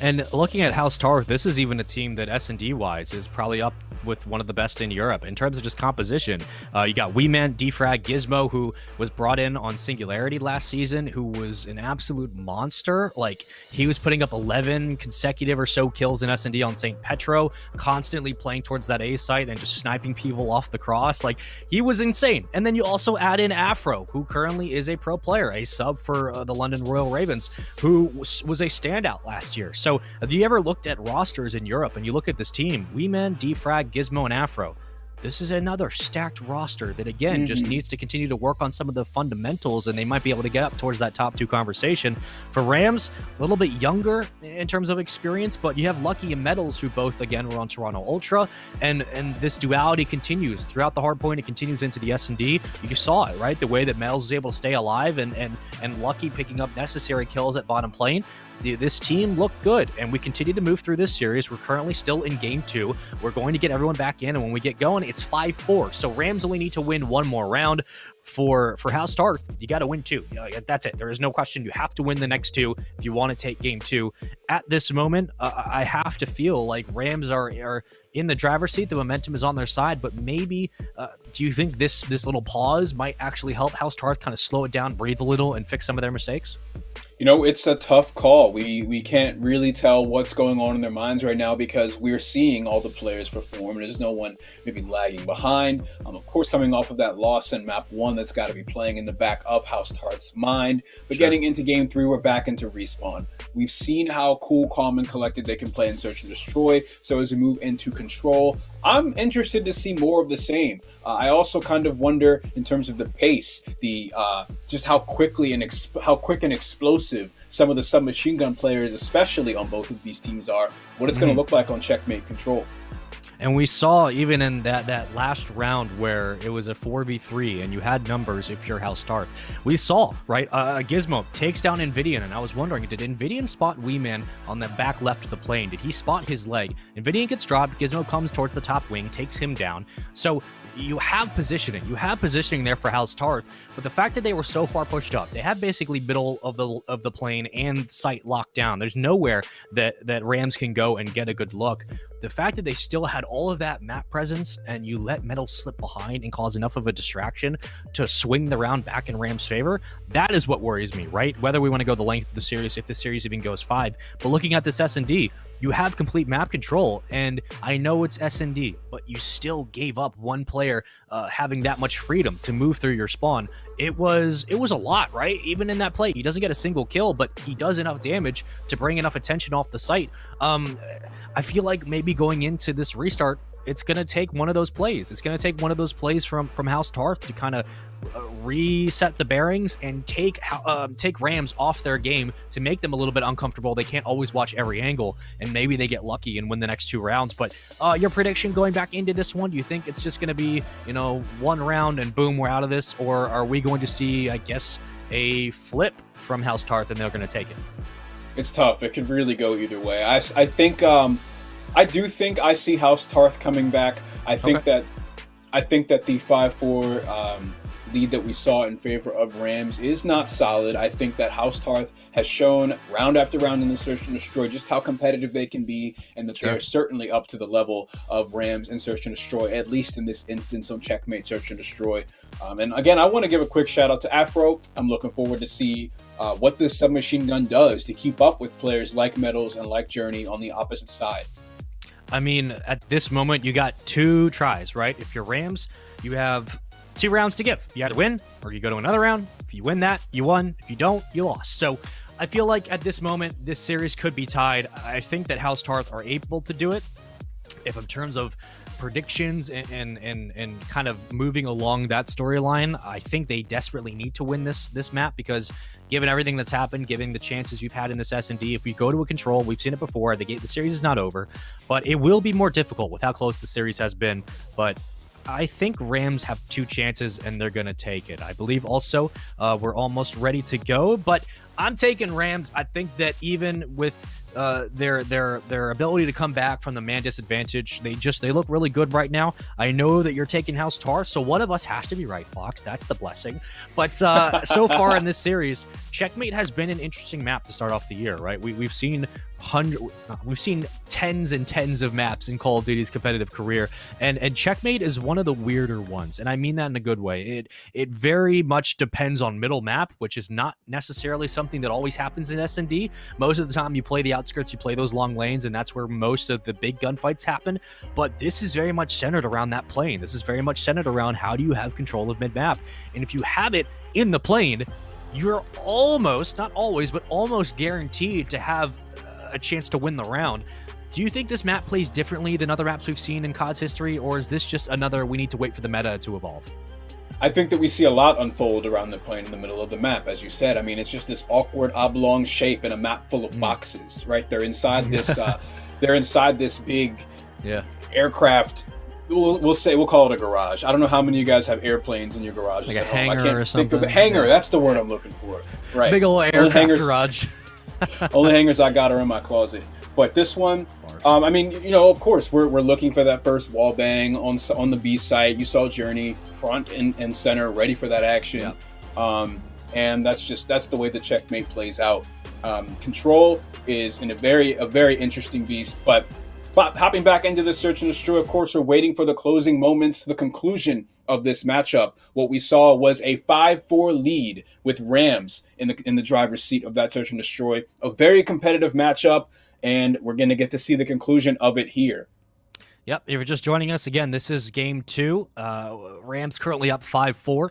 And looking at House Tarth, this is even a team that S&D-wise is probably up with one of the best in Europe in terms of just composition. You got Weeman, Defrag, Gizmo, who was brought in on Singularity last season, who was an absolute monster. Like, he was putting up 11 consecutive or so kills in S&D on St. Petro, constantly playing towards that A site and just sniping people off the cross. Like, he was insane. And then you also add in Afro, who currently is a pro player, a sub for the London Royal Ravens, who was a standout last year. So have you ever looked at rosters in Europe and you look at this team, Weeman, Defrag, Gizmo, and Afro? This is another stacked roster that, again, just needs to continue to work on some of the fundamentals, and they might be able to get up towards that top 2 conversation. For Rams, a little bit younger in terms of experience, but you have Lucky and Metals, who both, again, were on Toronto Ultra, and this duality continues throughout the hard point. It continues into the S&D. You saw it, right? The way that Metals was able to stay alive and Lucky picking up necessary kills at bottom plane. this team looked good, and we continue to move through this series. We're currently still in game 2. We're going to get everyone back in, and when we get going, it's 5-4. So Rams only need to win one more round. For House Tarth, you got to win 2. That's it. There is no question. You have to win the next 2 if you want to take game 2. At this moment, I have to feel like Rams are in the driver's seat. The momentum is on their side, but maybe do you think this little pause might actually help House Tarth kind of slow it down, breathe a little, and fix some of their mistakes? It's a tough call. We can't really tell what's going on in their minds right now because we're seeing all the players perform. There's no one maybe lagging behind. Of course, coming off of that loss in map 1, that's got to be playing in the back of House Tarth's mind. But Getting into game 3, we're back into Respawn. We've seen how cool, calm, and collected they can play in Search and Destroy. So as we move into Control, I'm interested to see more of the same. I also kind of wonder in terms of the pace, the just how quick and explosive some of the submachine gun players, especially on both of these teams, are. What it's going to look like on Checkmate Control. And we saw even in that last round where it was a 4v3 and you had numbers if you're House Tarth. We saw, right, Gizmo takes down Invidian, and I was wondering, did Invidian spot Weeman on the back left of the plane? Did he spot his leg? Invidian gets dropped, Gizmo comes towards the top wing, takes him down. So you have positioning. You have positioning there for House Tarth, but the fact that they were so far pushed up, they have basically middle of the plane and sight locked down. There's nowhere that Rams can go and get a good look. The fact that they still had all of that map presence and you let Metal slip behind and cause enough of a distraction to swing the round back in Rams' favor, that is what worries me, right? Whether we want to go the length of the series, if the series even goes 5. But looking at this S&D, you have complete map control, and I know it's S&D, but you still gave up one player having that much freedom to move through your spawn. It was a lot, right? Even in that play, he doesn't get a single kill, but he does enough damage to bring enough attention off the site. I feel like maybe going into this restart, it's going to take one of those plays. It's going to take one of those plays from House Tarth to kind of reset the bearings and take Rams off their game to make them a little bit uncomfortable. They can't always watch every angle, and maybe they get lucky and win the next 2 rounds. But your prediction going back into this one, do you think it's just going to be, one round and boom, we're out of this? Or are we going to see, I guess, a flip from House Tarth and they're going to take it? It's tough. It could really go either way. I think I do think I see House Tarth coming back. I think that the 5-4 lead that we saw in favor of Rams is not solid. I think that House Tarth has shown round after round in the Search and Destroy just how competitive they can be, and that they're certainly up to the level of Rams in Search and Destroy, at least in this instance on Checkmate Search and Destroy. And again, I want to give a quick shout out to Afro. I'm looking forward to see what this submachine gun does to keep up with players like Metals and like Journey on the opposite side. I mean, at this moment, you got 2 tries, right? If you're Rams, you have 2 rounds to give. You had to win, or you go to another round. If you win that, you won. If you don't, you lost. So I feel like at this moment, this series could be tied. I think that House Tarth are able to do it. If in terms of predictions and kind of moving along that storyline, I think they desperately need to win this map, because given everything that's happened, given the chances you've had in this S&D, if we go to a control, we've seen it before, the series is not over, but it will be more difficult with how close the series has been. But I think Rams have 2 chances and they're going to take it. I believe also we're almost ready to go, but I'm taking Rams. I think that even with their ability to come back from the man disadvantage, they look really good right now. I know that you're taking House Tarth, so one of us has to be right, Fox. That's the blessing. But so far in this series, Checkmate has been an interesting map to start off the year, right? We've seen tens and tens of maps in Call of Duty's competitive career, and Checkmate is one of the weirder ones, and I mean that in a good way. It very much depends on middle map, which is not necessarily something that always happens in S&D. Most of the time you play the outskirts, you play those long lanes, and that's where most of the big gunfights happen. But this is very much centered around that plane. This is very much centered around how do you have control of mid map, and if you have it in the plane, you're almost, not always, but almost guaranteed to have a chance to win the round. Do you think this map plays differently than other maps we've seen in COD's history, or is this just another we need to wait for the meta to evolve? I think that we see a lot unfold around the plane in the middle of the map, as you said. I mean, it's just this awkward oblong shape in a map full of boxes, right? They're inside this big aircraft. We'll call it a garage. I don't know how many of you guys have airplanes in your garage. Like a hangar or something. Think of the hangar. That's the word I'm looking for. Right. Big old aircraft garage. Only hangers I got are in my closet. But this one, I mean, you know, of course, we're looking for that first wall bang on the B site. You saw Journey front and center, ready for that action. Yep. And that's the way the checkmate plays out. Control is in a very interesting beast, but hopping back into the search and destroy, of course, we're waiting for the closing moments, the conclusion of this matchup. What we saw was a 5-4 lead with Rams in the driver's seat of that search and destroy. A very competitive matchup, and we're going to get to see the conclusion of it here. Yep, if you're just joining us, again, this is game 2. Rams currently up 5-4.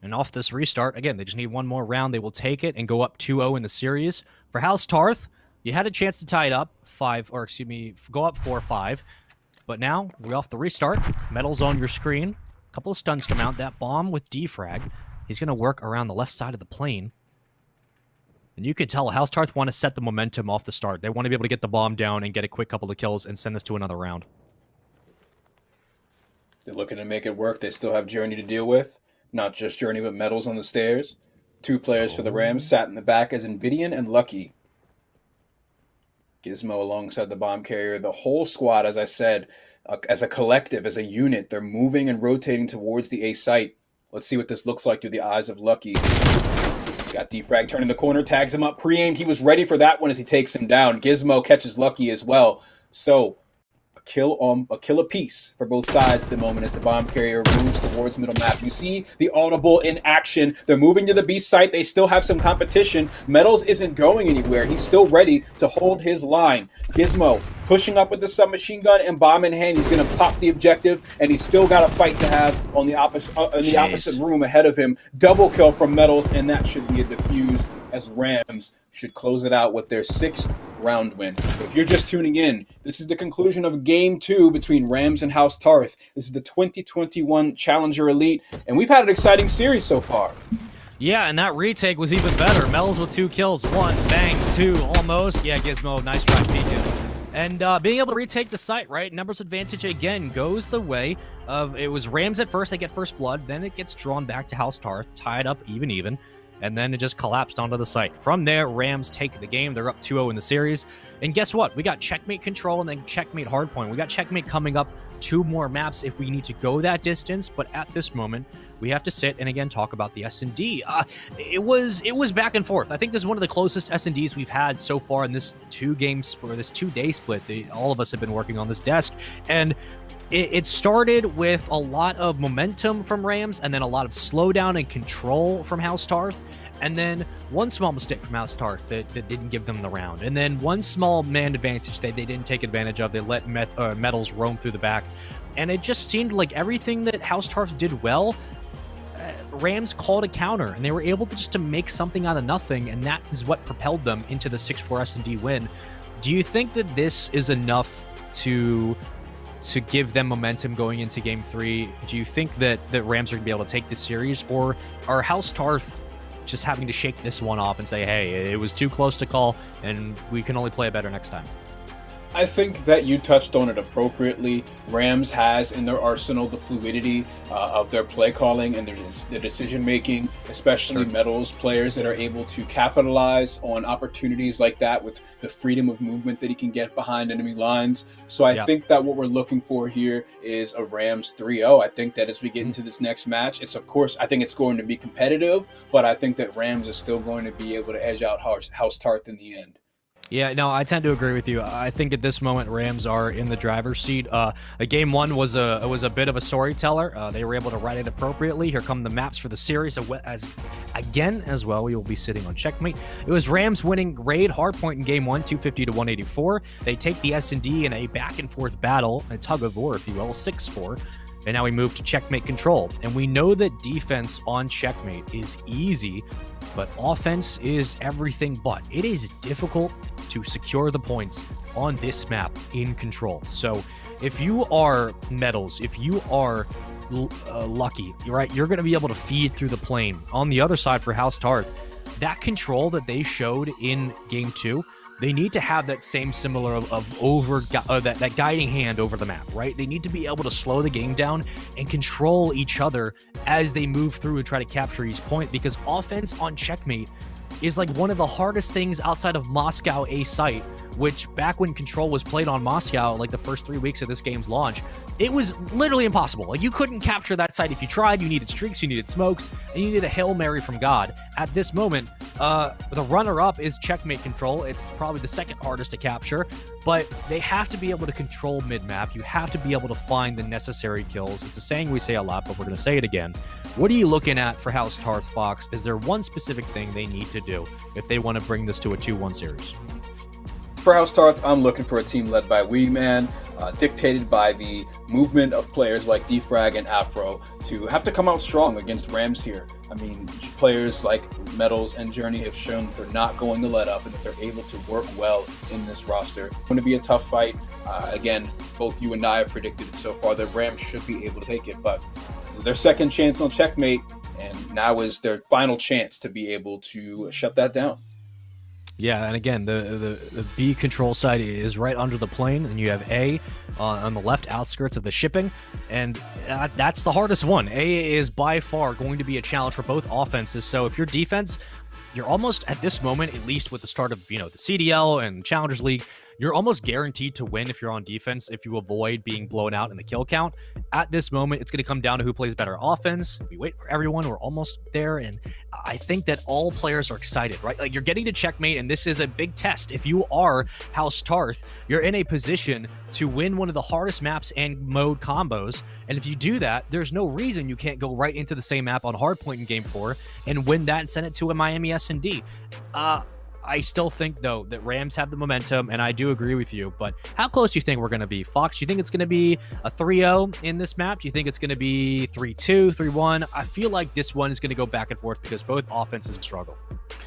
And off this restart, again, they just need one more round. They will take it and go up 2-0 in the series. For House Tarth, you had a chance to tie it up go up 4-5. But now, we're off the restart. Metal's on your screen. A couple of stuns come out. That bomb with defrag, he's going to work around the left side of the plane. And you can tell House Tarth want to set the momentum off the start. They want to be able to get the bomb down and get a quick couple of kills and send this to another round. They're looking to make it work. They still have Journey to deal with. Not just Journey, but Metals on the stairs. 2 players for the Rams sat in the back as Invidian and Lucky. Gizmo alongside the bomb carrier. The whole squad, as I said, as a collective, as a unit, they're moving and rotating towards the A site. Let's see what this looks like through the eyes of Lucky. Got defrag turning the corner, tags him up, pre-aimed. He was ready for that one as he takes him down. Gizmo catches Lucky as well. So a kill apiece for both sides at the moment as the bomb carrier moves towards middle map. You see the audible in action. They're moving to the B site. They still have some competition. Metals isn't going anywhere. He's still ready to hold his line. Gizmo pushing up with the submachine gun and bomb in hand. He's going to pop the objective, and he's still got a fight to have on the opposite room ahead of him. Double kill from Metals, and that should be a defuse as Rams should close it out with their 6th round win. If you're just tuning in, this is the conclusion of Game 2 between Rams and House Tarth. This is the 2021 Challenger Elite, and we've had an exciting series so far. Yeah, and that retake was even better. Mel's with 2 kills. 1, bang, 2, almost. Yeah, Gizmo, nice try peeking. And being able to retake the site, right? Numbers advantage again goes the way of, it was Rams at first, they get first blood, then it gets drawn back to House Tarth, tied up even. And then it just collapsed onto the site. From there, Rams take the game. They're up 2-0 in the series. And guess what? We got Checkmate Control and then Checkmate Hardpoint. We got Checkmate coming up 2 more maps if we need to go that distance. But at this moment, we have to sit and again talk about the S&D. It was back and forth. I think this is one of the closest S&Ds we've had so far in this 2-day split. All of us have been working on this desk. And it started with a lot of momentum from Rams and then a lot of slowdown and control from House Tarth. And then one small mistake from House Tarth that didn't give them the round. And then one small man advantage they didn't take advantage of. They let Metals roam through the back. And it just seemed like everything that House Tarth did well, Rams called a counter. And they were able to make something out of nothing. And that is what propelled them into the 6-4 S&D win. Do you think that this is enough to give them momentum going into Game 3? Do you think that Rams are going to be able to take this series? Or are House Tarth just having to shake this one off and say, hey, it was too close to call, and we can only play it better next time? I think that you touched on it appropriately. Rams has in their arsenal the fluidity of their play calling and their decision making, especially Metals players that are able to capitalize on opportunities like that with the freedom of movement that he can get behind enemy lines. So I think that what we're looking for here is a Rams 3-0. I think that as we get into this next match, it's, of course, I think it's going to be competitive, but I think that Rams is still going to be able to edge out House Tarth in the end. Yeah, no, I tend to agree with you. I think at this moment, Rams are in the driver's seat. Game 1 was a bit of a storyteller. They were able to write it appropriately. Here come the maps for the series as well. We will be sitting on Checkmate. It was Rams winning Raid Hardpoint in Game 1, 250 to 184. They take the S&D in a back-and-forth battle, a tug-of-war, if you will, 6-4. And now we move to Checkmate Control. And we know that defense on Checkmate is easy, but offense is everything but. It is difficult to secure the points on this map in Control. So if you are Metals, if you are Lucky, right, you're going to be able to feed through the plane. On the other side for House Tarth, that control that they showed in Game 2, they need to have that same similar that guiding hand over the map, right? They need to be able to slow the game down and control each other as they move through and try to capture each point, because offense on Checkmate is like one of the hardest things outside of Moscow A site, which back when Control was played on Moscow, like the first 3 weeks of this game's launch, it was literally impossible. Like you couldn't capture that site if you tried. You needed streaks, you needed smokes, and you needed a Hail Mary from God. At this moment, the runner-up is Checkmate Control. It's probably the second hardest to capture, but they have to be able to control mid-map. You have to be able to find the necessary kills. It's a saying we say a lot, but we're going to say it again. What are you looking at for House Tarth, Fox? Is there one specific thing they need to do if they want to bring this to a 2-1 series? For House Tarth, I'm looking for a team led by Weeman, dictated by the movement of players like Defrag and Afro to have to come out strong against Rams here. I mean, players like Metals and Journey have shown that they're not going to let up and that they're able to work well in this roster. It's going to be a tough fight. Again, both you and I have predicted it so far that Rams should be able to take it, but their second chance on Checkmate, and now is their final chance to be able to shut that down. Yeah, and again, the B control side is right under the plane, and you have A on the left outskirts of the shipping, and that's the hardest one. A is by far going to be a challenge for both offenses, so if you're defense, you're almost, at this moment, at least with the start of, the CDL and Challengers League, you're almost guaranteed to win if you're on defense, if you avoid being blown out in the kill count. At this moment, it's going to come down to who plays better offense. We wait for everyone. We're almost there, and I think that all players are excited, right? Like, you're getting to Checkmate, and this is a big test. If you are House Tarth, you're in a position to win one of the hardest maps and mode combos, and if you do that, there's no reason you can't go right into the same map on Hardpoint in Game 4 and win that and send it to a Miami S&D. I still think, though, that Rams have the momentum, and I do agree with you, but how close do you think we're going to be? Fox, do you think it's going to be a 3-0 in this map? Do you think it's going to be 3-2, 3-1? I feel like this one is going to go back and forth because both offenses struggle.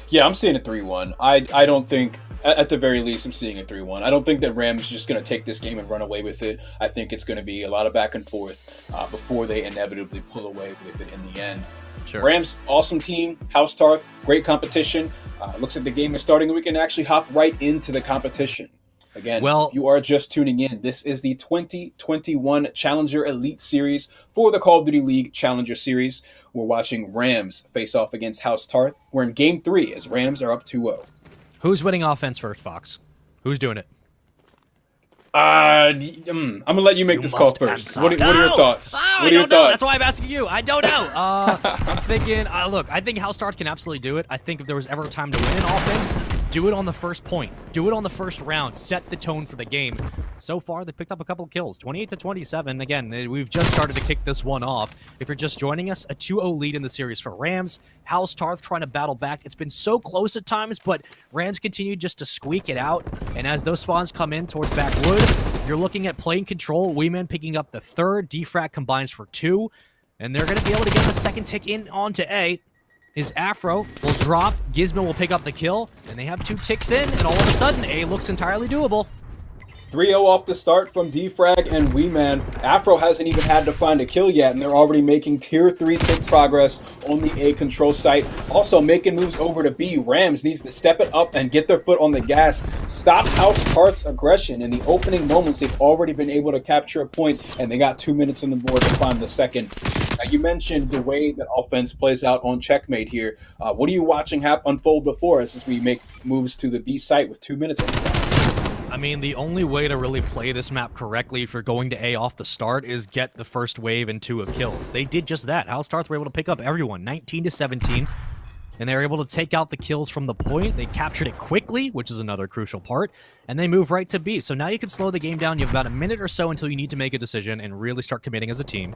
Yeah, I'm seeing a 3-1. I don't think, at the very least, I'm seeing a 3-1. I don't think that Rams is just going to take this game and run away with it. I think it's going to be a lot of back and forth before they inevitably pull away with it in the end. Sure. Rams, awesome team. House Tarth, great competition. Looks like the game is starting and we can actually hop right into the competition. Again, well, if you are just tuning in, this is the 2021 Challenger Elite Series for the Call of Duty League Challenger Series. We're watching Rams face off against House Tarth. We're in Game 3 as Rams are up 2-0. Who's winning offense first, Fox? Who's doing it? I'm gonna let you make this call first. What are your thoughts? What are your thoughts? That's why I'm asking you. I don't know. I'm thinking. Look, I think House Tarth can absolutely do it. I think if there was ever a time to win an offense, do it on the first point. Do it on the first round. Set the tone for the game. So far, they picked up a couple kills, 28-27. Again, we've just started to kick this one off. If you're just joining us, a 2-0 lead in the series for Rams. House Tarth trying to battle back. It's been so close at times, but Rams continue just to squeak it out. And as those spawns come in towards backwood, you're looking at plane control. Weeman picking up the third. Defrag combines for 2. And they're going to be able to get the second tick in onto A. His Afro will drop. Gizmo will pick up the kill. And they have 2 ticks in. And all of a sudden, A looks entirely doable. 3-0 off the start from Defrag and Weeman. Afro hasn't even had to find a kill yet, and they're already making Tier 3 tick progress on the A control site. Also making moves over to B. Rams needs to step it up and get their foot on the gas. Stop House Tarth's aggression. In the opening moments, they've already been able to capture a point, and they got 2 minutes on the board to find the second. Now, you mentioned the way that offense plays out on Checkmate here. What are you watching unfold before us as we make moves to the B site with 2 minutes on the clock? I mean, the only way to really play this map correctly if you're going to A off the start is get the first wave and 2 of kills. They did just that. House Tarth were able to pick up everyone, 19-17, and they were able to take out the kills from the point. They captured it quickly, which is another crucial part, and they move right to B. So now you can slow the game down. You have about a minute or so until you need to make a decision and really start committing as a team.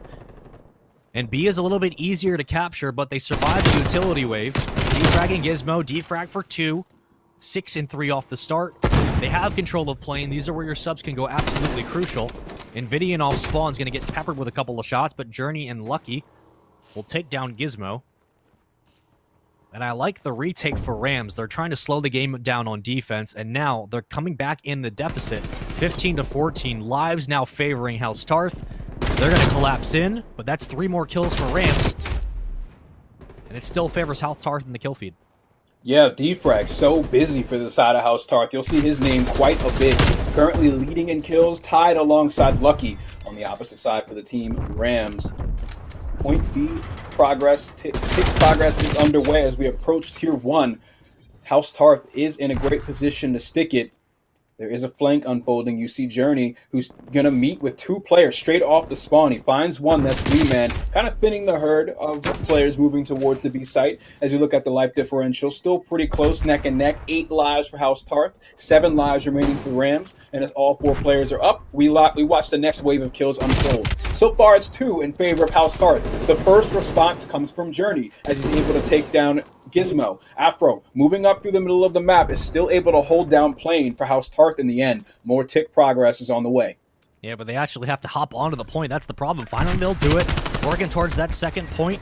And B is a little bit easier to capture, but they survive the utility wave. Defrag and Gizmo, defrag for 2, 6 and 3 off the start. They have control of plane. These are where your subs can go absolutely crucial. Invidian off spawn is going to get peppered with a couple of shots, but Journey and Lucky will take down Gizmo. And I like the retake for Rams. They're trying to slow the game down on defense, and now they're coming back in the deficit. 15-14. Lives now favoring House Tarth. They're going to collapse in, but that's 3 more kills for Rams. And it still favors House Tarth in the kill feed. Yeah, Defrag so busy for the side of House Tarth. You'll see his name quite a bit. Currently leading in kills, tied alongside Lucky on the opposite side for the team Rams. Point B progress, tick progress is underway as we approach Tier 1. House Tarth is in a great position to stick it. There is a flank unfolding. You see Journey, who's going to meet with two players straight off the spawn. He finds one, that's V-Man, kind of thinning the herd of players moving towards the B site. As you look at the life differential, still pretty close, neck and neck. 8 lives for House Tarth, 7 lives remaining for Rams. And as all 4 players are up, we watch the next wave of kills unfold. So far, it's 2 in favor of House Tarth. The first response comes from Journey, as he's able to take down Gizmo. Afro, moving up through the middle of the map, is still able to hold down Plane for House Tarth in the end. More tick progress is on the way. Yeah, but they actually have to hop onto the point. That's the problem. Finally, they'll do it. Working towards that second point.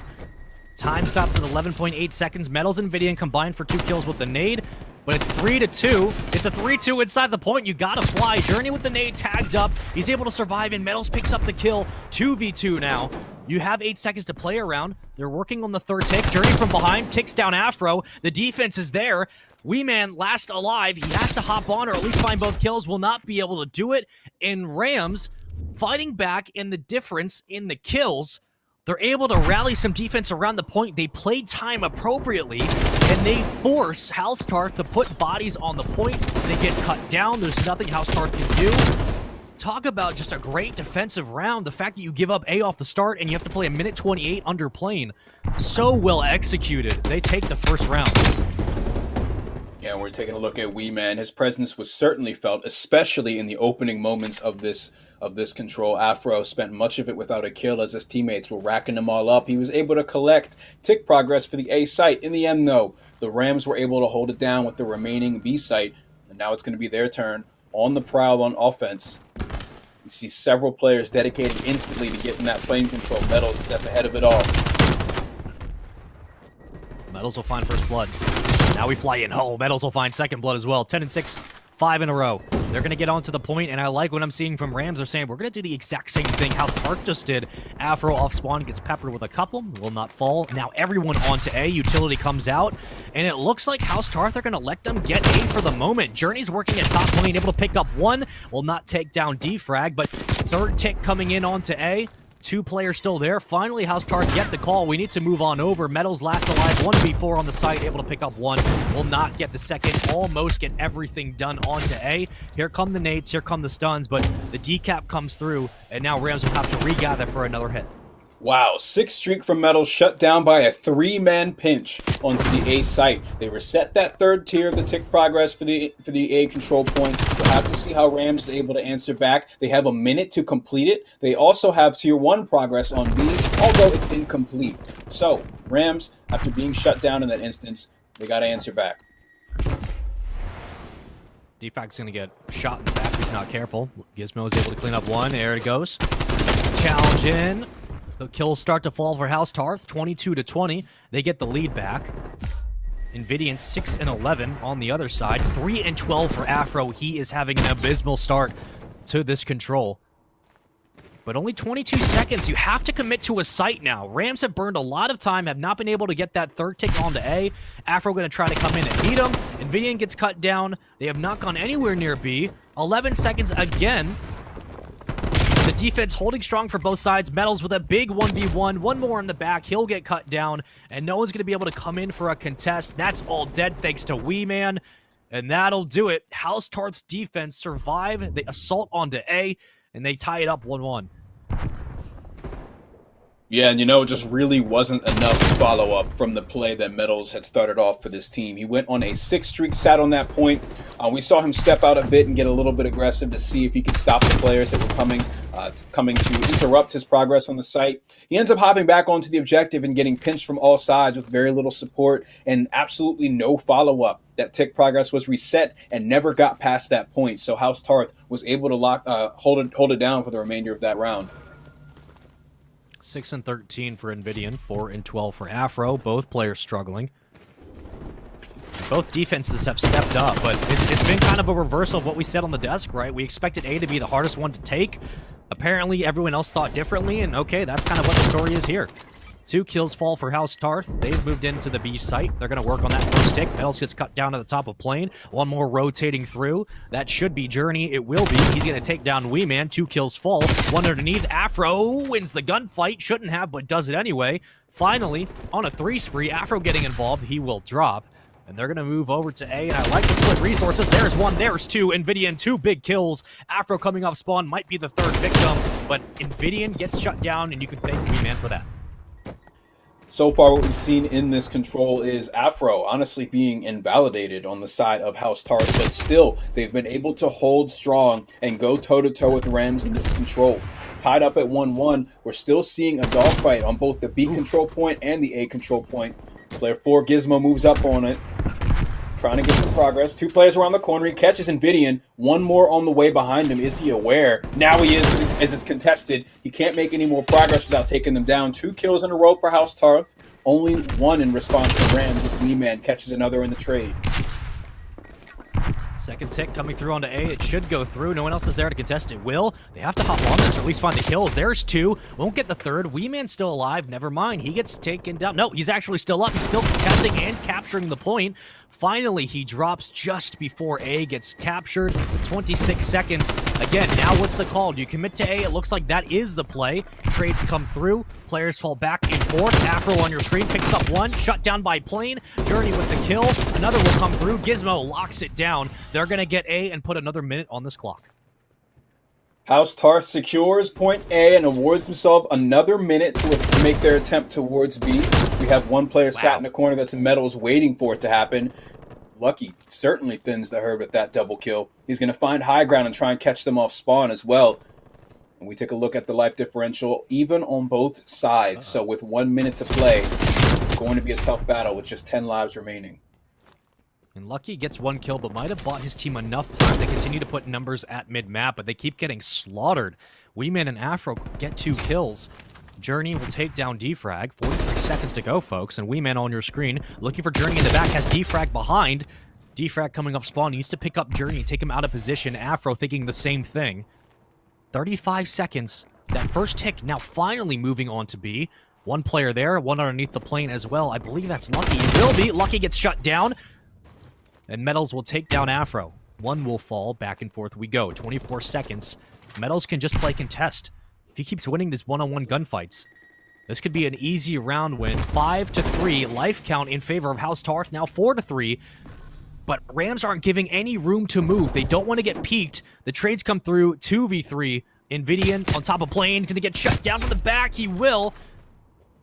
Time stops at 11.8 seconds. Metals and Vidian combined for 2 kills with the nade. But it's 3-2. It's a 3-2 inside the point. You gotta fly. Journey with the nade tagged up. He's able to survive, and Metals picks up the kill. 2v2 now. You have 8 seconds to play around. They're working on the third tick. Journey from behind ticks down Afro. The defense is there. Wee Man last alive. He has to hop on or at least find both kills. Will not be able to do it. And Rams fighting back in the difference in the kills. They're able to rally some defense around the point. They play time appropriately, and they force House Tarth to put bodies on the point. They get cut down. There's nothing House Tarth can do. Talk about just a great defensive round. The fact that you give up A off the start and you have to play a minute 28 under Plane. So well executed. They take the first round. Yeah, we're taking a look at Wee Man. His presence was certainly felt, especially in the opening moments of this control. Afro spent much of it without a kill as his teammates were racking them all up. He was able to collect tick progress for the A site. In the end, though, the Rams were able to hold it down with the remaining B site, and now it's going to be their turn on the prowl on offense. You see several players dedicated instantly to getting that plane control. Metals is at the head of it all. Metals will find first blood. Now we fly in. Oh, Metals will find second blood as well. 10-6, 5 in a row. They're going to get onto the point, and I like what I'm seeing from Rams. They're saying, we're going to do the exact same thing House Tarth just did. Afro off spawn gets peppered with a couple. Will not fall. Now everyone onto A. Utility comes out, and it looks like House Tarth are going to let them get A for the moment. Journey's working at top lane, able to pick up one. Will not take down defrag, but third tick coming in onto A. 2 players still there. Finally, House Tarth get the call. We need to move on over. Metals last alive. 1v4 on the site. Able to pick up one. Will not get the second. Almost get everything done onto A. Here come the nades. Here come the stuns. But the decap comes through. And now Rams will have to regather for another hit. Wow, 6 streak from Metals shut down by a 3-man pinch onto the A site. They reset that third tier of the tick progress for the A control point. We'll have to see how Rams is able to answer back. They have a minute to complete it. They also have tier 1 progress on B, although it's incomplete. So, Rams, after being shut down in that instance, they got to answer back. Defac's going to get shot in the back if he's not careful. Gizmo is able to clean up one. There it goes. Challenge in. The kills start to fall for House Tarth, 22-20. They get the lead back. Invidian 6-11 on the other side. 3-12 for Afro. He is having an abysmal start to this control. But only 22 seconds. You have to commit to a site now. Rams have burned a lot of time, have not been able to get that third tick onto A. Afro going to try to come in and beat him. Invidian gets cut down. They have not gone anywhere near B. 11 seconds again. The defense holding strong for both sides. Metals with a big 1v1. One more in the back. He'll get cut down, and no one's going to be able to come in for a contest. That's all dead thanks to Wee Man, and that'll do it. House Tarth's defense survive. They assault onto A, and they tie it up 1-1. Yeah, and it just really wasn't enough follow-up from the play that Metals had started off for this team. He went on a 6 streak, sat on that point. We saw him step out a bit and get a little bit aggressive to see if he could stop the players that were coming to interrupt his progress on the site. He ends up hopping back onto the objective and getting pinched from all sides with very little support and absolutely no follow-up. That tick progress was reset and never got past that point. So House Tarth was able to hold it down for the remainder of that round. 6-13 for Invidian, 4-12 for Afro. Both players struggling. Both defenses have stepped up, but it's been kind of a reversal of what we said on the desk, right? We expected A to be the hardest one to take. Apparently, everyone else thought differently, and okay, that's kind of what the story is here. 2 kills fall for House Tarth. They've moved into the B site. They're going to work on that first tick. Metals gets cut down to the top of plane. One more rotating through. That should be Journey. It will be. He's going to take down Wee Man. 2 kills fall. One underneath. Afro wins the gunfight. Shouldn't have, but does it anyway. Finally, on a 3 spree, Afro getting involved. He will drop. And they're going to move over to A, and I like the split resources. There's one, there's two. Invidian, 2 big kills. Afro coming off spawn might be the 3rd victim, but Invidian gets shut down, and you can thank V-Man for that. So far, what we've seen in this control is Afro honestly being invalidated on the side of House Tarth, but still, they've been able to hold strong and go toe-to-toe with Rams in this control. Tied up at 1-1, we're still seeing a dogfight on both the B control point and the A control point. Player 4, Gizmo, moves up on it, trying to get some progress. 2 players around the corner. He catches Invidian. 1 more on the way behind him. Is he aware? Now he is, as it's contested. He can't make any more progress without taking them down. 2 kills in a row for House Tarth. Only 1 in response to Rams as V-Man catches another in the trade. Second tick coming through onto A. It should go through. No one else is there to contest it. Will, they have to hop on this or at least find the kills. There's 2. Won't get the 3rd. Wee-Man's still alive. Never mind. He gets taken down. No, he's actually still up. He's still contesting and capturing the point. Finally, he drops just before A gets captured. 26 seconds. Again, now what's the call? Do you commit to A? It looks like that is the play. Trades come through. Players fall back and forth. Afro on your screen picks up 1. Shut down by Plane. Journey with the kill. Another will come through. Gizmo locks it down. They're going to get A and put another minute on this clock. House Tarth secures point A and awards himself another minute to make their attempt towards B. We have 1 player sat in the corner that's in Metals waiting for it to happen. Lucky certainly thins the herd with that double kill. He's going to find high ground and try and catch them off spawn as well. And we take a look at the life differential even on both sides. So with 1 minute to play, it's going to be a tough battle with just 10 lives remaining. And Lucky gets 1 kill, but might have bought his team enough time to continue to put numbers at mid-map, but they keep getting slaughtered. Wee-Man and Afro get 2 kills. Journey will take down Defrag. 43 seconds to go, folks, and Wee-Man on your screen looking for Journey in the back, has Defrag behind. Defrag coming off spawn, needs to pick up Journey and take him out of position. Afro thinking the same thing. 35 seconds. That first tick now finally moving on to B. 1 player there, 1 underneath the plane as well. I believe that's Lucky. It will be. Lucky gets shut down. And Metals will take down Afro. 1 will fall. Back and forth we go. 24 seconds. Metals can just play contest. If he keeps winning these one-on-one gunfights, this could be an easy round win. 5-3. Life count in favor of House Tarth. Now 4-3. But Rams aren't giving any room to move. They don't want to get peeked. The trades come through. 2v3. Invidian on top of plane. Going to get shut down from the back. He will.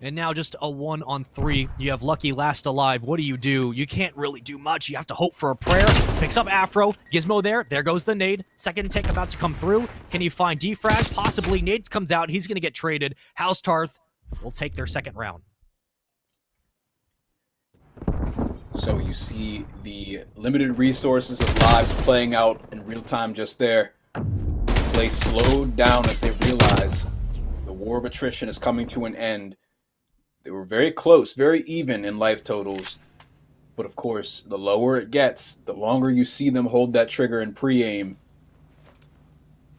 And now just a 1-on-3. You have Lucky last alive. What do? You can't really do much. You have to hope for a prayer. Picks up Afro. Gizmo there. There goes the nade. Second tick about to come through. Can he find Defrag? Possibly. Nade comes out. He's going to get traded. House Tarth will take their second round. So you see the limited resources of lives playing out in real time just there. Play slowed down as they realize the war of attrition is coming to an end. They were very close, very even in life totals. But of course, the lower it gets, the longer you see them hold that trigger and pre-aim.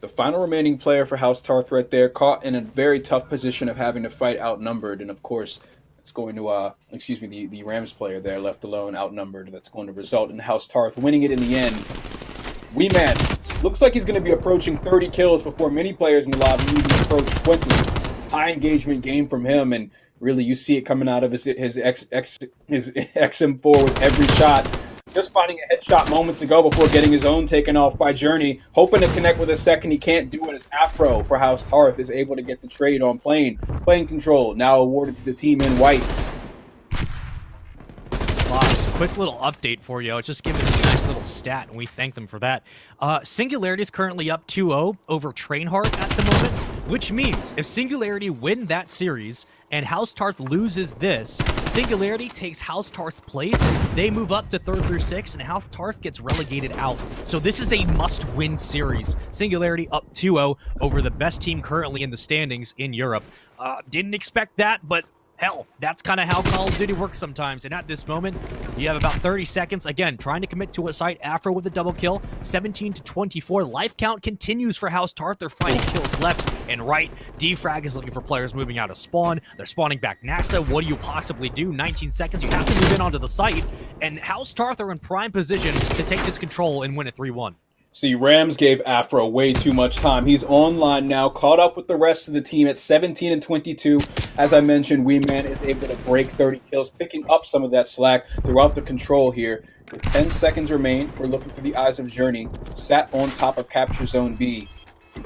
The final remaining player for House Tarth right there, caught in a very tough position of having to fight outnumbered. And of course, it's going to, the Rams player there left alone, outnumbered. That's going to result in House Tarth winning it in the end. Wee-Man looks like he's going to be approaching 30 kills before many players in the lobby even approach 20. High engagement game from him, and really, you see it coming out of his XM4 with every shot. Just finding a headshot moments ago before getting his own taken off by Journey. Hoping to connect with a second. He can't do it as Afro for House Tarth is able to get the trade on plane. Plane control now awarded to the team in white. Boss, quick little update for you. I was just giving this nice little stat, and we thank them for that. Singularity is currently up 2-0 over Trainheart at the moment, which means if Singularity win that series and House Tarth loses this, Singularity takes House Tarth's place. They move up to 3rd through 6th, and House Tarth gets relegated out. So this is a must-win series. Singularity up 2-0 over the best team currently in the standings in Europe. Didn't expect that, but hell, that's kind of how Call of Duty works sometimes. And at this moment, you have about 30 seconds. Again, trying to commit to a site. Afro with a double kill. 17-24. Life count continues for House Tarth. They're finding kills left and right. Defrag is looking for players moving out of spawn. They're spawning back NASA. What do you possibly do? 19 seconds. You have to move in onto the site. And House Tarth are in prime position to take this control and win it 3-1. See, Rams gave Afro way too much time. He's online now, caught up with the rest of the team at 17 and 22. As I mentioned, Wee Man is able to break 30 kills, picking up some of that slack throughout the control here. With 10 seconds remain, we're looking for the eyes of Journey. Sat on top of Capture Zone B.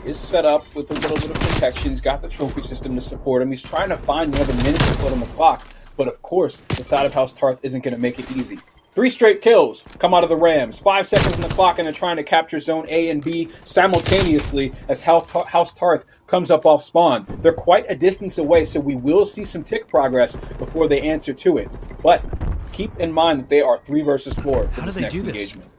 He is set up with a little bit of protection. He's got the trophy system to support him. He's trying to find another minute to put on the clock. But of course, the side of House Tarth isn't going to make it easy. 3 straight kills come out of the Rams. 5 seconds on the clock, and they're trying to capture zone A and B simultaneously as House Tarth comes up off spawn. They're quite a distance away, so we will see some tick progress before they answer to it. But keep in mind that they are 3 versus 4 for this next engagement.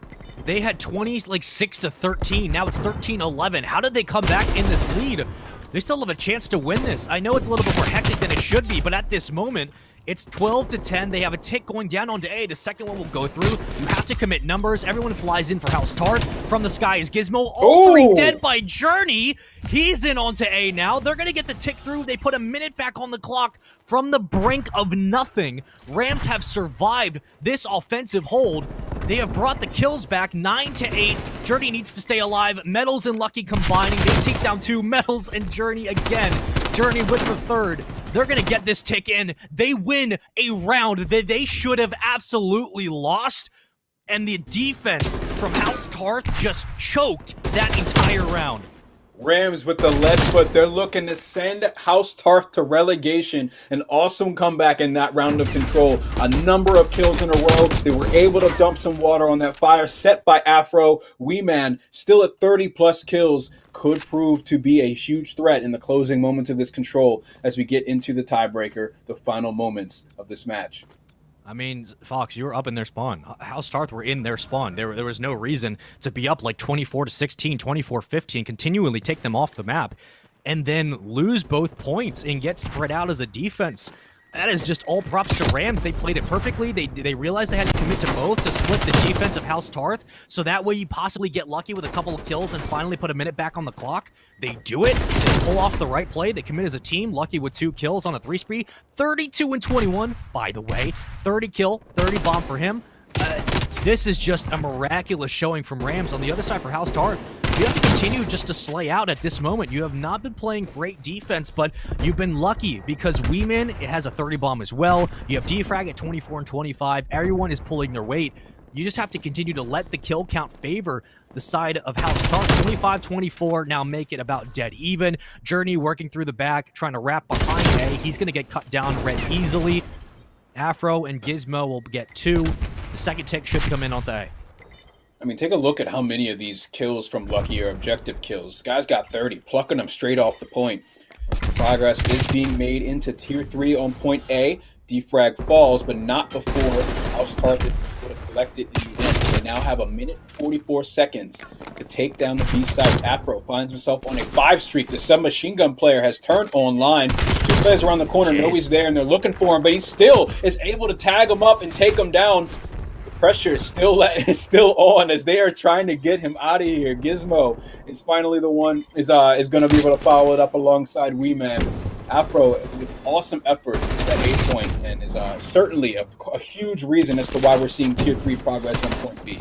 They had 20, like 6-13. Now it's 13-11. How did they come back in this lead? They still have a chance to win this. I know it's a little bit more hectic than it should be, but at this moment, it's 12-10. They have a tick going down onto A. The second one will go through. You have to commit numbers. Everyone flies in for House Tarth. From the sky is Gizmo. All 3 dead by Journey. He's in onto A now. They're going to get the tick through. They put a minute back on the clock from the brink of nothing. Rams have survived this offensive hold. They have brought the kills back 9-8. Journey needs to stay alive. Metals and Lucky combining. They take down 2. Metals and Journey again. Journey with the 3rd. They're going to get this tick in. They win a round that they should have absolutely lost. And the defense from House Tarth just choked that entire round. Rams with the lead foot. They're looking to send House Tarth to relegation. An awesome comeback in that round of control. A number of kills in a row. They were able to dump some water on that fire set by Afro. Wee Man, still at 30+ kills, could prove to be a huge threat in the closing moments of this control as we get into the tiebreaker, the final moments of this match. I mean, Fox, you were up in their spawn. House Tarth were in their spawn. There was no reason to be up like 24-16, 24-15, continually take them off the map, and then lose both points and get spread out as a defense. That is just all props to Rams. They played it perfectly. They realized they had to commit to both to split the defense of House Tarth, so that way you possibly get lucky with a couple of kills and finally put a minute back on the clock. They do it. They pull off the right play. They commit as a team. Lucky with 2 kills on a 3 spree. 32-21, by the way. 30 kill, 30 bomb for him. This is just a miraculous showing from Rams. On the other side for House Tarth, you have to continue just to slay out at this moment. You have not been playing great defense, but you've been lucky because Weeman, it has a 30 bomb as well. You have Defrag at 24 and 25. Everyone is pulling their weight. You just have to continue to let the kill count favor the side of House Tarth. 25-24, now make it about dead even. Journey working through the back, trying to wrap behind A. He's going to get cut down red easily. Afro and Gizmo will get 2. The second tick should come in onto A. I mean, take a look at how many of these kills from Lucky are objective kills. This guy's got 30, plucking them straight off the point. Progress is being made into Tier 3 on point A. Defrag falls, but not before House Tarth is able to collect it in the end. They now have a minute 44 seconds to take down the B side. Afro finds himself on a 5 streak. The submachine gun player has turned online. 2 players around the corner know he's there, and they're looking for him, but he still is able to tag him up and take him down. Pressure is still on as they are trying to get him out of here. Gizmo is finally the one is going to be able to follow it up alongside Wee Man. Afro with awesome effort at 8 point and is certainly a huge reason as to why we're seeing Tier 3 progress on point B.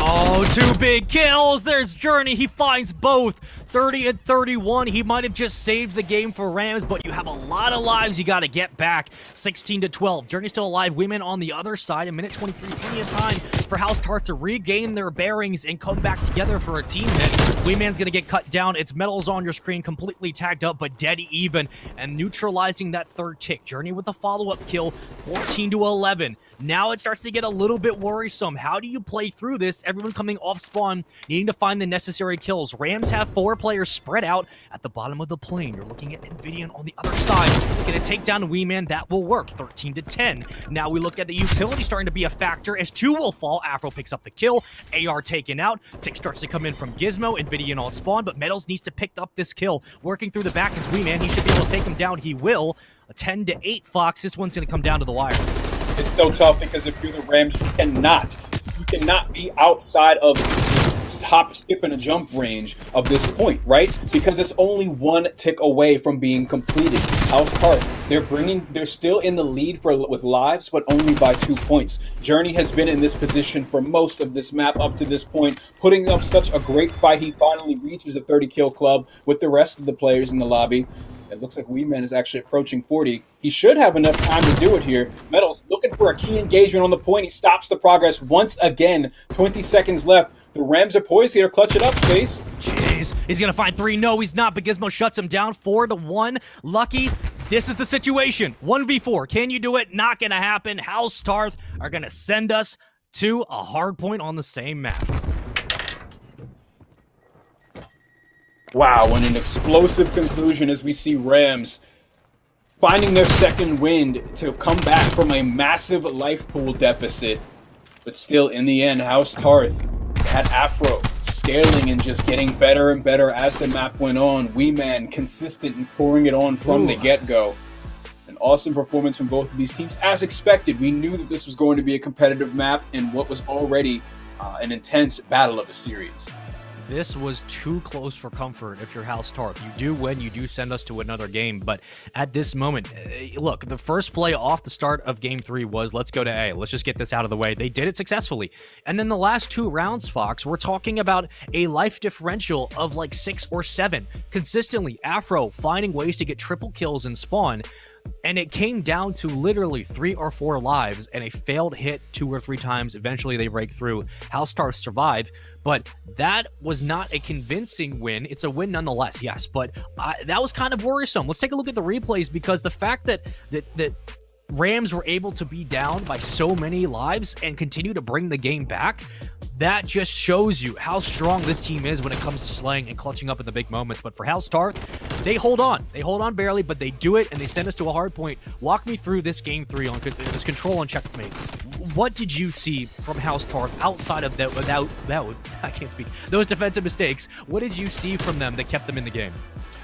Oh, 2 big kills. There's Journey. He finds both. 30 and 31. He might have just saved the game for Rams, but you have a lot of lives you got to get back. 16-12. Journey still alive. Women on the other side. A minute 23. Plenty of time for House Tarth to regain their bearings and come back together for a team hit. Weeman's going to get cut down. It's Metals on your screen, completely tagged up, but dead even, and neutralizing that 3rd tick. Journey with a follow-up kill. 14-11. Now it starts to get a little bit worrisome. How do you play through this? Everyone coming off spawn, needing to find the necessary kills. Rams have 4 players spread out at the bottom of the plane. You're looking at Nvidian on the other side. It's going to take down Wee Man. That will work. 13-10. Now we look at the utility starting to be a factor as 2 will fall. Afro picks up the kill. AR taken out. Tick starts to come in from Gizmo. Nvidian on spawn, but Metals needs to pick up this kill. Working through the back is Wee Man. He should be able to take him down. He will. A 10-8 Fox. This one's going to come down to the wire. It's so tough because if you're the Rams, you cannot be outside of hop, skip, and a jump range of this point, right? Because it's only one tick away from being completed. House Tarth, they're still in the lead with lives, but only by 2 points. Journey has been in this position for most of this map up to this point, putting up such a great fight. He finally reaches a 30 kill club with the rest of the players in the lobby. It looks like Weeman is actually approaching 40. He should have enough time to do it here. Metals looking for a key engagement on the point. He stops the progress once again. 20 seconds left. The Rams are poised here. Clutch it up, Space. Jeez, he's gonna find 3. No, he's not, but Gizmo shuts him down 4-1. Lucky, this is the situation. 1v4. Can you do it? Not gonna happen. House Tarth are gonna send us to a hard point on the same map. Wow, and an explosive conclusion as we see Rams finding their second wind to come back from a massive life pool deficit. But still, in the end, House Tarth had Afro scaling and just getting better and better as the map went on. Weeman consistent and pouring it on from the get-go. An awesome performance from both of these teams. As expected, we knew that this was going to be a competitive map in what was already an intense battle of a series. This was too close for comfort if you're House Tarth. You do win, you do send us to another game, but at this moment, look, the first play off the start of Game 3 was, let's go to A, let's just get this out of the way. They did it successfully. And then the last 2 rounds, Fox, we're talking about a life differential of like 6 or 7. Consistently, Afro finding ways to get triple kills and spawn. And it came down to literally 3 or 4 lives and a failed hit 2 or 3 times. Eventually, they break through. House Tarth survive, but that was not a convincing win. It's a win nonetheless, yes, but that was kind of worrisome. Let's take a look at the replays, because the fact that Rams were able to be down by so many lives and continue to bring the game back, that just shows you how strong this team is when it comes to slaying and clutching up in the big moments. But for House Tarth, they hold on. They hold on barely, but they do it, and they send us to a hard point. Walk me through this Game 3 on this control on Checkmate. What did you see from House Tarth outside of that, I can't speak, those defensive mistakes? What did you see from them that kept them in the game?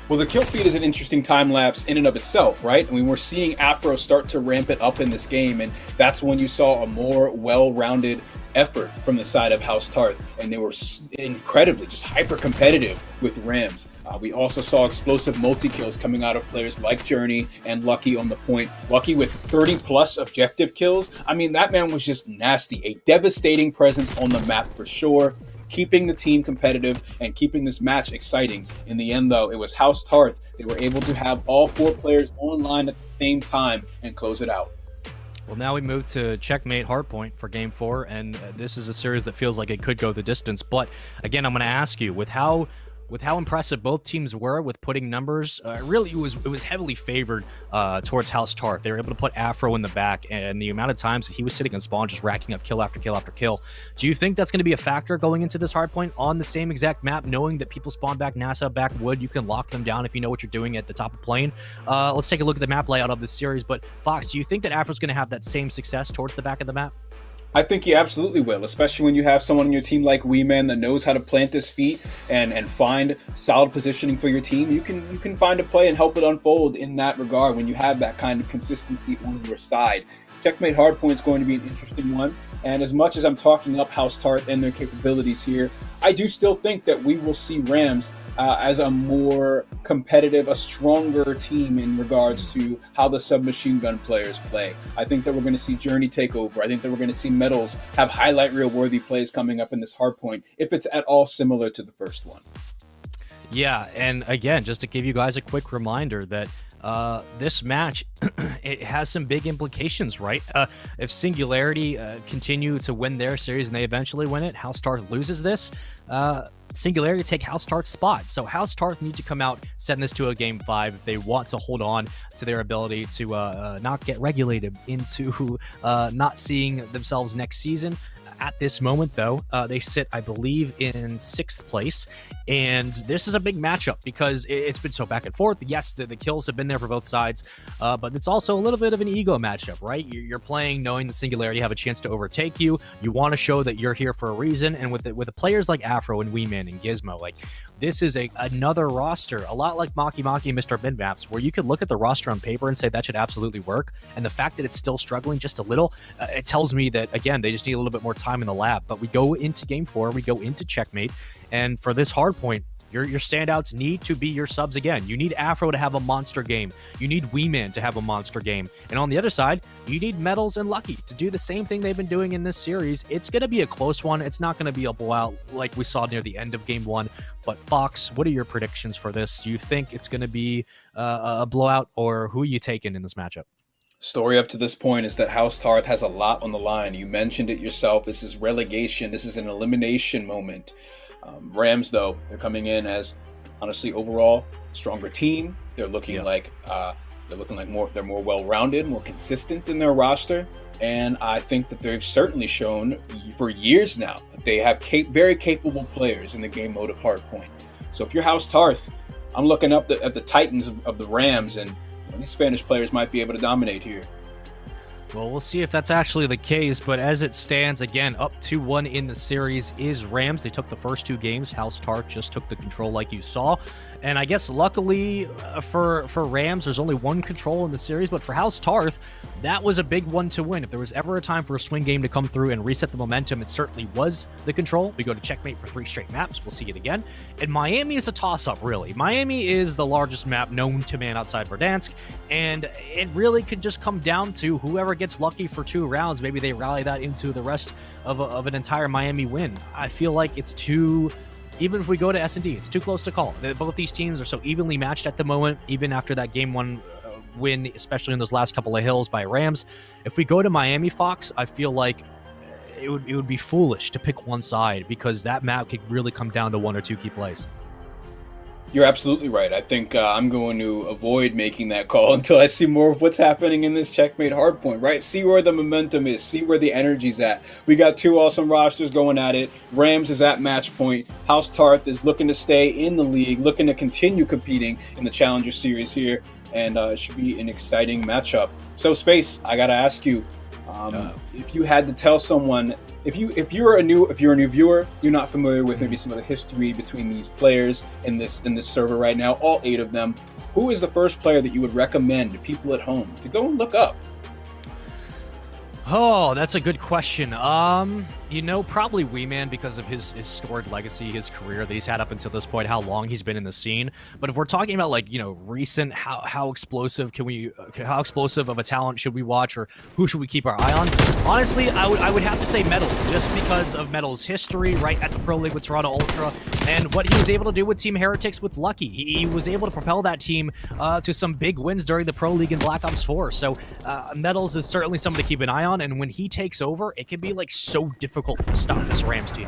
Well, the kill feed is an interesting time lapse in and of itself, right? I mean, we're seeing Afro start to ramp it up in this game, and that's when you saw a more well-rounded effort from the side of House Tarth, and they were incredibly just hyper competitive with Rams. We also saw explosive multi-kills coming out of players like Journey and Lucky on the point. Lucky with 30 plus objective kills. I mean, that man was just nasty. A devastating presence on the map for sure, keeping the team competitive and keeping this match exciting. In the end, though, it was House Tarth. They were able to have all 4 players online at the same time and close it out. Well, now we move to Checkmate Hardpoint for Game 4, and this is a series that feels like it could go the distance. But again, I'm going to ask you, with how impressive both teams were with putting numbers, really it was heavily favored towards House Tarth. They were able to put Afro in the back, and the amount of times that he was sitting on spawn just racking up kill after kill after kill. Do you think that's going to be a factor going into this hardpoint on the same exact map, knowing that people spawn back NASA, back Wood? You can lock them down if you know what you're doing at the top of plane. Let's take a look at the map layout of this series. But Fox, do you think that Afro's going to have that same success towards the back of the map? I think he absolutely will, especially when you have someone on your team like Weeman that knows how to plant his feet and find solid positioning for your team. You can find a play and help it unfold in that regard when you have that kind of consistency on your side. Checkmate Hardpoint is going to be an interesting one. And as much as I'm talking up House Tarth and their capabilities here, I do still think that we will see Rams as a more competitive, a stronger team in regards to how the submachine gun players play. I think that we're going to see Journey take over. I think that we're going to see Metals have highlight reel worthy plays coming up in this hardpoint, if it's at all similar to the first one. Yeah, and again, just to give you guys a quick reminder that this match, it has some big implications, right? If Singularity continue to win their series and they eventually win it, House Tarth loses this, Singularity take House Tarth's spot. So House Tarth need to come out, send this to a Game 5 if they want to hold on to their ability to not get regulated into not seeing themselves next season. At this moment, though, they sit, I believe, in 6th place, and this is a big matchup because it's been so back and forth. Yes, the kills have been there for both sides, but it's also a little bit of an ego matchup, right? You're playing knowing that Singularity have a chance to overtake you. You want to show that you're here for a reason, and with the players like Afro and Weeman and Gizmo, like, this is another roster, a lot like Maki Maki and Mr. Midmaps, where you could look at the roster on paper and say that should absolutely work, and the fact that it's still struggling just a little, it tells me that, again, they just need a little bit more time time in the lab. But we go into game 4, we go into Checkmate, and for this hard point, your standouts need to be your subs again. You need Afro to have a monster game. You need Weeman to have a monster game. And on the other side, you need Metals and Lucky to do the same thing they've been doing in this series. It's going to be a close one. It's not going to be a blowout like we saw near the end of game 1. But Fox, what are your predictions for this? Do you think it's going to be a blowout, or who are you taking in this matchup? Story up to this point is that House Tarth has a lot on the line. You mentioned it yourself. This is relegation. This is an elimination moment. Rams, though, they're coming in as, honestly, overall stronger team. They're looking like they're more well-rounded, more consistent in their roster, and I think that they've certainly shown for years now that they have very capable players in the game mode of Hardpoint. So if you're House Tarth, I'm looking up at the Titans of the Rams, and these Spanish players might be able to dominate here. Well, we'll see if that's actually the case, but as it stands, again, up 2-1 in the series is Rams. They took the first 2 games. House Tarth just took the control like you saw. And I guess luckily for Rams, there's only 1 control in the series, but for House Tarth, that was a big one to win. If there was ever a time for a swing game to come through and reset the momentum, it certainly was the control. We go to Checkmate for 3 straight maps. We'll see it again. And Miami is a toss-up, really. Miami is the largest map known to man outside Verdansk, and it really could just come down to whoever gets lucky for 2 rounds. Maybe they rally that into the rest of an entire Miami win. I feel like it's too... Even if we go to S&D, it's too close to call. Both these teams are so evenly matched at the moment, even after that Game 1 win, especially in those last couple of hills by Rams. If we go to Miami, Fox, I feel like it would be foolish to pick one side, because that map could really come down to 1 or 2 key plays. You're absolutely right. I think I'm going to avoid making that call until I see more of what's happening in this Checkmate Hardpoint, right? See where the momentum is, see where the energy's at. We got 2 awesome rosters going at it. Rams is at match point. House Tarth is looking to stay in the league, looking to continue competing in the Challenger Series here, and it should be an exciting matchup. So, Space, I got to ask you, if you had to tell someone, if you're a new viewer, you're not familiar with maybe some of the history between these players in this server right now, all 8 of them, who is the first player that you would recommend to people at home to go and look up? Oh, that's a good question. Probably Weeman, because of his storied legacy, his career that he's had up until this point, how long he's been in the scene. But if we're talking about recent, how explosive of a talent should we watch, or who should we keep our eye on? Honestly, I would have to say Metals, just because of Metals' history right at the Pro League with Toronto Ultra, and what he was able to do with Team Heretics with Lucky. He was able to propel that team to some big wins during the Pro League in Black Ops 4. So Metals is certainly someone to keep an eye on, and when he takes over, it can be so difficult to stop this Rams team.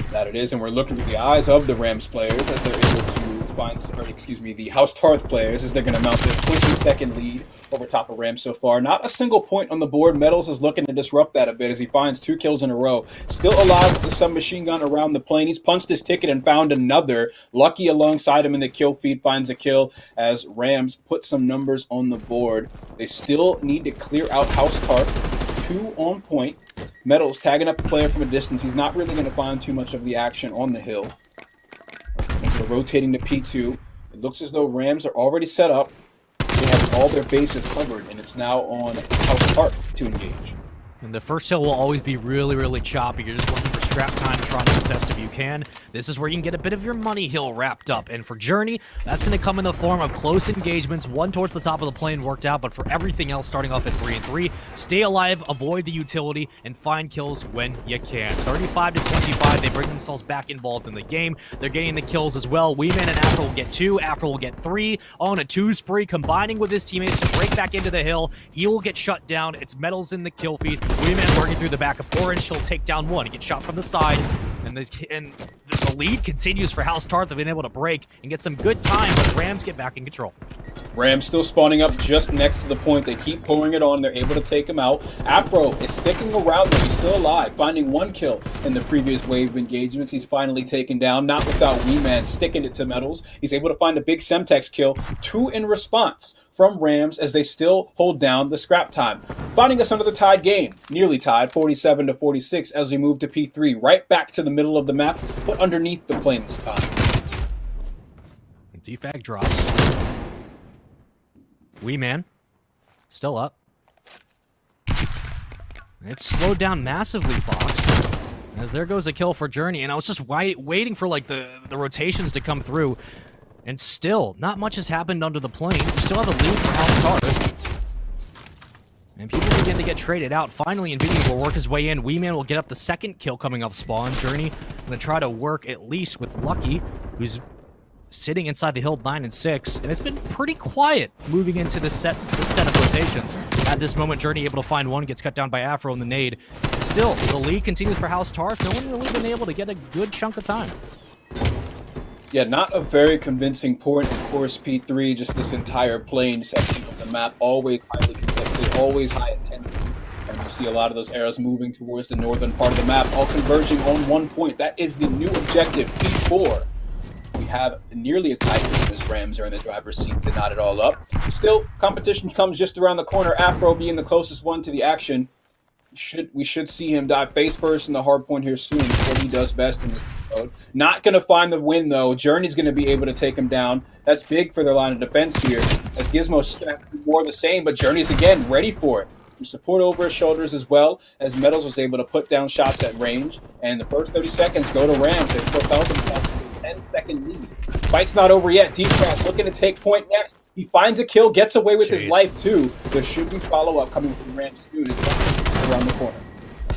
That it is, and we're looking through the eyes of the Rams players as they're able to find, the House Tarth players, as they're going to mount their 22nd lead over top of Rams so far. Not a single point on the board. Metals is looking to disrupt that a bit as he finds 2 kills in a row. Still alive with the submachine gun around the plane. He's punched his ticket and found another. Lucky alongside him in the kill feed finds a kill as Rams put some numbers on the board. They still need to clear out House Tarth. 2 on point. Metals tagging up a player from a distance. He's not really going to find too much of the action on the hill. They're rotating to P2. It looks as though Rams are already set up. They have all their bases covered, and it's now on House Tarth to engage. And the first hill will always be really, really choppy. You're just looking for scrap time, trying to contest if you can. This is where you can get a bit of your money hill wrapped up. And for Journey, that's going to come in the form of close engagements. 1 towards the top of the plane worked out, but for everything else, starting off at 3 and 3, stay alive, avoid the utility, and find kills when you can. 35 to 25, they bring themselves back involved in the game. They're getting the kills as well. Weeman and Afro will get 2. Afro will get 3 on a 2 spree, combining with his teammates to break back into the hill. He will get shut down. It's Metals in the kill feed. Weeman working through the back of Orange. He'll take down 1. He gets shot from the side. And the lead continues for House Tarth. They've been able to break and get some good time, but Rams get back in control. Rams still spawning up just next to the point. They keep pouring it on. They're able to take him out. Afro is sticking around there. He's still alive, finding 1 kill in the previous wave of engagements. He's finally taken down, not without Weeman sticking it to Metals. He's able to find a big Semtex kill. 2 in response from Rams as they still hold down the scrap time. Finding us another tied game. Nearly tied, 47 to 46 as we move to P3. Right back to the middle of the map, but underneath the plane this time. Defag drops. Weeman, still up. It's slowed down massively, Fox. As there goes a kill for Journey, and I was just waiting for like the rotations to come through, and still, not much has happened under the plane. We still have a lead for House Tarth. And people begin to get traded out. Finally, Nvidia will work his way in. Weeman will get up the second kill coming off spawn. Journey going to try to work at least with Lucky, who's sitting inside the hill 9 and 6, and it's been pretty quiet moving into this set of rotations. At this moment, Journey able to find one, gets cut down by Afro in the nade. Still, the lead continues for House Tarth. No one really been able to get a good chunk of time. Yeah, not a very convincing point. Of course, P3, just this entire plane section of the map, always highly contested, always high intensity. And you see a lot of those arrows moving towards the northern part of the map, all converging on one point. That is the new objective, P4. We have nearly a tie game as Rams are in the driver's seat to knot it all up. Still, competition comes just around the corner. Afro being the closest one to the action. We should see him dive face first in the hard point here soon. It's what he does best in this mode. Not going to find the win, though. Journey's going to be able to take him down. That's big for their line of defense here, as Gizmo's going to do more of the same, but Journey's, again, ready for it. Some support over his shoulders as well, as Metals was able to put down shots at range. And the first 30 seconds go to Rams. They propelled themselves to a 10-second lead. Fight's not over yet. Defrash looking to take point next. He finds a kill, gets away with his life, too. There should be follow-up coming from Rams soon. Around the corner.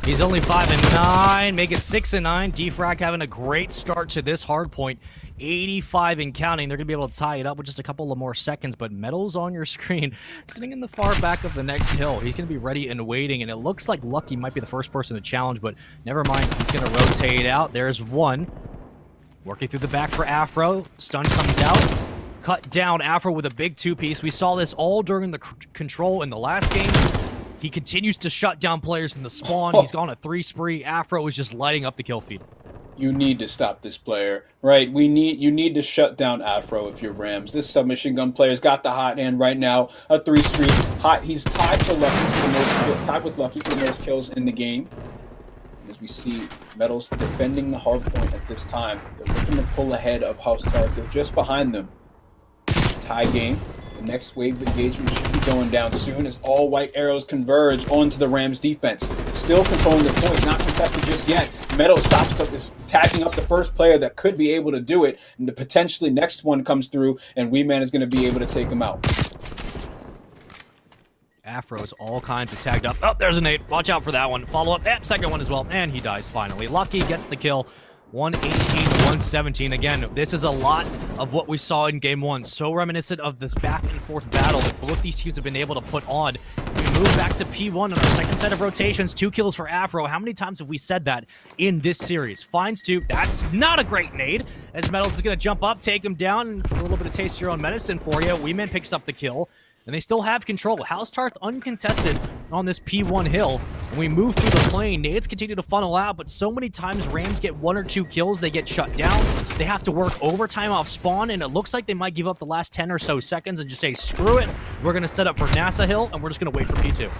He's only 5 and 9, make it 6 and 9. Defrag having a great start to this hard point. 85 and counting. They're going to be able to tie it up with just a couple of more seconds, but Metals on your screen, sitting in the far back of the next hill. He's going to be ready and waiting, and it looks like Lucky might be the first person to challenge, but never mind. He's going to rotate out. There's one. Working through the back for Afro. Stun comes out. Cut down Afro with a big two-piece. We saw this all during the control in the last game. He continues to shut down players in the spawn. He's gone a 3 spree. Afro is just lighting up the kill feed. You need to stop this player, right? You need to shut down Afro if you're Rams. This submachine gun player's got the hot hand right now. A 3 streak. He's tied with Lucky for the most kills in the game. As we see Metals defending the hard point at this time. They're looking to pull ahead of House Tarth. They're just behind them. Tie game. The next wave of engagement should be going down soon as all white arrows converge onto the Rams defense. Still controlling the point, not contested just yet. Meadow is tagging up the first player that could be able to do it, and the potentially next one comes through, and Weeman is going to be able to take him out. Afro is all kinds of tagged up. Oh, there's a nade. Watch out for that one. Follow up. Second one as well, and he dies finally. Lucky gets the kill. 118 to 117. Again, this is a lot of what we saw in game 1. So reminiscent of the back and forth battle that both these teams have been able to put on. We move back to P1 on our second set of rotations. 2 kills for Afro. How many times have we said that in this series? Finds 2. That's not a great nade, as Metals is going to jump up, take him down, and a little bit of taste your own medicine for you. Weeman picks up the kill. And they still have control. House Tarth uncontested on this P1 hill. And we move through the plane. Nades continue to funnel out, but so many times Rams get 1 or 2 kills, they get shut down. They have to work overtime off spawn, and it looks like they might give up the last 10 or so seconds and just say, screw it. We're going to set up for NASA Hill, and we're just going to wait for P2.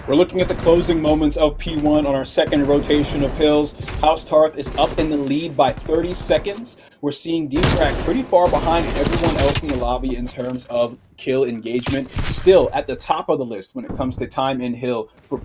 We're looking at the closing moments of P1 on our second rotation of hills. House Tarth is up in the lead by 30 seconds. We're seeing D-Track pretty far behind everyone else in the lobby in terms of kill engagement. Still at the top of the list when it comes to time in hill for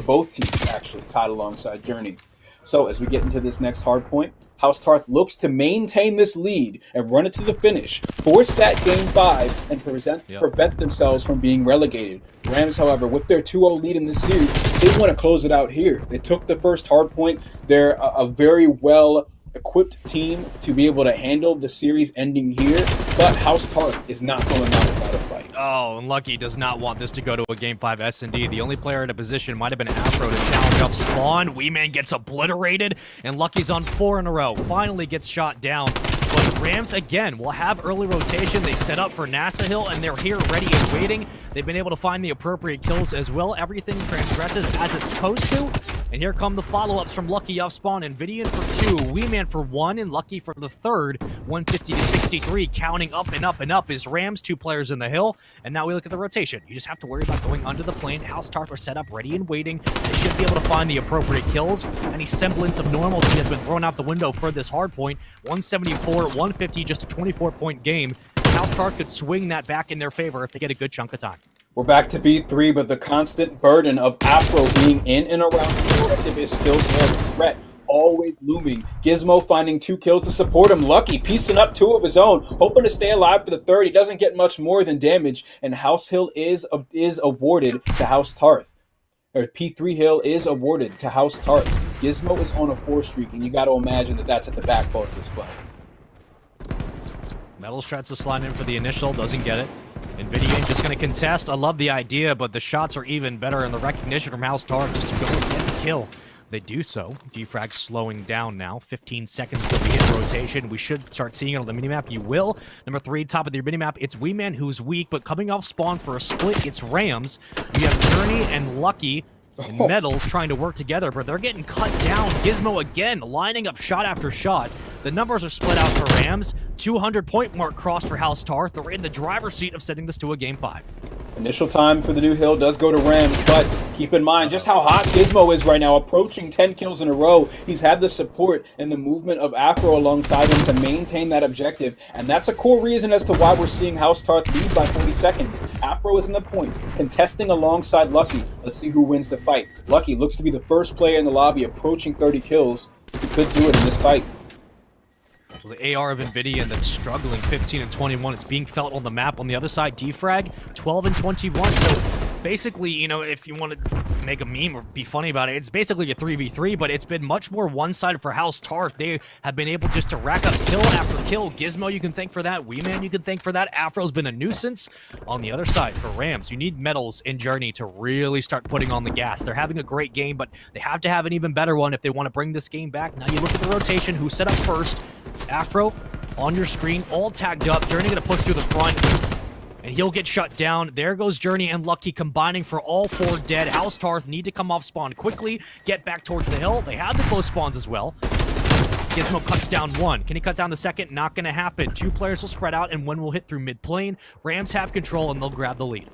both teams, actually, tied alongside Journey. So as we get into this next hard point, House Tarth looks to maintain this lead and run it to the finish, force that game 5, and prevent themselves from being relegated. Rams, however, with their 2-0 lead in this series, they want to close it out here. They took the first hard point. They're a very well-equipped team to be able to handle the series ending here, but House Tarth is not going out without a fight. Oh, and Lucky does not want this to go to a Game 5 S&D. The only player in a position might have been Afro to challenge up spawn. Weeman gets obliterated, and Lucky's on 4 in a row. Finally gets shot down. But Rams, again, will have early rotation. They set up for NASA Hill, and they're here ready and waiting. They've been able to find the appropriate kills as well. Everything transgresses as it's supposed to. And here come the follow-ups from Lucky off spawn. Nvidian for 2, Weeman for 1, and Lucky for the third. 150 to 63, counting up and up and up is Rams, 2 players in the hill. And now we look at the rotation. You just have to worry about going under the plane. House Tarth are set up, ready and waiting. They should be able to find the appropriate kills. Any semblance of normalcy has been thrown out the window for this hard point. 174, 150, just a 24-point game. House Tarth could swing that back in their favor if they get a good chunk of time. We're back to B3, but the constant burden of Afro being in and around the objective is still there. The threat always looming. Gizmo finding 2 kills to support him. Lucky piecing up 2 of his own, hoping to stay alive for the third. He doesn't get much more than damage, and House Hill is awarded to House Tarth. Or P3 Hill is awarded to House Tarth. Gizmo is on a 4 streak, and you got to imagine that that's at the backbone of this play. Metals tries to slide in for the initial, doesn't get it. Nvidia just going to contest. I love the idea, but the shots are even better, and the recognition from House Tarth just to go and get the kill. They do so. Defrag slowing down now. 15 seconds till we hit rotation. We should start seeing it on the minimap. You will. Number 3, top of the minimap. It's Wee Man who's weak, but coming off spawn for a split, it's Rams. You have Journey and Lucky and Metals trying to work together, but they're getting cut down. Gizmo again, lining up shot after shot. The numbers are split out for Rams. 200-point mark crossed for House Tarth. They're in the driver's seat of sending this to a Game 5. Initial time for the new hill does go to Rams, but keep in mind just how hot Gizmo is right now, approaching 10 kills in a row. He's had the support and the movement of Afro alongside him to maintain that objective, and that's a core reason as to why we're seeing House Tarth lead by 40 seconds. Afro is in the point, contesting alongside Lucky. Let's see who wins the fight. Lucky looks to be the first player in the lobby approaching 30 kills. He could do it in this fight. So the AR of Nvidia that's struggling, 15 and 21. It's being felt on the map. On the other side, Defrag, 12 and 21. So basically, you know, if you want to make a meme or be funny about it, it's basically a 3v3, but it's been much more one-sided for House Tarth. They have been able just to rack up kill after kill. Gizmo, you can thank for that. Wee Man, you can thank for that. Afro's been a nuisance. On the other side, for Rams, you need Metals and Journey to really start putting on the gas. They're having a great game, but they have to have an even better one if they want to bring this game back. Now you look at the rotation, who's set up first. Afro on your screen, all tagged up. Journey going to push through the front, and he'll get shut down. There goes Journey and Lucky combining for all 4 dead. House Tarth need to come off spawn quickly, get back towards the hill. They have the close spawns as well. Gizmo cuts down 1. Can he cut down the second? Not going to happen. 2 players will spread out, and 1 will hit through mid plane. Rams have control, and they'll grab the lead.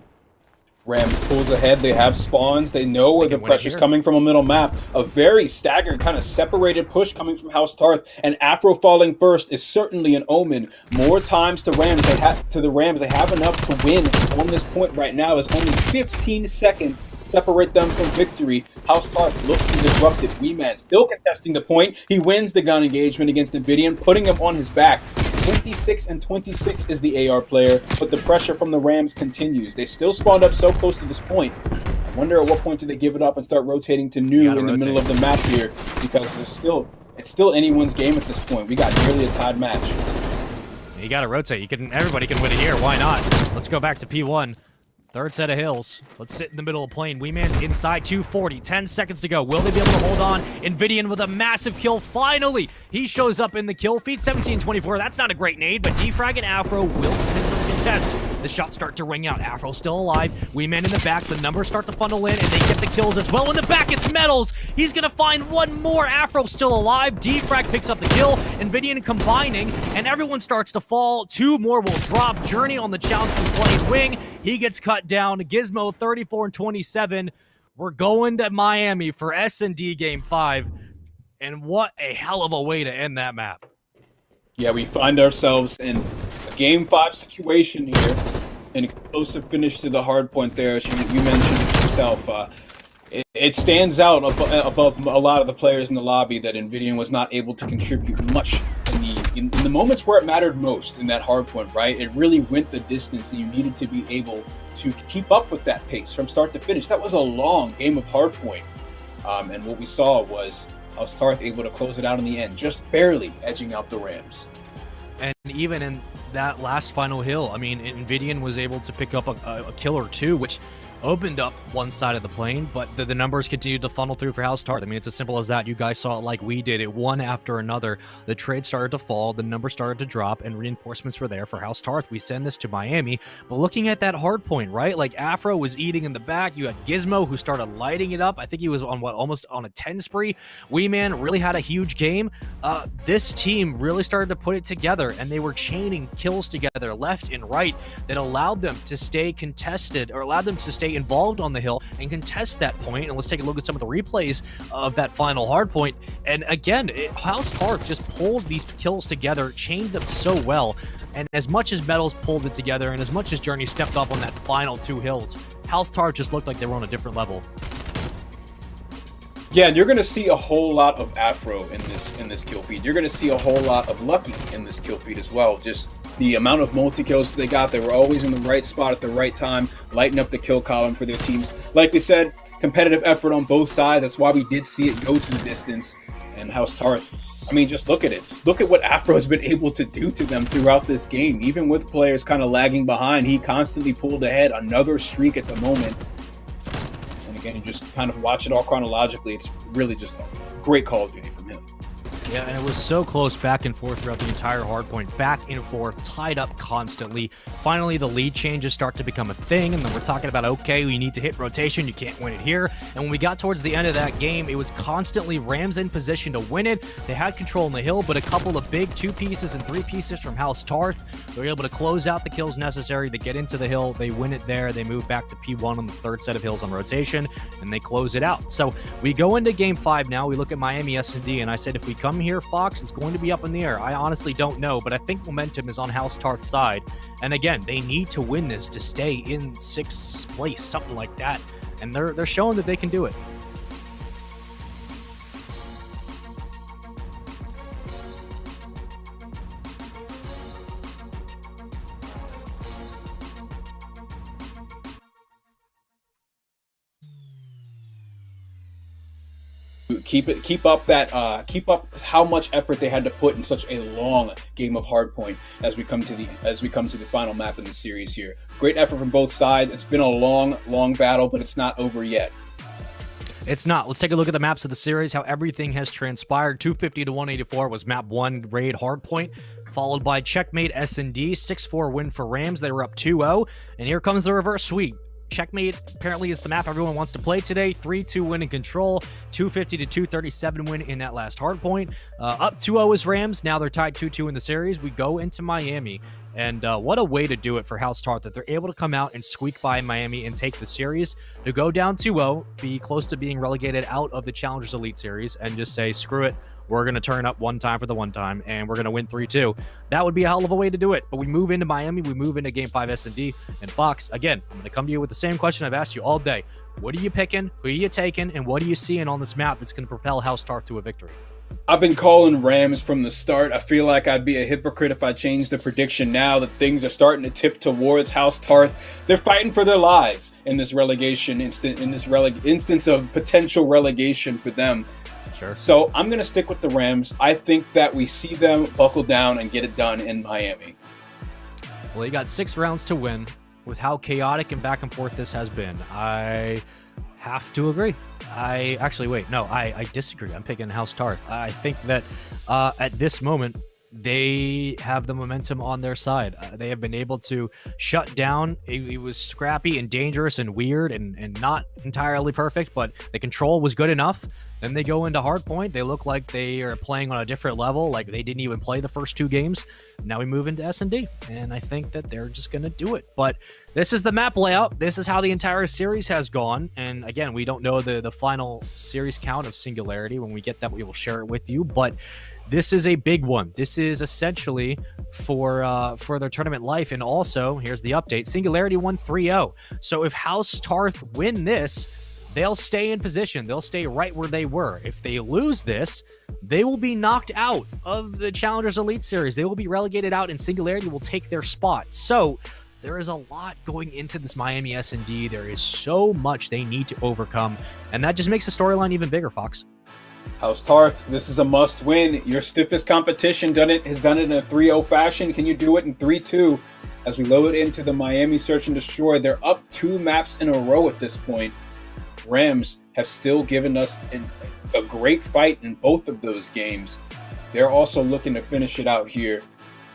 Rams pulls ahead. They have spawns. They know where the pressure's coming from a middle map. A very staggered, kind of separated push coming from House Tarth, and Afro falling first is certainly an omen. More times to the Rams. They have enough to win on this point right now. As only 15 seconds separate them from victory. House Tarth looks disrupted. Wee Man still contesting the point. He wins the gun engagement against Nvidia, putting him on his back. 26 and 26 is the AR player, but the pressure from the Rams continues. They still spawned up so close to this point. I wonder at what point do they give it up and start rotating to new in the middle of the map here, because it's still anyone's game at this point. We got nearly a tied match. You got to rotate. Everybody can win it here. Why not? Let's go back to P1. Third set of hills. Let's sit in the middle of the plane. Wee Man's inside, 240. 10 seconds to go. Will they be able to hold on? Nvidian with a massive kill. Finally, he shows up in the kill feed. 17-24. That's not a great nade, but Defrag and Afro will contest. The shots start to ring out. Afro still alive. Wee Man in the back. The numbers start to funnel in, and they get the kills as well. In the back, it's Metals. He's going to find 1 more. Afro still alive. Defrag picks up the kill. Nvidian combining, and everyone starts to fall. 2 more will drop. Journey on the challenge from playing wing. He gets cut down. Gizmo 34 and 27. We're going to Miami for S&D Game 5. And what a hell of a way to end that map. Yeah, we find ourselves in a Game 5 situation here. An explosive finish to the hard point there, as you mentioned it yourself. It stands out above a lot of the players in the lobby that Nvidia was not able to contribute much in the moments where it mattered most in that hard point, right? It really went the distance, and you needed to be able to keep up with that pace from start to finish. That was a long game of hard point. And what we saw was House Tarth able to close it out in the end, just barely edging out the Rams. And even in that last final hill, I mean, Nvidian was able to pick up a kill or 2, which opened up one side of the plane, but the numbers continued to funnel through for House Tarth. I mean, it's as simple as that. You guys saw it like we did. It one after another. The trade started to fall, the numbers started to drop, and reinforcements were there for House Tarth. We send this to Miami, but looking at that hard point, right? Like, Afro was eating in the back. You had Gizmo, who started lighting it up. I think he was on, almost on a 10 spree. Wee Man really had a huge game. This team really started to put it together, and they were chaining kills together left and right that allowed them to stay contested, or allowed them to stay stay involved on the hill and contest that point. And let's take a look at some of the replays of that final hard point. And again, House Tarth just pulled these kills together, chained them so well. And as much as Metals pulled it together and as much as Journey stepped up on that final 2 hills, House Tarth just looked like they were on a different level. Yeah, and you're going to see a whole lot of Afro in this kill feed. You're going to see a whole lot of Lucky in this kill feed as well. Just the amount of multi-kills they got. They were always in the right spot at the right time, lighting up the kill column for their teams. Like we said, competitive effort on both sides. That's why we did see it go to the distance. And House Tarth, I mean, just look at it. Just look at what Afro has been able to do to them throughout this game. Even with players kind of lagging behind, he constantly pulled ahead. Another streak at the moment. Again, you just kind of watch it all chronologically. It's really just a great Call of Duty from him. Yeah, and it was so close back and forth throughout the entire hardpoint. Back and forth, tied up constantly. Finally, the lead changes start to become a thing, and then we're talking about, okay, we need to hit rotation. You can't win it here. And when we got towards the end of that game, it was constantly Rams in position to win it. They had control on the hill, but a couple of big 2 pieces and 3 pieces from House Tarth. They were able to close out the kills necessary. They get into the hill. They win it there. They move back to P1 on the 3rd set of hills on rotation, and they close it out. So we go into Game 5 now. We look at Miami S&D, and I said if we come here, Fox, it's going to be up in the air. I honestly don't know, but I think momentum is on House Tarth's side. And again, they need to win this to stay in 6th place, something like that. And they're showing that they can do it. Keep up how much effort they had to put in such a long game of Hardpoint as we come to the final map in the series here. Great effort from both sides. It's been a long battle, but it's not over yet. It's not. Let's take a look at the maps of the series, how everything has transpired. 250 to 184 was map 1 raid Hardpoint, followed by Checkmate S&D, 6-4 win for Rams. They were up 2-0, and here comes the reverse sweep. Checkmate apparently is the map everyone wants to play today. 3-2 win in control, 250 to 237 win in that last hard point. Up 2-0 is Rams. Now they're tied 2-2 in the series. We go into Miami, and what a way to do it for House Tarth that they're able to come out and squeak by Miami and take the series. To go down 2-0, be close to being relegated out of the Challengers Elite Series, and just say, screw it. We're going to turn up one time for the one time, and we're going to win 3-2. That would be a hell of a way to do it. But we move into Miami. We move into Game 5 S&D. And Fox, again, I'm going to come to you with the same question I've asked you all day. What are you picking? Who are you taking? And what are you seeing on this map that's going to propel House Tarth to a victory? I've been calling Rams from the start. I feel like I'd be a hypocrite if I changed the prediction now that things are starting to tip towards House Tarth. They're fighting for their lives in this relegation instance of potential relegation for them. Sure. So I'm going to stick with the Rams. I think that we see them buckle down and get it done in Miami. Well, you got 6 rounds to win. With how chaotic and back and forth this has been, I have to agree. I disagree. I'm picking House Tarth. I think that at this moment, they have the momentum on their side. They have been able to shut down. It was scrappy and dangerous and weird and not entirely perfect, but the control was good enough. Then they go into Hardpoint. They look like they are playing on a different level, like they didn't even play the first 2 games. Now we move into S&D, and I think that they're just going to do it. But this is the map layout. This is how the entire series has gone. And again, we don't know the final series count of Singularity. When we get that, we will share it with you. But this is a big one. This is essentially for their tournament life. And also, here's the update. Singularity won 3-0. So if House Tarth win this, they'll stay in position. They'll stay right where they were. If they lose this, they will be knocked out of the Challengers Elite Series. They will be relegated out, and Singularity will take their spot. So there is a lot going into this Miami S&D. There is so much they need to overcome, and that just makes the storyline even bigger, Fox. House Tarth, this is a must-win. Your stiffest competition has done it in a 3-0 fashion. Can you do it in 3-2? As we load into the Miami Search and Destroy, they're up 2 maps in a row at this point. Rams have still given us a great fight in both of those games. They're also looking to finish it out here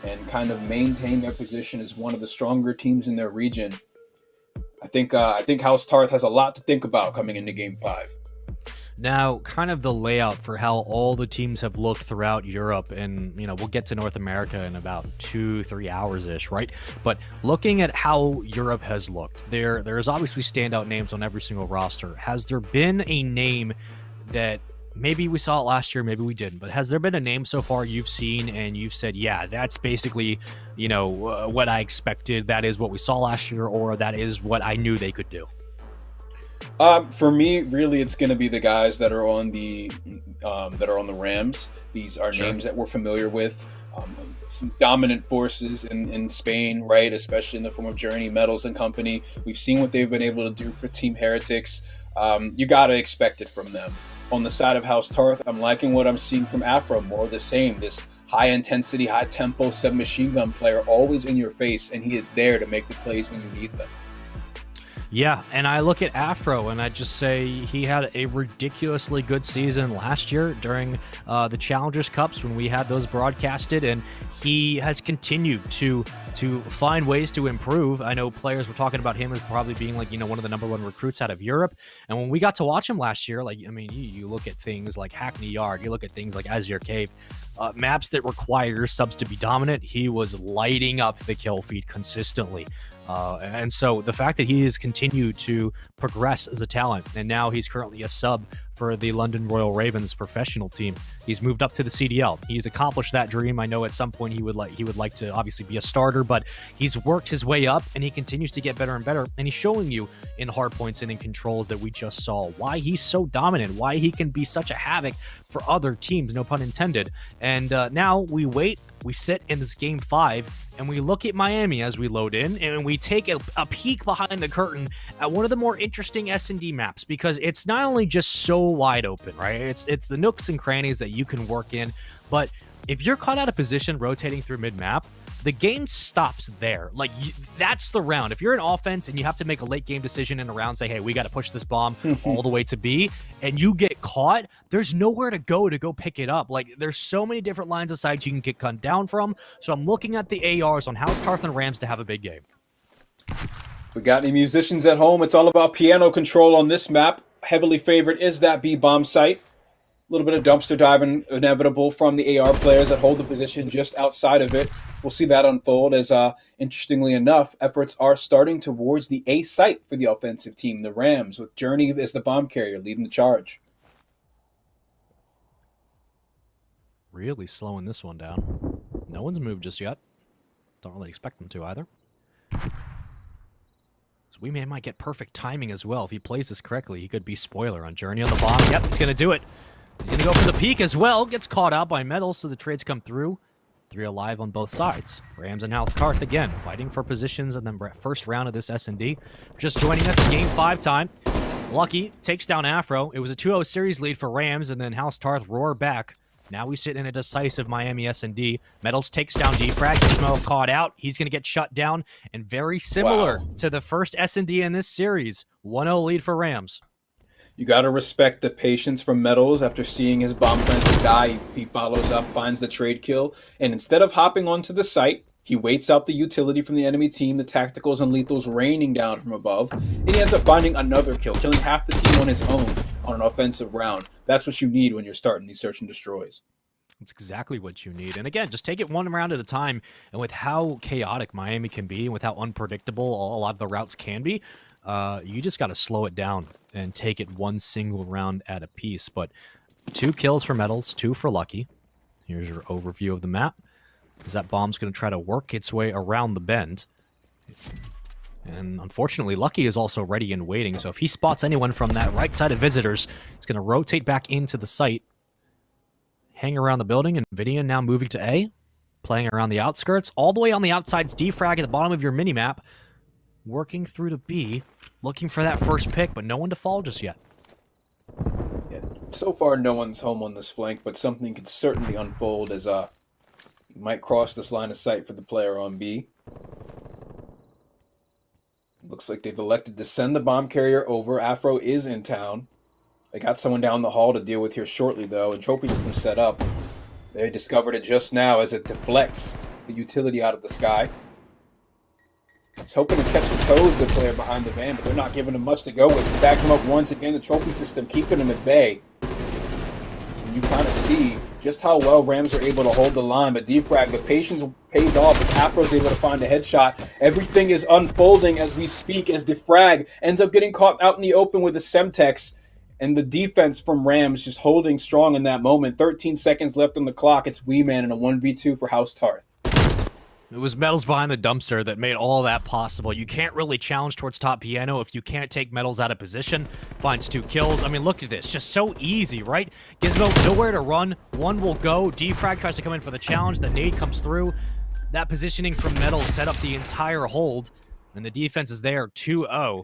and kind of maintain their position as one of the stronger teams in their region. I think House Tarth has a lot to think about coming into Game 5. Now, kind of the layout for how all the teams have looked throughout Europe, and we'll get to North America in about 2-3 hours ish, right? But looking at how Europe has looked, there's obviously standout names on every single roster. Has there been a name that maybe we saw it last year, maybe we didn't, but has there been a name so far you've seen and you've said, yeah, that's basically, what I expected, that is what we saw last year, or that is what I knew they could do? For me, really, it's going to be the guys that are on the Rams. These are names that we're familiar with. Some dominant forces in Spain, right? Especially in the form of Journey, Metals, and company. We've seen what they've been able to do for Team Heretics. You got to expect it from them. On the side of House Tarth, I'm liking what I'm seeing from Afro. More of the same. This high intensity, high tempo submachine gun player, always in your face, and he is there to make the plays when you need them. Yeah, and I look at Afro and I just say he had a ridiculously good season last year during the Challengers Cups when we had those broadcasted, and he has continued to find ways to improve. I know players were talking about him as probably being like, one of the #1 recruits out of Europe. And when we got to watch him last year, you look at things like Hackney Yard, you look at things like Azure Cave, maps that require subs to be dominant, he was lighting up the kill feed consistently. And so the fact that he has continued to progress as a talent, and now he's currently a sub for the London Royal Ravens professional team. He's moved up to the CDL. He's accomplished that dream. I know at some point he would like to obviously be a starter, but he's worked his way up and he continues to get better and better. And he's showing you in hard points and in controls that we just saw why he's so dominant, why he can be such a havoc for other teams, no pun intended. And now we sit in this game 5 and we look at Miami as we load in, and we take a peek behind the curtain at one of the more interesting S&D maps, because it's not only just so wide open, right? It's the nooks and crannies that you can work in, but if you're caught out of position rotating through mid-map, the game stops there. That's the round. If you're an offense and you have to make a late game decision in a round, say, hey, we got to push this bomb all the way to B, and you get caught, there's nowhere to go pick it up. There's so many different lines of sight you can get gunned down from. So I'm looking at the ARs on House Tarth and Rams to have a big game. We got any musicians at home? It's all about piano control on this map. Heavily favored is that B bomb site. A little bit of dumpster diving inevitable from the AR players that hold the position just outside of it. We'll see that unfold as, interestingly enough, efforts are starting towards the A site for the offensive team, the Rams, with Journey as the bomb carrier leading the charge. Really slowing this one down. No one's moved just yet. Don't really expect them to either. So we might get perfect timing as well. If he plays this correctly, he could be spoiler on Journey on the bomb. Yep, it's going to do it. He's going to go for the peak as well. Gets caught out by Metal, so the trades come through. 3 alive on both sides. Rams and House Tarth again, fighting for positions in the first round of this S&D. Just joining us, game 5 time. Lucky takes down Afro. It was a 2-0 series lead for Rams, and then House Tarth roar back. Now we sit in a decisive Miami S&D. Metals takes down Defrag. Ismail caught out. He's going to get shut down. And very similar to the first S&D in this series. 1-0 lead for Rams. You got to respect the patience from Metals. After seeing his bomb frenzy die, he follows up, finds the trade kill, and instead of hopping onto the site, he waits out the utility from the enemy team, the tacticals and lethals raining down from above, and he ends up finding another kill, killing half the team on his own on an offensive round. That's what you need when you're starting these search and destroys. It's exactly what you need. And again, just take it one round at a time. And with how chaotic Miami can be and with how unpredictable a lot of the routes can be, you just got to slow it down and take it one single round at a piece. But 2 kills for Metals, 2 for Lucky. Here's your overview of the map. As that bomb's going to try to work its way around the bend. And unfortunately, Lucky is also ready and waiting. So if he spots anyone from that right side of visitors, it's going to rotate back into the site. Hang around the building, and Nvidia now moving to A. Playing around the outskirts. All the way on the outside's Defrag at the bottom of your minimap. Working through to B. Looking for that first pick, but no one to fall just yet. Yeah, so far, no one's home on this flank, but something could certainly unfold as you might cross this line of sight for the player on B. Looks like they've elected to send the bomb carrier over. Afro is in town. They got someone down the hall to deal with here shortly, though, and trophy system set up. They discovered it just now as it deflects the utility out of the sky. He's hoping to catch the toes of the player behind the van, but they're not giving him much to go with. He bags him up once again. The trophy system keeping him at bay. you kind of see just how well Rams are able to hold the line. But defrag, the patience pays off as Afro's able to find a headshot. Everything is unfolding as we speak, as defrag ends up getting caught out in the open with a Semtex. And the defense from Rams just holding strong in that moment. 13 seconds left on the clock. It's Wee Man in a 1v2 for House Tarth. It was Metals behind the dumpster that made all that possible. You can't really challenge towards top piano if you can't take Metals out of position. Finds 2 kills. I mean, look at this. Just so easy, right? Gizmo, nowhere to run. One will go. Defrag tries to come in for the challenge. The nade comes through. That positioning from Metals set up the entire hold. And the defense is there, 2-0.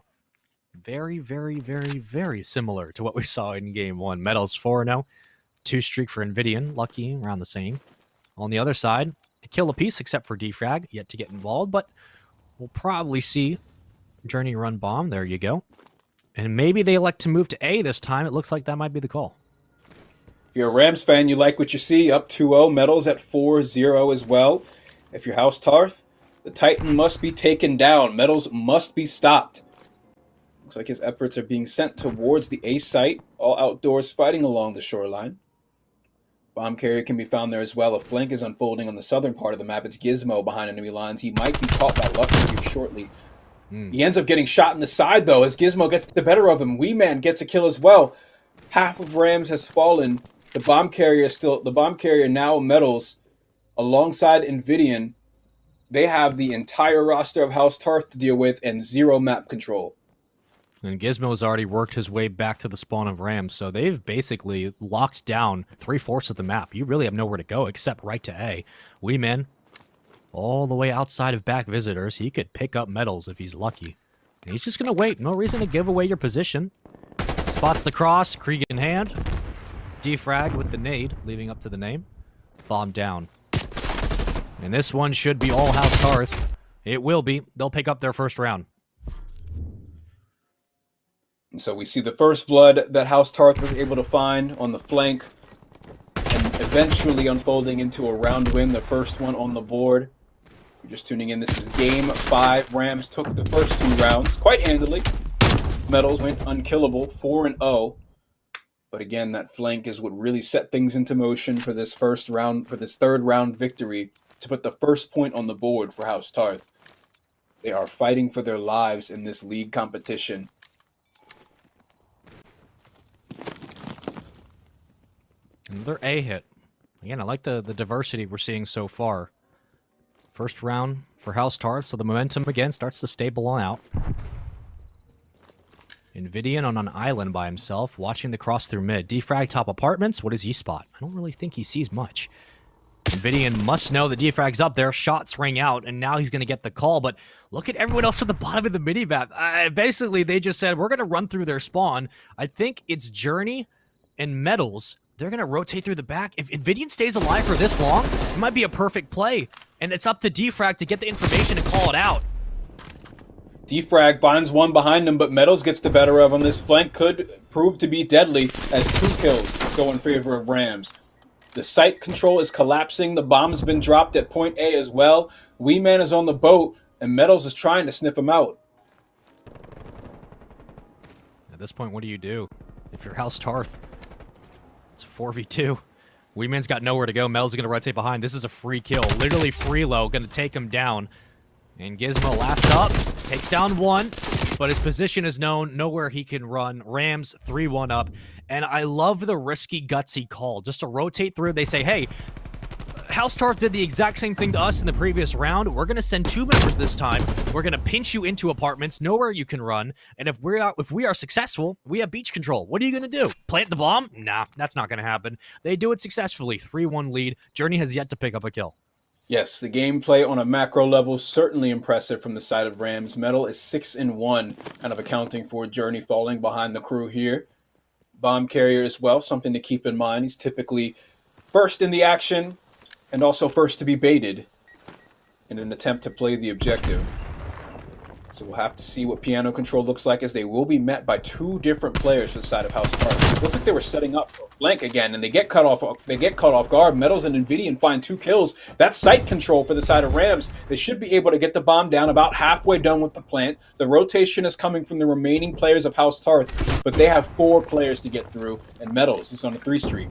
Very, very, very, very similar to what we saw in Game 1. Metals 4-0. 2 streak for Invidian. Lucky, around the same. On the other side, a kill apiece except for Defrag. Yet to get involved, but we'll probably see Journey run bomb. There you go. And maybe they elect to move to A this time. It looks like that might be the call. If you're a Rams fan, you like what you see. Up 2-0. Metals at 4-0 as well. If you're House Tarth, the Titan must be taken down. Metals must be stopped. Looks like his efforts are being sent towards the A site, all outdoors fighting along the shoreline. Bomb carrier can be found there as well. A flank is unfolding on the southern part of the map. It's Gizmo behind enemy lines. He might be caught by Lucky here shortly. He ends up getting shot in the side, though, as Gizmo gets the better of him. Wee Man gets a kill as well. Half of Rams has fallen. The bomb carrier now Metals alongside Invidian. They have the entire roster of House Tarth to deal with and 0 map control. And Gizmo has already worked his way back to the spawn of Rams, so they've basically locked down 3/4 of the map. You really have nowhere to go except right to A. Wee Man, all the way outside of back visitors. He could pick up Metals if he's lucky. And he's just going to wait. No reason to give away your position. Spots the cross, Krieg in hand. Defrag with the nade, leaving up to the name. Bomb down. And this one should be all House Tarth. It will be. They'll pick up their first round. And so we see the first blood that House Tarth was able to find on the flank, and eventually unfolding into a round win, the first one on the board. If you're just tuning in, this is Game 5. Rams took the first 2 rounds quite handily. Metals went unkillable, 4-0. But again, that flank is what really set things into motion for this first round, for this third round victory, to put the first point on the board for House Tarth. They are fighting for their lives in this league competition. Another A hit. Again, I like the diversity we're seeing so far. First round for House Tarth, so the momentum again starts to stable on out. Invidian on an island by himself, watching the cross through mid. Defrag top apartments, what does he spot? I don't really think he sees much. Invidian must know that Defrag's up there, shots ring out, and now he's going to get the call, but look at everyone else at the bottom of the mini-map. Basically, they just said, we're going to run through their spawn. I think it's Journey and Metals. They're going to rotate through the back. If Invidian stays alive for this long, it might be a perfect play. And it's up to Defrag to get the information and call it out. Defrag finds one behind him, but Metals gets the better of him. This flank could prove to be deadly as 2 kills go in favor of Rams. The site control is collapsing. The bomb's been dropped at point A as well. Wee Man is on the boat, and Metals is trying to sniff him out. At this point, what do you do? If you're House Tarth, it's a 4v2. Wee Man's got nowhere to go. Metals is going to rotate behind. This is a free kill. Literally free low. Going to take him down. And Gizmo last up. Takes down 1. But his position is known. Nowhere he can run. Rams 3-1 up. And I love the risky, gutsy call. Just to rotate through. They say, hey, House Tarth did the exact same thing to us in the previous round. We're going to send 2 members this time. We're going to pinch you into apartments, nowhere you can run. And if we are successful, we have beach control. What are you going to do? Plant the bomb? Nah, that's not going to happen. They do it successfully. 3-1 lead. Journey has yet to pick up a kill. Yes, the gameplay on a macro level certainly impressive from the side of Rams. Metal is 6-1, kind of accounting for Journey falling behind the crew here. Bomb carrier as well, something to keep in mind. He's typically first in the action and also first to be baited in an attempt to play the objective. So we'll have to see what piano control looks like, as they will be met by 2 different players for the side of House Tarth. Looks like they were setting up for a flank again, and they get caught off guard. Metals and Invidian find 2 kills. That's site control for the side of Rams. They should be able to get the bomb down, about halfway done with the plant. The rotation is coming from the remaining players of House Tarth, but they have 4 players to get through, and Metals is on a 3 streak.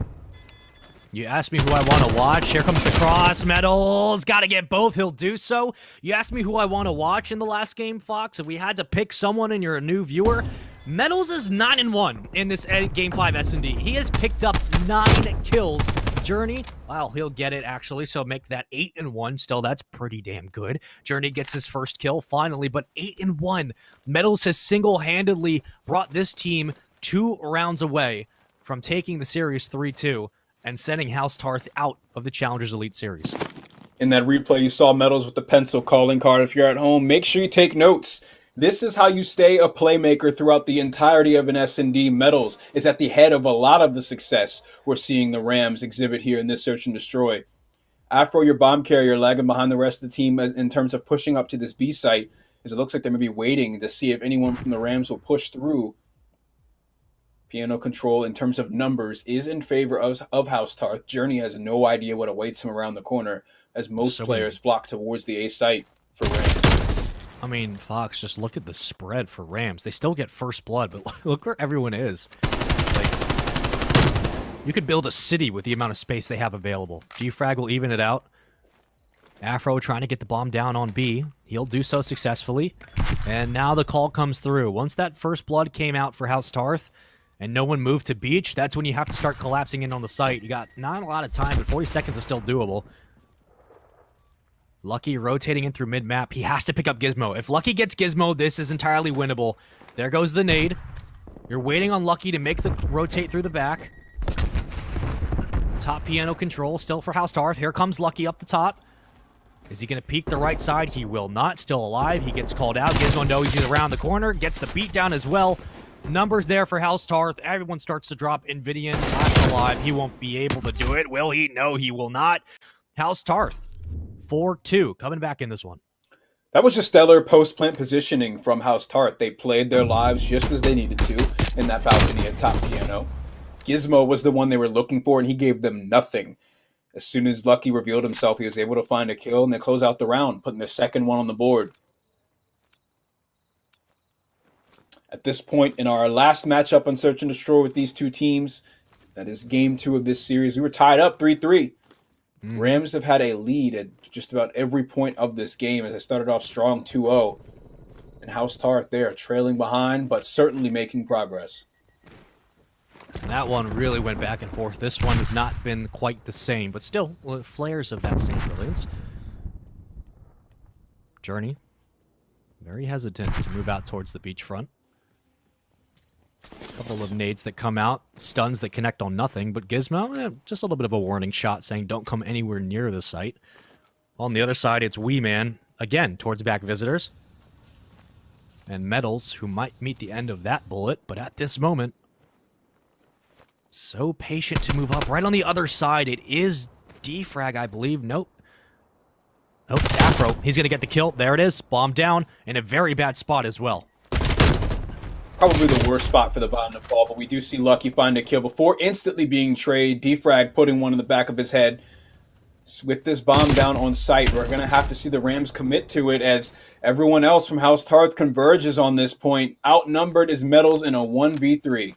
You asked me who I want to watch. Here comes the cross. Metals. Got to get both. He'll do so. You asked me who I want to watch in the last game, Fox. If we had to pick someone and you're a new viewer, Metals is 9-1 in this Game 5 S&D. He has picked up 9 kills. Journey, well, he'll get it, actually, so make that 8-1. Still, that's pretty damn good. Journey gets his first kill, finally, but 8-1. Metals has single-handedly brought this team 2 rounds away from taking the series 3-2 and sending House Tarth out of the Challengers Elite Series. In that replay, you saw Metals with the pencil calling card. If you're at home, make sure you take notes. This is how you stay a playmaker throughout the entirety of an S&D. Metals is at the head of a lot of the success we're seeing the Rams exhibit here in this search and destroy. Afro, your bomb carrier, lagging behind the rest of the team in terms of pushing up to this B site, as it looks like they may be waiting to see if anyone from the Rams will push through. Piano control in terms of numbers is in favor of House Tarth. Journey has no idea what awaits him around the corner as most players flock towards the A site for Rams. I mean, Fox, just look at the spread for Rams. They still get first blood, but look where everyone is. Like, you could build a city with the amount of space they have available. Defrag will even it out. Afro trying to get the bomb down on B. He'll do so successfully. And now the call comes through. Once that first blood came out for House Tarth, and no one moved to beach, that's when you have to start collapsing in on the site. You got not a lot of time, but 40 seconds is still doable. Lucky rotating in through mid-map. He has to pick up Gizmo. If Lucky gets Gizmo, this is entirely winnable. There goes the nade. You're waiting on Lucky to make the rotate through the back. Top piano control still for House Tarth. Here comes Lucky up the top. Is he going to peek the right side? He will not. Still alive. He gets called out. Gizmo knows he's around the corner. Gets the beat down as well. Numbers there for House Tarth. Everyone starts to drop. Invidian last alive. He won't be able to do it. Will he? No, he will not. House Tarth, 4-2. Coming back in this one. That was just stellar post-plant positioning from House Tarth. They played their lives just as they needed to in that balcony at top piano. Gizmo was the one they were looking for, and he gave them nothing. As soon as Lucky revealed himself, he was able to find a kill, and they close out the round, putting their second one on the board. At this point in our last matchup on Search and Destroy with these two teams, that is game 2 of this series, we were tied up 3-3. Rams have had a lead at just about every point of this game as they started off strong 2-0. And House Tarth there trailing behind, but certainly making progress. And that one really went back and forth. This one has not been quite the same, but still, flares of that same brilliance. Journey, very hesitant to move out towards the beachfront. A couple of nades that come out, stuns that connect on nothing, but Gizmo, just a little bit of a warning shot saying don't come anywhere near the site. On the other side, it's Wee Man, again, towards back visitors. And Metals, who might meet the end of that bullet, but at this moment, so patient to move up. Right on the other side, it is Defrag, I believe. Nope. Oh, it's Afro. He's going to get the kill. There it is. Bomb down, in a very bad spot as well. Probably the worst spot for the bomb to fall, but we do see Lucky find a kill before instantly being traded. Defrag putting one in the back of his head. With this bomb down on site, we're going to have to see the Rams commit to it as everyone else from House Tarth converges on this point. Outnumbered is Metals in a 1v3.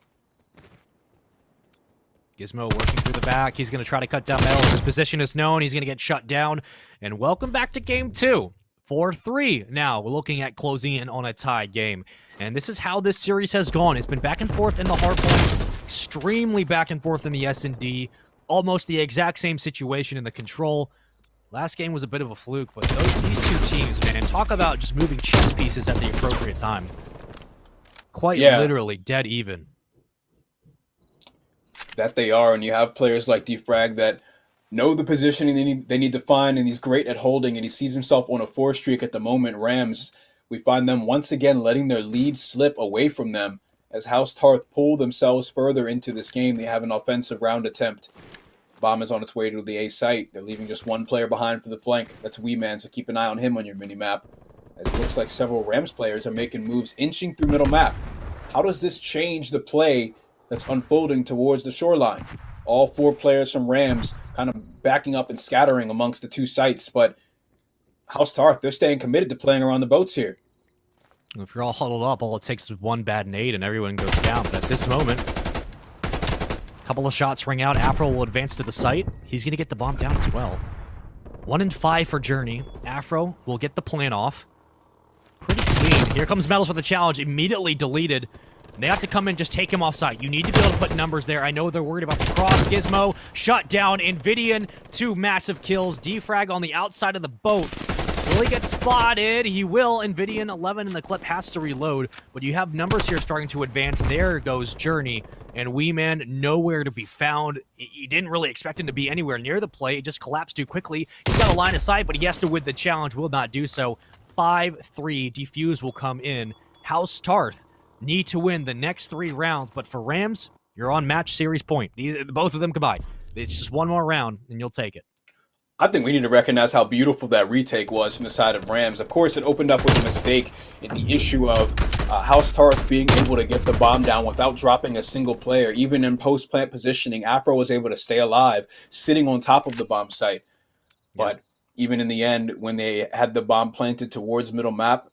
Gizmo working through the back. He's going to try to cut down Metals. His position is known. He's going to get shut down. And welcome back to game 2. 4-3 now. We're looking at closing in on a tie game. And this is how this series has gone. It's been back and forth in the hardpoint, extremely back and forth in the S&D, almost the exact same situation in the control. Last game was a bit of a fluke, but these two teams, man, talk about just moving chess pieces at the appropriate time. Quite literally dead even. That they are, and you have players like Defrag that know the positioning they need to find, and he's great at holding, and he sees himself on a 4 streak at the moment. Rams, we find them once again letting their lead slip away from them as House Tarth pull themselves further into this game. They have an offensive round attempt. Bomb is on its way to the A site. They're leaving just one player behind for the flank. That's Wee Man, so keep an eye on him on your mini-map. As it looks like several Rams players are making moves inching through middle map. How does this change the play that's unfolding towards the shoreline? All 4 players from Rams kind of backing up and scattering amongst the 2 sites, but House Tarth, they're staying committed to playing around the boats here. If you're all huddled up, all it takes is one bad nade and everyone goes down. But at this moment, Couple of shots ring out. Afro will advance to the site. He's going to get the bomb down as well. 1 and 5 for Journey. Afro will get the plant off. Pretty clean. Here comes Metals for the challenge. Immediately deleted. They have to come in, just take him off site. You need to be able to put numbers there. I know they're worried about the cross. Gizmo shut down. Invidian, 2 massive kills. Defrag on the outside of the boat. Will he get spotted? He will. Invidian, 11 in the clip, has to reload. But you have numbers here starting to advance. There goes Journey. And Wee Man, nowhere to be found. You didn't really expect him to be anywhere near the play. It just collapsed too quickly. He's got a line of sight, but he has to win the challenge. Will not do so. 5-3. Defuse will come in. House Tarth need to win the next 3 rounds. But for Rams, you're on match series point. Both of them combined. It's just one more round, and you'll take it. I think we need to recognize how beautiful that retake was from the side of Rams. Of course, it opened up with a mistake in the issue of House Tarth being able to get the bomb down without dropping a single player. Even in post-plant positioning, Afro was able to stay alive, sitting on top of the bomb site. But even in the end, when they had the bomb planted towards middle map,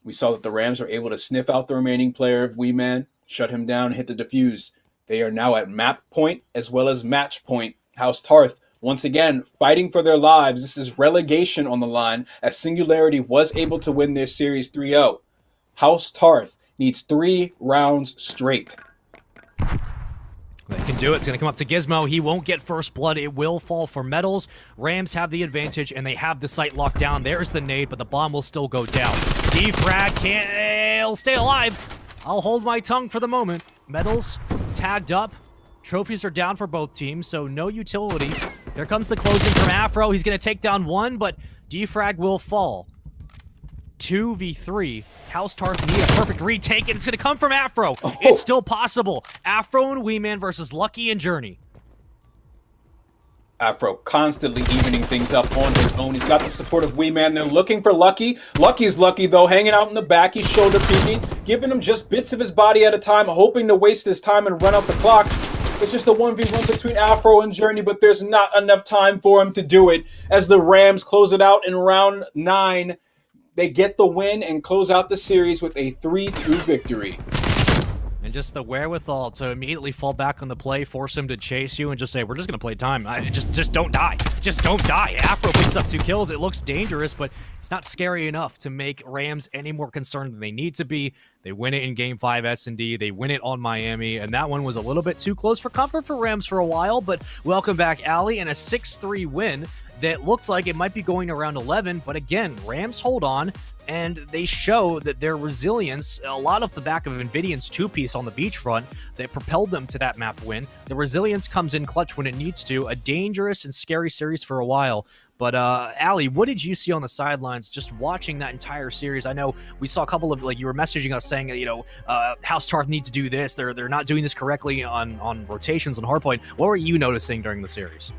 we saw that the Rams were able to sniff out the remaining player of Wee Man, shut him down, and hit the defuse. They are now at map point as well as match point. House Tarth, once again, fighting for their lives. This is relegation on the line, as Singularity was able to win their series 3-0. House Tarth needs 3 rounds straight. They can do it. It's going to come up to Gizmo. He won't get first blood. It will fall for Metals. Rams have the advantage, and they have the site locked down. There's the nade, but the bomb will still go down. Defrag can't... He'll stay alive. I'll hold my tongue for the moment. Metals tagged up. Trophies are down for both teams, so no utility. There comes the closing from Afro. He's going to take down 1, but Defrag will fall. 2v3. House Tarth need a perfect retake, and it's going to come from Afro. Oh. It's still possible. Afro and Wee Man versus Lucky and Journey. Afro constantly evening things up on his own. He's got the support of Wee Man. They're looking for Lucky. Lucky's lucky, though, hanging out in the back. He's shoulder peeking, giving him just bits of his body at a time, hoping to waste his time and run out the clock. It's just a 1v1 between Afro and Journey, but there's not enough time for him to do it. As the Rams close it out in round 9, they get the win and close out the series with a 3-2 victory. And just the wherewithal to immediately fall back on the play, force him to chase you, and just say, we're just going to play time. Just don't die. Just don't die. Afro picks up 2 kills. It looks dangerous, but it's not scary enough to make Rams any more concerned than they need to be. They win it in Game 5 S&D. They win it on Miami, and that one was a little bit too close for comfort for Rams for a while, but welcome back, Ali, and a 6-3 win that looked like it might be going to round 11, but again, Rams hold on, and they show that their resilience, a lot of the back of Invidian's 2-piece on the beachfront that propelled them to that map win. The resilience comes in clutch when it needs to. A dangerous and scary series for a while. But, Ali, what did you see on the sidelines just watching that entire series? I know we saw a couple of, you were messaging us saying, House Tarth needs to do this. They're not doing this correctly on rotations on hardpoint. What were you noticing during the series?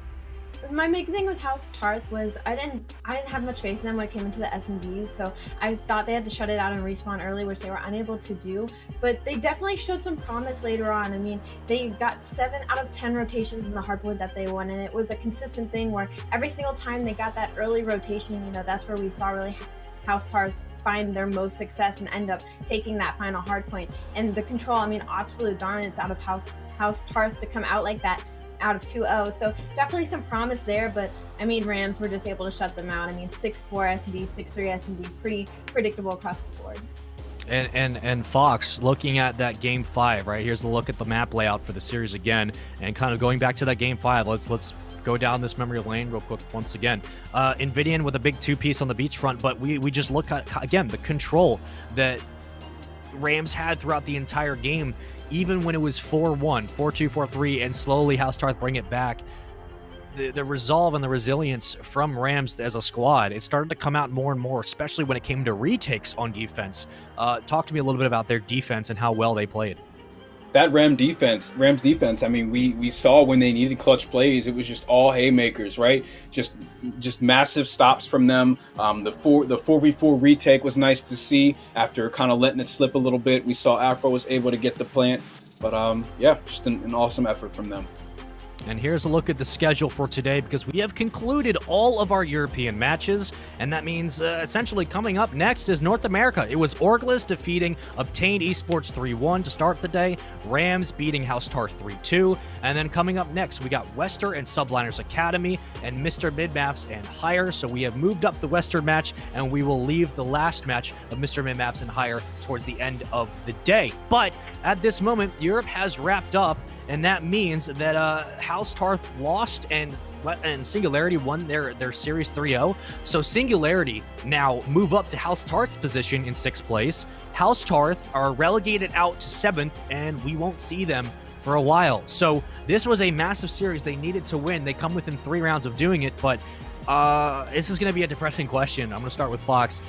My big thing with House Tarth was I didn't have much faith in them when it came into the S&D, so I thought they had to shut it out and respawn early, which they were unable to do. But they definitely showed some promise later on. I mean, they got 7 out of 10 rotations in the hardwood that they won, and it was a consistent thing where every single time they got that early rotation, that's where we saw really House Tarth find their most success and end up taking that final hardpoint. And the control, absolute dominance out of House Tarth to come out like that out of 2-0, so definitely some promise there, but Rams were just able to shut them out. 6-4 S&D, 6-3 S&D, pretty predictable across the board. And Fox, looking at that Game 5, right? Here's a look at the map layout for the series again, and kind of going back to that Game 5, let's go down this memory lane real quick once again. Invidian with a big 2-piece on the beachfront, but we just look at, again, the control that Rams had throughout the entire game. Even when it was 4-1, 4-2, 4-3, and slowly House Tarth bring it back, the resolve and the resilience from Rams as a squad, it started to come out more and more, especially when it came to retakes on defense. Talk to me a little bit about their defense and how well they played. That Rams defense, we saw when they needed clutch plays, it was just all haymakers, right? Just massive stops from them. The 4v4 retake was nice to see after kind of letting it slip a little bit. We saw Afro was able to get the plant, but just an awesome effort from them. And here's a look at the schedule for today, because we have concluded all of our European matches, and that means essentially coming up next is North America. It was Orgless defeating Obtained Esports 3-1 to start the day, Rams beating House Tarth 3-2, and then coming up next we got Wester and Subliners Academy and Mr. Midmaps and Higher. So we have moved up the Western match, and we will leave the last match of Mr. Midmaps and Higher towards the end of the day. But at this moment, Europe has wrapped up, and that means that House Tarth lost and Singularity won their Series 3-0. So Singularity now move up to House Tarth's position in 6th place. House Tarth are relegated out to 7th, and we won't see them for a while. So this was a massive series they needed to win. They come within 3 rounds of doing it, but this is going to be a depressing question. I'm going to start with Fox.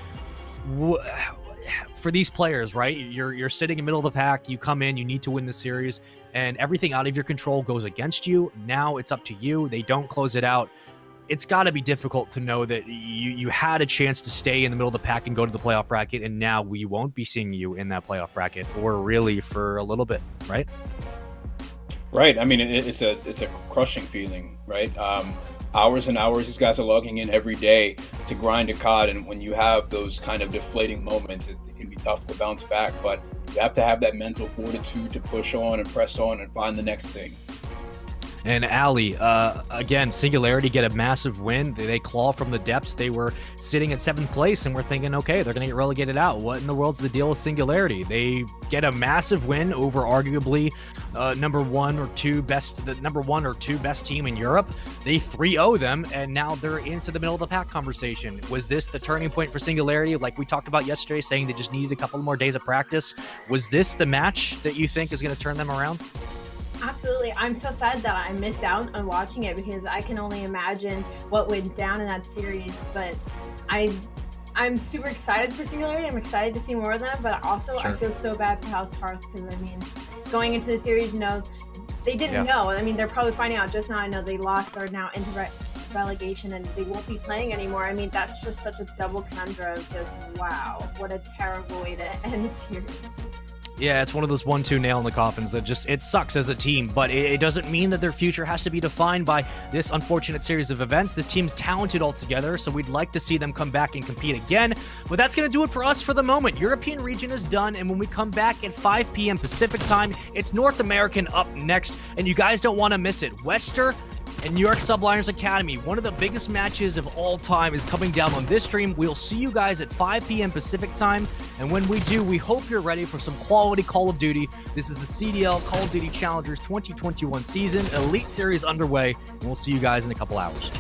For these players, right? You're sitting in the middle of the pack, you come in, you need to win the series, and everything out of your control goes against you. Now it's up to you. They don't close it out. It's got to be difficult to know that you had a chance to stay in the middle of the pack and go to the playoff bracket, and now we won't be seeing you in that playoff bracket, or really for a little bit, right? Right. I mean, it's a crushing feeling, right? Hours and hours these guys are logging in every day to grind a COD, and when you have those kind of deflating moments, it can be tough to bounce back, but you have to have that mental fortitude to push on and press on and find the next thing. And Ali, again, Singularity get a massive win. They claw from the depths. They were sitting at 7th place, and we're thinking, okay, they're going to get relegated out. What in the world's the deal with Singularity? They get a massive win over arguably number one or two best team in Europe. They 3-0 them, and now they're into the middle of the pack conversation. Was this the turning point for Singularity, like we talked about yesterday, saying they just needed a couple more days of practice? Was this the match that you think is going to turn them around? Absolutely. I'm so sad that I missed out on watching it, because I can only imagine what went down in that series. But I'm super excited for Singularity. I'm excited to see more of them, but also I feel so bad for House Tarth, because I mean, going into the series, they didn't know. I mean, they're probably finding out just now. I know they lost, they're now into relegation, and they won't be playing anymore. I mean, that's just such a double conundrum. Just wow, what a terrible way to end the series. Yeah, it's one of those 1-2 nail in the coffins that just, it sucks as a team, but it doesn't mean that their future has to be defined by this unfortunate series of events. This team's talented altogether, so we'd like to see them come back and compete again. But that's going to do it for us for the moment. European region is done, and when we come back at 5 p.m. Pacific time, it's North American up next, and you guys don't want to miss it. Wester and New York Subliners Academy, one of the biggest matches of all time, is coming down on this stream. We'll see you guys at 5 p.m. Pacific time, and when we do, we hope you're ready for some quality Call of Duty. This is the CDL Call of Duty Challengers 2021 season, Elite Series underway, and we'll see you guys in a couple hours.